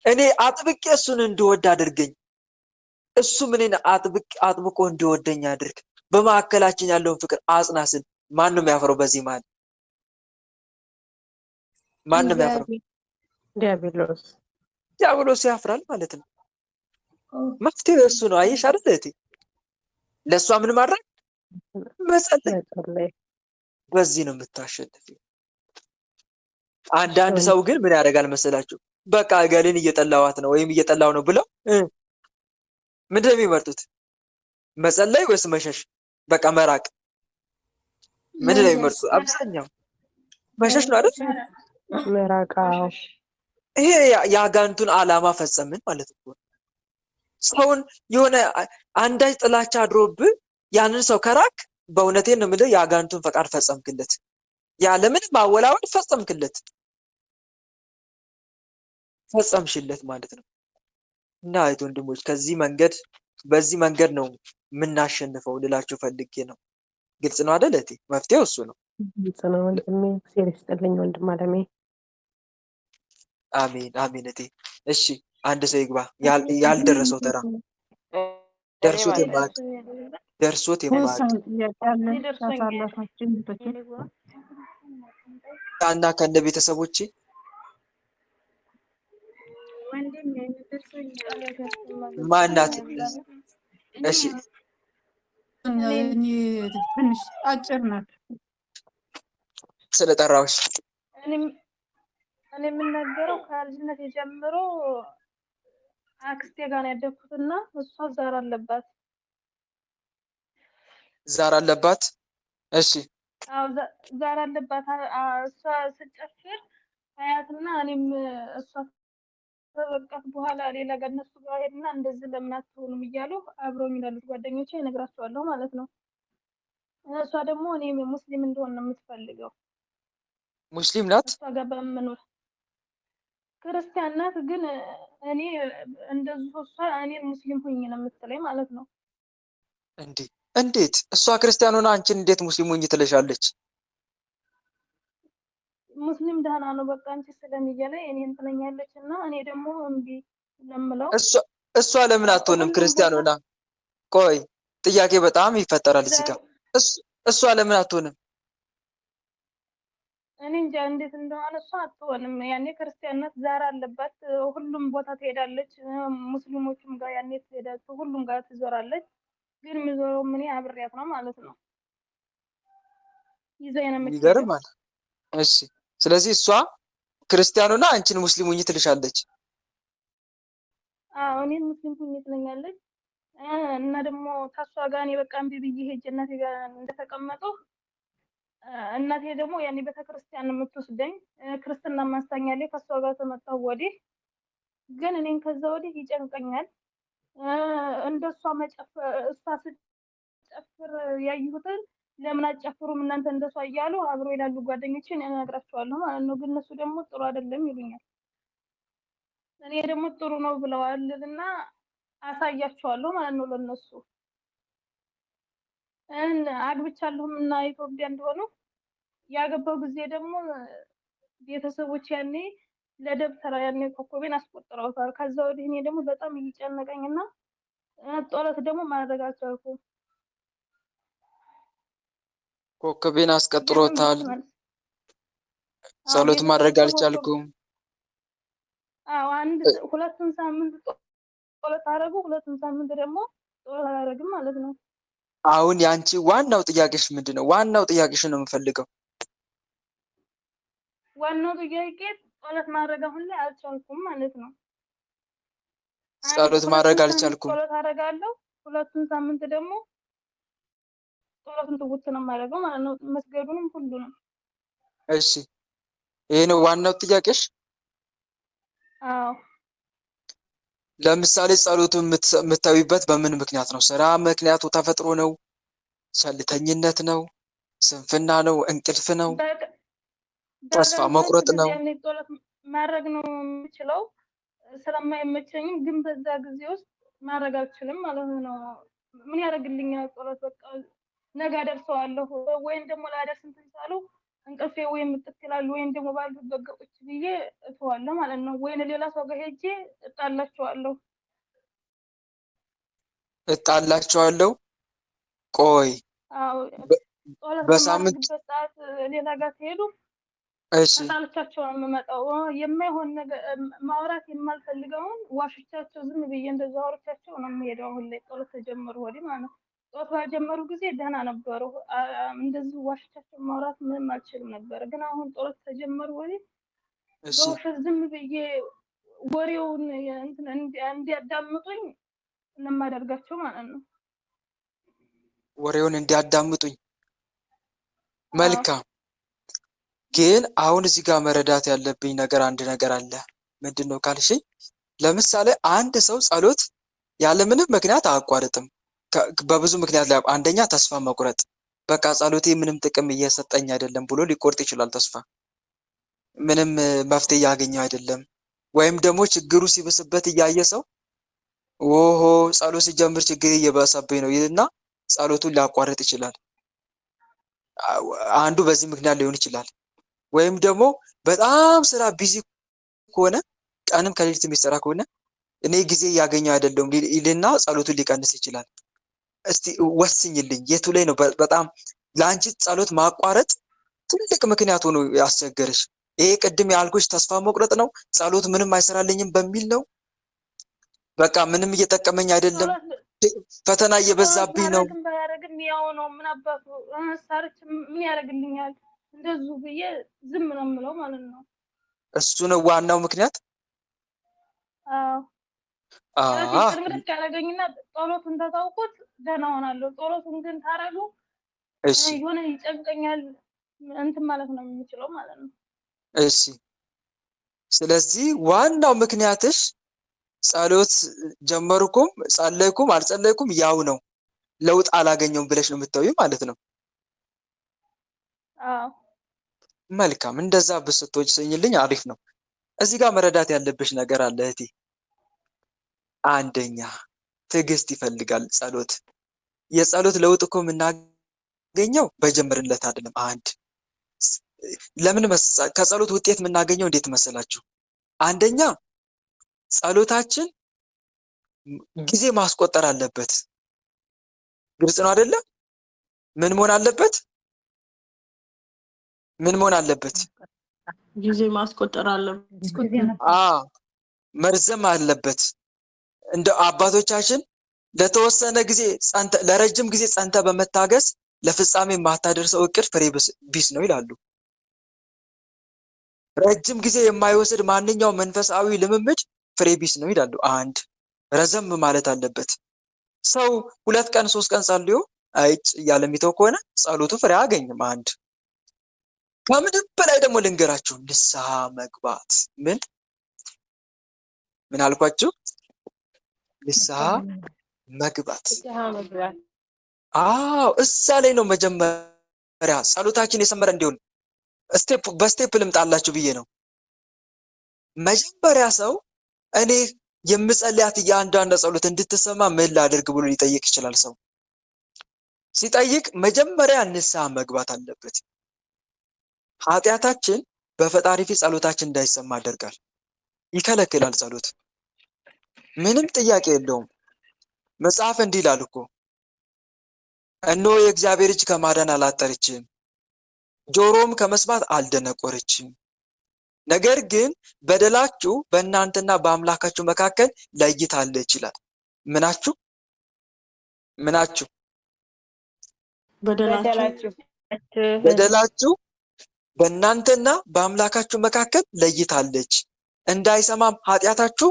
እኔ አጥብቄ እሱን እንድወድ አድርገኝ። እሱም እኔን አጥብቆ እንድወደኝ አድርግ። በመካከላችን ያለውን ፍቅር አጽናስን። ማንም ያፍረው በዚህ መሃል ማንም ያፍረው። ዲያብሎስ ያፍራል ማለት ነው። መፍትሄው እሱ ነው። አየሽ አይደል እህቴ? ለእሷ ምን ማድረግ? መጸለይ። በዚህ ነው የምታሸንፊው። አንዳንድ ሰው ግን ምን ያደርጋል መሰላችሁ? በቃ እገሌን እየጠላዋት ነው ወይም እየጠላው ነው ብለው ምንድን ነው የሚመርጡት? መጸለይ ወይስ መሸሽ? በቃ መራቅ። ምንድን ነው የሚመርጡት? አብዛኛው መሸሽ ነው አይደል? መራቅ። ይሄ የአጋንንቱን ዓላማ ፈጸምን ማለት ነው። ሰውን የሆነ አንዳች ጥላቻ አድሮብህ ያንን ሰው ከራክ፣ በእውነቴን ነው የምልህ የአጋንንቱን ፈቃድ ፈጸምክለት። ያለምን ማወላወል ፈጸምሽለት ማለት ነው። እና እህት ወንድሞች በዚህ መንገድ ነው የምናሸንፈው ልላችሁ ፈልጌ ነው። ግልጽ ነው አይደል እህቴ? መፍትሄው እሱ ነው። ግልጽ ነው ወንድሜ። እግዚአብሔር ይስጥልኝ ወንድም አለሜ። አሜን አሜን እህቴ። እሺ አንድ ሰው ይግባ። ያልደረሰው ተራ ደርሶት የማያውቅ እና ከነ ቤተሰቦቼ ማናት? እሺ ትንሽ አጭር ናት። ስለጠራሁሽ እኔ የምናገረው ከልጅነት ጀምሮ አክስቴ ጋር ነው ያደግኩትና እሷ ዛር አለባት። እሺ አዎ ዛር አለባት። እሷ ስጨፍር አያትና እኔም እሷ ከበቃት በኋላ ሌላ ጋር እነሱ ጋር ሄድና እንደዚህ ለምን አትሆኑም እያሉ አብረውኝ ላሉት ጓደኞቼ እነግራቸዋለሁ ማለት ነው። እሷ ደግሞ እኔ ሙስሊም እንደሆነ ነው የምትፈልገው። ሙስሊም ናት። እሷ ጋር በመኖር ክርስቲያን ናት። ግን እኔ እንደዚሁ እሷ እኔን ሙስሊም ሁኝ ነው የምትለኝ ማለት ነው። እንዴት እሷ ክርስቲያን ሆና አንቺን እንዴት ሙስሊም ሁኝ ትለሻለች? ሙስሊም ደህና ነው በቃ አንቺ ስለሚገለኝ እኔን ትለኛለች እና እኔ ደግሞ እምቢ ለምለው እሷ ለምን አትሆንም ክርስቲያን ሆና? ቆይ ጥያቄ በጣም ይፈጠራል እዚህ ጋር። እሷ ለምን አትሆንም? እኔ እንጃ እንዴት እንደሆነ እሷ አትሆንም። ያኔ ክርስቲያናት ዛር አለባት። ሁሉም ቦታ ትሄዳለች። ሙስሊሞችም ጋር ያኔ ትሄዳለች። ሁሉም ጋር ትዞራለች። ግን የሚዞረው ምን አብሬያት ነው ማለት ነው። ይዘኝ ነው የምትሄደው። ይገርማል። እሺ ስለዚህ እሷ ክርስቲያን ሆና አንቺን ሙስሊም ሁኝ ትልሻለች። አዎ እኔን ሙስሊም ሁኝ ትለኛለች። እና ደግሞ ታሷ ጋር እኔ በቃ እምቢ ብዬ ሄጄ እናቴ ጋር እንደተቀመጠው እናቴ ደግሞ ያኔ ቤተክርስቲያን የምትወስደኝ ክርስትና ማስተኛለች። ከሷ ጋር ተመጣው ወዲህ ግን እኔን ከዛ ወዲህ ይጨንቀኛል። እንደሷ እሷ ስትጨፍር ያዩትን ለምን አጨፍሩም እናንተ እንደሷ እያሉ አብሮ ይላሉ ጓደኞቼን እነግራቸዋለሁ ማለት ነው። ግን እነሱ ደግሞ ጥሩ አይደለም ይሉኛል። እኔ ደግሞ ጥሩ ነው ብለዋልና አሳያቸዋለሁ ማለት ነው ለነሱ። አግብቻለሁም እና ኢትዮጵያ እንደሆነ ያገባው ጊዜ ደግሞ ቤተሰቦች ያኔ ለደብተራ ያኔ ኮከቤን አስቆጥረውታል። ከዛ ወዲህ እኔ ደግሞ በጣም እየጨነቀኝና ጦለት ደግሞ ማድረግ አልቻልኩም። ኮከቤን አስቀጥሮታል። ጸሎት ማድረግ አልቻልኩም። አዎ ሁለቱን ሳምንት ጸሎት አደረጉ። ሁለቱን ሳምንት ደግሞ ጸሎት አላደረግም ማለት ነው። አሁን ያንቺ ዋናው ጥያቄሽ ምንድነው? ዋናው ጥያቄሽ ነው የምፈልገው። ዋናው ጥያቄ ጸሎት ማድረግ አሁን ላይ አልቻልኩም ማለት ነው። ጸሎት ማድረግ አልቻልኩም። ጸሎት አደርጋለሁ። ሁለቱን ሳምንት ደግሞ ጸሎትን ትውት ነው የማደርገው ማለት ነው። መስገዱንም ሁሉንም። እሺ ይሄ ነው ዋናው ጥያቄሽ? አዎ ለምሳሌ ጸሎቱን የምታዩበት በምን ምክንያት ነው? ስራ ምክንያቱ ተፈጥሮ ነው? ቸልተኝነት ነው? ስንፍና ነው? እንቅልፍ ነው? ተስፋ በቀን መቁረጥ ስንት ጊዜ ነው? እኔ ጸሎት ማድረግ ነው የምችለው። ስለማይመቸኝም ግን በዛ ጊዜ ውስጥ ማድረግ አልችልም ማለት ነው። ምን ያደርግልኛል ጸሎት? በቃ ነገ አደርሰዋለሁ ወይም ደግሞ ላደርስ እንትን ሳለው እንቅልፌ ወይም ጥት ይላል ወይም ደግሞ ባሉበት ቁጭ ብዬ እተዋለሁ ማለት ነው። ወይም ሌላ ሰው ጋር ሄጄ እጣላቸዋለሁ። እጣላቸዋለሁ። ቆይ አዎ ጸሎት በሳምንት በማድረግበት ሰዓት ሌላ ጋር ሲሄዱ እሺ ተጣልቻቸው ነው የምመጣው። የማይሆን ነገር ማውራት የማልፈልገውን ዋሽቻቸው ዝም ብዬ እንደዛ አውርቻቸው ነው የምሄደው። አሁን ላይ ጸሎት ተጀመሩ ወዲህ ማለት ነው። ጸሎት ባልጀመሩ ጊዜ ደህና ነበሩ። እንደዚህ ዋሽቻቸው ማውራት ምንም አልችልም ነበር። ግን አሁን ጸሎት ተጀመሩ ወዲህ እሺ በውሸት ዝም ብዬ ወሬውን እንዲያዳምጡኝ ነው የማደርጋቸው ማለት ነው። ወሬውን እንዲያዳምጡኝ። አዎ መልካም። ግን አሁን እዚህ ጋር መረዳት ያለብኝ ነገር አንድ ነገር አለ። ምንድን ነው ካልሽኝ፣ ለምሳሌ አንድ ሰው ጸሎት ያለምንም ምክንያት አያቋርጥም። በብዙ ምክንያት ላይ አንደኛ ተስፋ መቁረጥ፣ በቃ ጸሎቴ ምንም ጥቅም እየሰጠኝ አይደለም ብሎ ሊቆርጥ ይችላል። ተስፋ ምንም መፍትሄ እያገኘ አይደለም። ወይም ደግሞ ችግሩ ሲብስበት እያየ ሰው ኦሆ ጸሎት ሲጀምር ችግር እየበሰብኝ ነው ይልና ጸሎቱን ሊያቋርጥ ይችላል። አንዱ በዚህ ምክንያት ሊሆን ይችላል። ወይም ደግሞ በጣም ስራ ቢዚ ከሆነ ቀንም ከሌሊት የሚሰራ ከሆነ እኔ ጊዜ እያገኘሁ አይደለም ይልና ጸሎቱን ሊቀንስ ይችላል። እስቲ ወስኝልኝ፣ የቱ ላይ ነው በጣም ለአንቺ ጸሎት ማቋረጥ ትልቅ ምክንያት ሆኖ ያስቸገረሽ? ይሄ ቅድም ያልኩሽ ተስፋ መቁረጥ ነው? ጸሎት ምንም አይሰራልኝም በሚል ነው? በቃ ምንም እየጠቀመኝ አይደለም፣ ፈተና እየበዛብኝ ነው። ማድረግም ባያደርግም ያው ነው። ምን አባቱ ሰርች ምን ያደርግልኛል እንደዚሁ ብዬ ዝም ነው የምለው ማለት ነው። እሱ ነው ዋናው ምክንያት። ራሴ ቅርምት ያደረገኝና ጸሎቱን ተታውቁት ደህና ሆናለሁ። ጸሎቱን ግን ታረጉ የሆነ ይጨንቀኛል እንትን ማለት ነው የምችለው ማለት ነው። እሺ ስለዚህ ዋናው ምክንያትሽ ጸሎት ጀመርኩም ጸለይኩም አልጸለይኩም ያው ነው፣ ለውጥ አላገኘውም ብለሽ ነው የምታዩኝ ማለት ነው። አዎ መልካም፣ እንደዛ ብስቶች ሰኝልኝ አሪፍ ነው። እዚህ ጋር መረዳት ያለብሽ ነገር አለ እህቴ። አንደኛ ትዕግስት ይፈልጋል ጸሎት። የጸሎት ለውጥ እኮ የምናገኘው በጀመርንለት አይደለም። አንድ ለምን ከጸሎት ውጤት የምናገኘው እንዴት መሰላችሁ? አንደኛ ጸሎታችን ጊዜ ማስቆጠር አለበት። ግልጽ ነው አይደለ? ምን መሆን አለበት? ምን መሆን አለበት? ጊዜ ማስቆጠር አለበት። መርዘም አለበት። እንደ አባቶቻችን ለተወሰነ ጊዜ ለረጅም ጊዜ ጸንተ በመታገስ ለፍጻሜ የማታደርሰው እቅድ ፍሬ ቢስ ነው ይላሉ። ረጅም ጊዜ የማይወስድ ማንኛውም መንፈሳዊ ልምምድ ፍሬ ቢስ ነው ይላሉ። አንድ ረዘም ማለት አለበት። ሰው 2 ቀን 3 ቀን ጸልዮ አይጭ እያለ የሚተው ከሆነ ጸሎቱ ፍሬ አያገኝም። አንድ ከምንም በላይ ደግሞ ልንገራችሁ፣ ንስሐ መግባት። ምን አልኳችሁ? ንስሐ መግባት። አዎ እዛ ላይ ነው መጀመሪያ ጸሎታችን የሰመረ እንዲሆን በስቴፕ ልምጣላችሁ ብዬ ነው። መጀመሪያ ሰው እኔ የምጸልያት እያንዳንዷ ጸሎት እንድትሰማ ምን ላድርግ ብሎ ሊጠይቅ ይችላል። ሰው ሲጠይቅ መጀመሪያ ንስሐ መግባት አለበት። ኃጢአታችን በፈጣሪ ፊት ጸሎታችን እንዳይሰማ ያደርጋል፣ ይከለክላል። ጸሎት ምንም ጥያቄ የለውም። መጽሐፍ እንዲህ ይላል እኮ እነሆ የእግዚአብሔር እጅ ከማዳን አላጠረችም፣ ጆሮም ከመስማት አልደነቆረችም። ነገር ግን በደላችሁ በእናንተና በአምላካችሁ መካከል ለይታለች ይላል። ምናችሁ በደላችሁ በእናንተና በአምላካችሁ መካከል ለይታለች፣ እንዳይሰማም ኃጢአታችሁ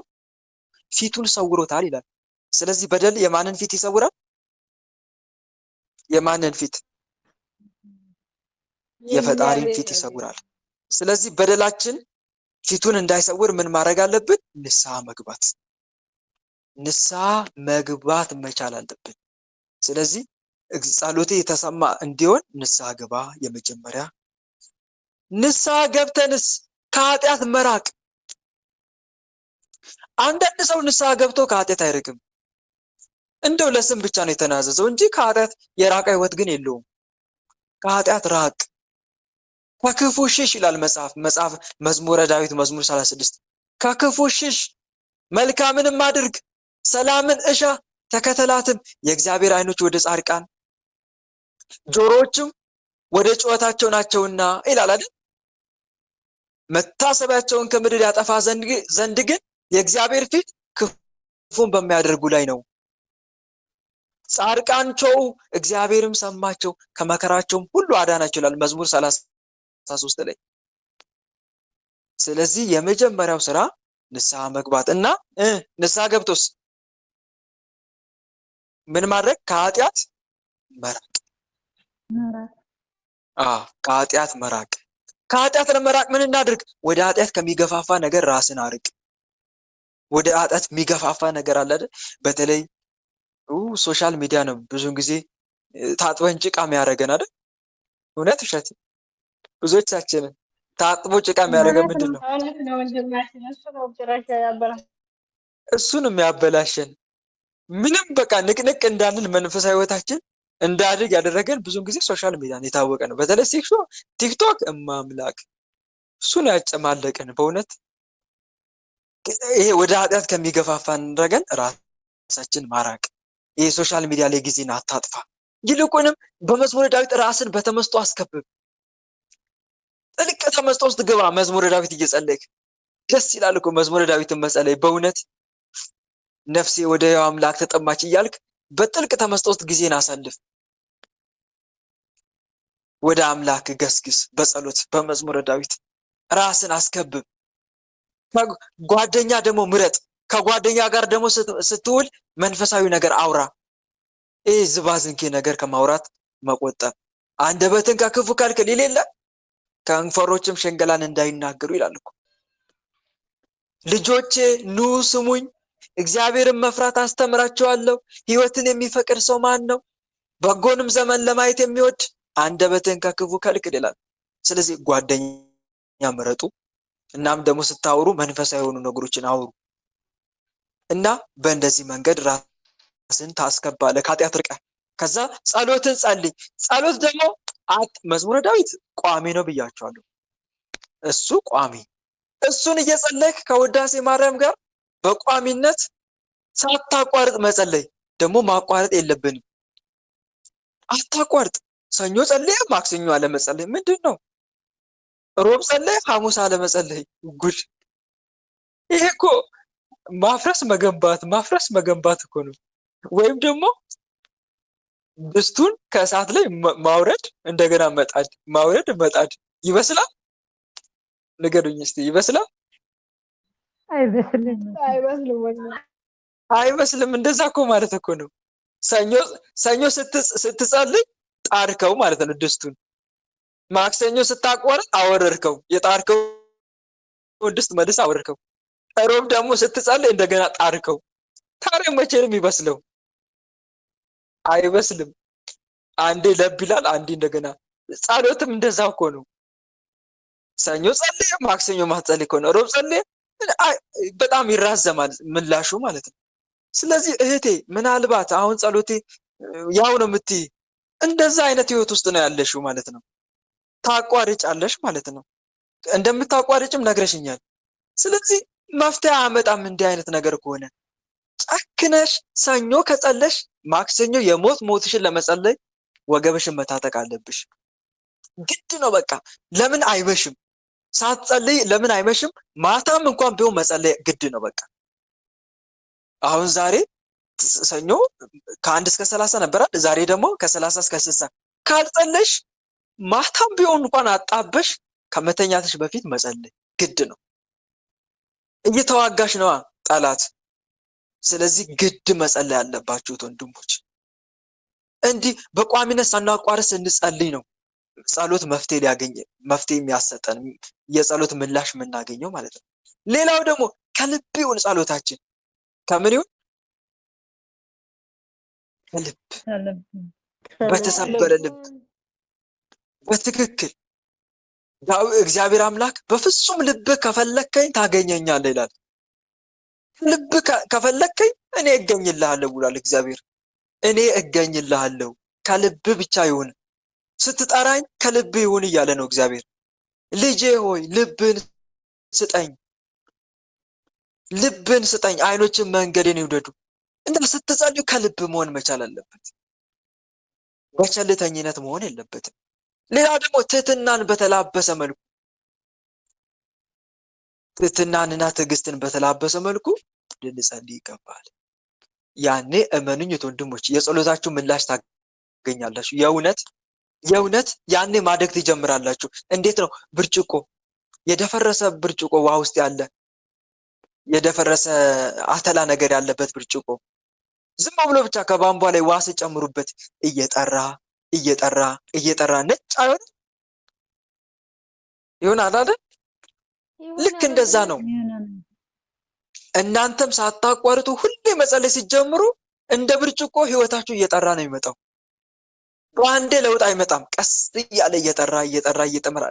ፊቱን ሰውሮታል ይላል። ስለዚህ በደል የማንን ፊት ይሰውራል? የማንን ፊት? የፈጣሪን ፊት ይሰውራል። ስለዚህ በደላችን ፊቱን እንዳይሰውር ምን ማድረግ አለብን? ንስሐ መግባት መቻል አለብን። ስለዚህ ጸሎቴ የተሰማ እንዲሆን ንስሐ ግባ። የመጀመሪያ ንስሐ ገብተንስ ከኃጢአት መራቅ። አንዳንድ ሰው ንስሐ ገብቶ ከኃጢአት አይርቅም። እንደው ለስም ብቻ ነው የተናዘዘው እንጂ ከኃጢአት የራቀ ህይወት ግን የለውም። ከኃጢአት ራቅ፣ ከክፉ ሽሽ ይላል መጽሐፍ መዝሙረ ዳዊት መዝሙር 36 ከክፉ ሽሽ፣ መልካምንም አድርግ፣ ሰላምን እሻ፣ ተከተላትም። የእግዚአብሔር ዓይኖች ወደ ጻድቃን ጆሮዎችም ወደ ጩኸታቸው ናቸውና ይላል አይደል? መታሰቢያቸውን ከምድር ያጠፋ ዘንድ ግን የእግዚአብሔር ፊት ክፉን በሚያደርጉ ላይ ነው። ጻድቃን ጮኹ፣ እግዚአብሔርም ሰማቸው፣ ከመከራቸውም ሁሉ አዳናቸው ይላል መዝሙር 33 ላይ። ስለዚህ የመጀመሪያው ስራ ንስሐ መግባት እና ንስሐ ገብቶስ ምን ማድረግ? ከኃጢአት መራቅ። ከኃጢአት መራቅ። ከኃጢአት ለመራቅ ምን እናድርግ? ወደ ኃጢአት ከሚገፋፋ ነገር ራስን አርቅ። ወደ ኃጢአት የሚገፋፋ ነገር አለ አይደል? በተለይ ሶሻል ሚዲያ ነው ብዙውን ጊዜ ታጥበን ጭቃ የሚያደርገን አይደል? እውነት ውሸት? ብዙዎቻችንን ታጥቦ ጭቃ የሚያደርገን ምንድን ነው? እሱን የሚያበላሸን ምንም በቃ ንቅንቅ እንዳንል መንፈሳዊ ህይወታችን እንዳድግ ያደረገን ብዙውን ጊዜ ሶሻል ሚዲያ የታወቀ ነው። በተለይ ቲክቶክ እማምላክ እሱን ያጨማለቀን በእውነት ይሄ ወደ ኃጢአት ከሚገፋፋን ረገን ራሳችን ማራቅ። ይሄ ሶሻል ሚዲያ ላይ ጊዜን አታጥፋ። ይልቁንም በመዝሙረ ዳዊት ራስን በተመስጦ አስከብብ። ጥልቅ ተመስጦ ውስጥ ግባ። መዝሙረ ዳዊት እየጸለይክ ደስ ይላል እኮ መዝሙረ ዳዊትን መጸለይ። በእውነት ነፍሴ ወደ ሕያው አምላክ ተጠማች እያልክ በጥልቅ ተመስጦ ውስጥ ጊዜን አሳልፍ። ወደ አምላክ ገስግስ። በጸሎት በመዝሙረ ዳዊት ራስን አስከብብ። ጓደኛ ደግሞ ምረጥ። ከጓደኛ ጋር ደግሞ ስትውል መንፈሳዊ ነገር አውራ። ይህ ዝባዝንኬ ነገር ከማውራት መቆጠብ። አንደበትን ከክፉ ከልክል የሌለ ከንፈሮችም ሽንገላን እንዳይናገሩ ይላል እኮ። ልጆቼ ኑ ስሙኝ፣ እግዚአብሔርን መፍራት አስተምራቸዋለሁ። ሕይወትን የሚፈቅድ ሰው ማን ነው? በጎንም ዘመን ለማየት የሚወድ አንደበትን ከክፉ ከልክል ይላል። ስለዚህ ጓደኛ ምረጡ። እናም ደግሞ ስታወሩ መንፈሳዊ የሆኑ ነገሮችን አውሩ እና በእንደዚህ መንገድ ራስን ታስከባለህ፣ ከኃጢአት ርቀህ። ከዛ ጸሎትን ጸልይ። ጸሎት ደግሞ መዝሙረ ዳዊት ቋሚ ነው ብያቸዋለሁ። እሱ ቋሚ፣ እሱን እየጸለይክ ከውዳሴ ማርያም ጋር በቋሚነት ሳታቋርጥ መጸለይ። ደግሞ ማቋረጥ የለብንም። አታቋርጥ። ሰኞ ጸለየ ማክሰኞ አለመጸለይ ምንድን ነው? ሮብ ጸለየ ሐሙስ አለመጸለይ ጉድ! ይሄ እኮ ማፍረስ መገንባት እኮ ነው። ወይም ደግሞ ድስቱን ከእሳት ላይ ማውረድ እንደገና መጣድ፣ ማውረድ መጣድ ይመስላል? ንገሩኝ እስቲ ይመስላል? አይመስልም። እንደዛ እኮ ማለት እኮ ነው። ሰኞ ስትጸልይ ጣድከው ማለት ነው ድስቱን። ማክሰኞ ስታቋርጥ አወረድከው፣ የጣድከው ድስት መልስ አወረድከው። ሮብ ደግሞ ስትጸልይ እንደገና ጣድከው። ታዲያ መቼ ነው የሚበስለው? አይበስልም። አንዴ ለብ ይላል፣ አንዴ እንደገና። ጸሎትም እንደዛ እኮ ነው። ሰኞ ጸልይ ማክሰኞ ማትጸልይ ከሆነ ሮብ ጸልይ በጣም ይራዘማል ምላሹ ማለት ነው። ስለዚህ እህቴ ምናልባት አሁን ጸሎቴ ያው ነው የምትይ እንደዛ አይነት ህይወት ውስጥ ነው ያለሽው ማለት ነው። ታቋርጫለሽ ማለት ነው። እንደምታቋርጭም ነግረሽኛል። ስለዚህ መፍትሄ አመጣም እንዲህ አይነት ነገር ከሆነ ጨክነሽ ሰኞ ከጸለሽ ማክሰኞ ሞትሽን ለመጸለይ ወገብሽን መታጠቅ አለብሽ። ግድ ነው በቃ። ለምን አይመሽም? ሳትጸልይ ለምን አይመሽም? ማታም እንኳን ቢሆን መጸለይ ግድ ነው በቃ። አሁን ዛሬ ሰኞ ከ1 እስከ 30 ነበራል። ዛሬ ደግሞ ከ30 እስከ 60 ካልጸለሽ ማታም ቢሆን እንኳን አጣበሽ ከመተኛትሽ በፊት መጸለይ ግድ ነው። እየተዋጋሽ ነዋ ጠላት። ስለዚህ ግድ መጸለይ ያለባችሁት ወንድሞች። እንዲህ በቋሚነት ሳናቋርጥ እንጸልይ ነው ጸሎት መፍትሄ የሚያሰጠን የጸሎት ምላሽ የምናገኘው ማለት ነው። ሌላው ደግሞ ከልብ ይሁን ጸሎታችን። ከምን ይሁን? ከልብ፣ በተሰበረ ልብ፣ በትክክል እግዚአብሔር አምላክ በፍጹም ልብ ከፈለከኝ ታገኘኛለህ ይላል። ልብ ከፈለከኝ እኔ እገኝልሃለሁ ብሏል እግዚአብሔር። እኔ እገኝልሃለሁ ከልብ ብቻ ይሁን፣ ስትጠራኝ ከልብ ይሁን እያለ ነው እግዚአብሔር። ልጄ ሆይ ልብን ስጠኝ፣ ልብን ስጠኝ፣ አይኖችን መንገድን ይውደዱ። እና ስትጸልዩ ከልብ መሆን መቻል አለበት፣ በቸልተኝነት መሆን የለበትም። ሌላ ደግሞ ትህትናን በተላበሰ መልኩ ትህትናንና ትዕግስትን በተላበሰ መልኩ ልንጸልይ ይገባል። ያኔ እመኑኝ ወንድሞች የጸሎታችሁ ምላሽ ታገኛላችሁ። የእውነት ያኔ ማደግ ትጀምራላችሁ። እንዴት ነው? ብርጭቆ የደፈረሰ ብርጭቆ ውሃ ውስጥ ያለ የደፈረሰ አተላ ነገር ያለበት ብርጭቆ ዝም ብሎ ብቻ ከቧንቧ ላይ ውሃ ሲጨምሩበት እየጠራ ነጭ አይሆንም? ይሆናል አይደል? ልክ እንደዛ ነው። እናንተም ሳታቋርጡ ሁሌ መጸለይ ሲጀምሩ እንደ ብርጭቆ ህይወታችሁ እየጠራ ነው የሚመጣው። በአንዴ ለውጥ አይመጣም። ቀስ እያለ እየጠራ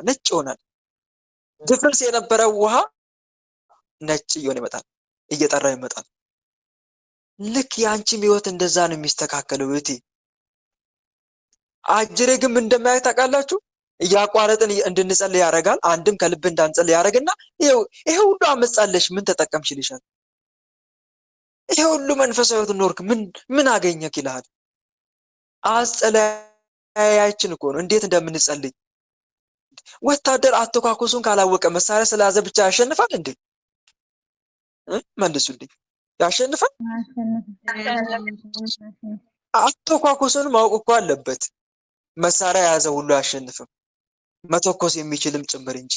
ነጭ ይሆናል። ድፍርስ የነበረው ውሃ ነጭ እየሆነ ይመጣል፣ እየጠራ ይመጣል። ልክ የአንቺም ህይወት እንደዛ ነው የሚስተካከለው እህቴ። አጅሬ ግን እንደማያይ ታውቃላችሁ? እያቋረጥን እንድንጸልይ ያደርጋል። አንድም ከልብ እንዳንጸልይ ያደርግና ይሄ ሁሉ አመጻለሽ ምን ተጠቀምሽ ይልሻል። ይሄ ሁሉ መንፈሳዊ ህይወት ኖርክ ምን አገኘክ ይልሃል። አጸላያችን እኮ ነው እንዴት እንደምንጸልይ። ወታደር አተኳኩሱን ካላወቀ መሳሪያ ስለያዘ ብቻ ያሸንፋል እንዴ? መልሱልኝ። ያሸንፋል? አተኳኩሱን ማወቅ እኮ አለበት። መሳሪያ የያዘ ሁሉ አያሸንፍም፣ መተኮስ የሚችልም ጭምር እንጂ።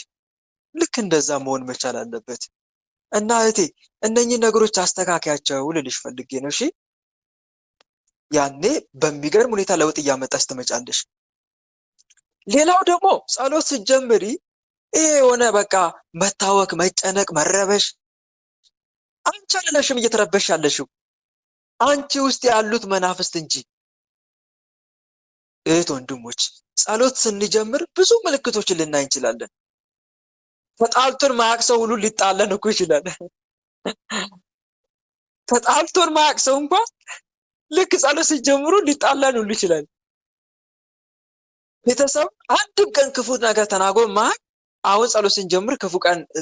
ልክ እንደዛ መሆን መቻል አለበት። እና እህቴ እነኚህ ነገሮች አስተካካያቸው ልልሽ ፈልጌ ነው። እሺ፣ ያኔ በሚገርም ሁኔታ ለውጥ እያመጣሽ ትመጫለሽ። ሌላው ደግሞ ጸሎት ስትጀምሪ ይሄ የሆነ በቃ መታወክ፣ መጨነቅ፣ መረበሽ አንቺ አይደለሽም እየተረበሽ ያለሽው አንቺ ውስጥ ያሉት መናፍስት እንጂ። እህት ወንድሞች፣ ጸሎት ስንጀምር ብዙ ምልክቶችን ልናይ እንችላለን። ተጣልቶን ማያቅ ሰው ሁሉ ሊጣለን እኮ ይችላል። ተጣልቶን ማያቅ ሰው እንኳን ልክ ጸሎት ሲጀምሩ ሊጣለን ሁሉ ይችላል። ቤተሰብ አንድም ቀን ክፉ ነገር ተናግሮ ማያቅ አሁን ጸሎት ስንጀምር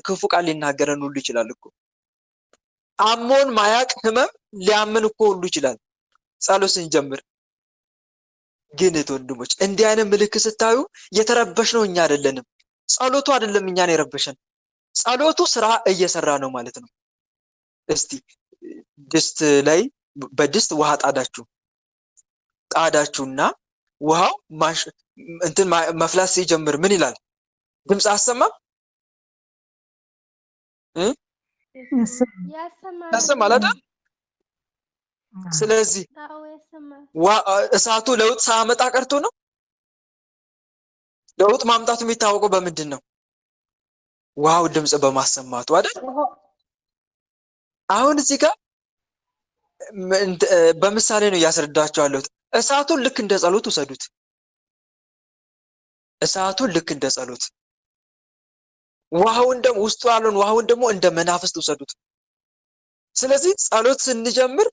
ክፉ ቃል ሊናገረን ሁሉ ይችላል እኮ። አሞን ማያቅ ህመም ሊያምን እኮ ሁሉ ይችላል ጸሎት ስንጀምር። ግን ወንድሞች እንዲህ አይነት ምልክት ስታዩ የተረበሽነው እኛ አይደለንም፣ ጸሎቱ አይደለም እኛን የረበሸን፣ ጸሎቱ ስራ እየሰራ ነው ማለት ነው። እስቲ ድስት ላይ በድስት ውሃ ጣዳችሁና ውሃው መፍላት ሲጀምር ምን ይላል? ድምፅ አሰማም? ያሰማል አይደል? ስለዚህ እሳቱ ለውጥ ሳያመጣ ቀርቶ ነው? ለውጥ ማምጣቱ የሚታወቀው በምንድን ነው? ውሃው ድምፅ በማሰማቱ አይደል? አሁን እዚህ ጋር በምሳሌ ነው እያስረዳችሁ ያለሁት። እሳቱን ልክ እንደ ጸሎት ውሰዱት። እሳቱን ልክ እንደ ጸሎት፣ ውሃውን ደግሞ ውስጡ ያለውን ውሃውን ደግሞ እንደ መናፍስት ውሰዱት። ስለዚህ ጸሎት ስንጀምር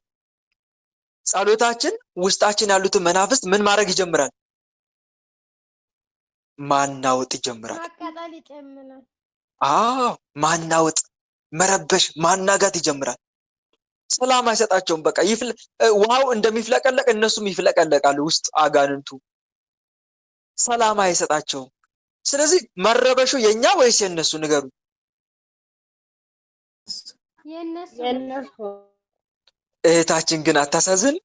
ጸሎታችን ውስጣችን ያሉትን መናፍስት ምን ማድረግ ይጀምራል? ማናወጥ ይጀምራል። ማቃጠል ይጀምራል። ማናወጥ፣ መረበሽ፣ ማናጋት ይጀምራል። ሰላም አይሰጣቸውም። በቃ ውሃው እንደሚፍለቀለቅ እነሱም ይፍለቀለቃሉ። ውስጥ አጋንንቱ ሰላም አይሰጣቸውም። ስለዚህ መረበሹ የኛ ወይስ የነሱ? ንገሩ። የነሱ። እህታችን ግን አታሳዝን?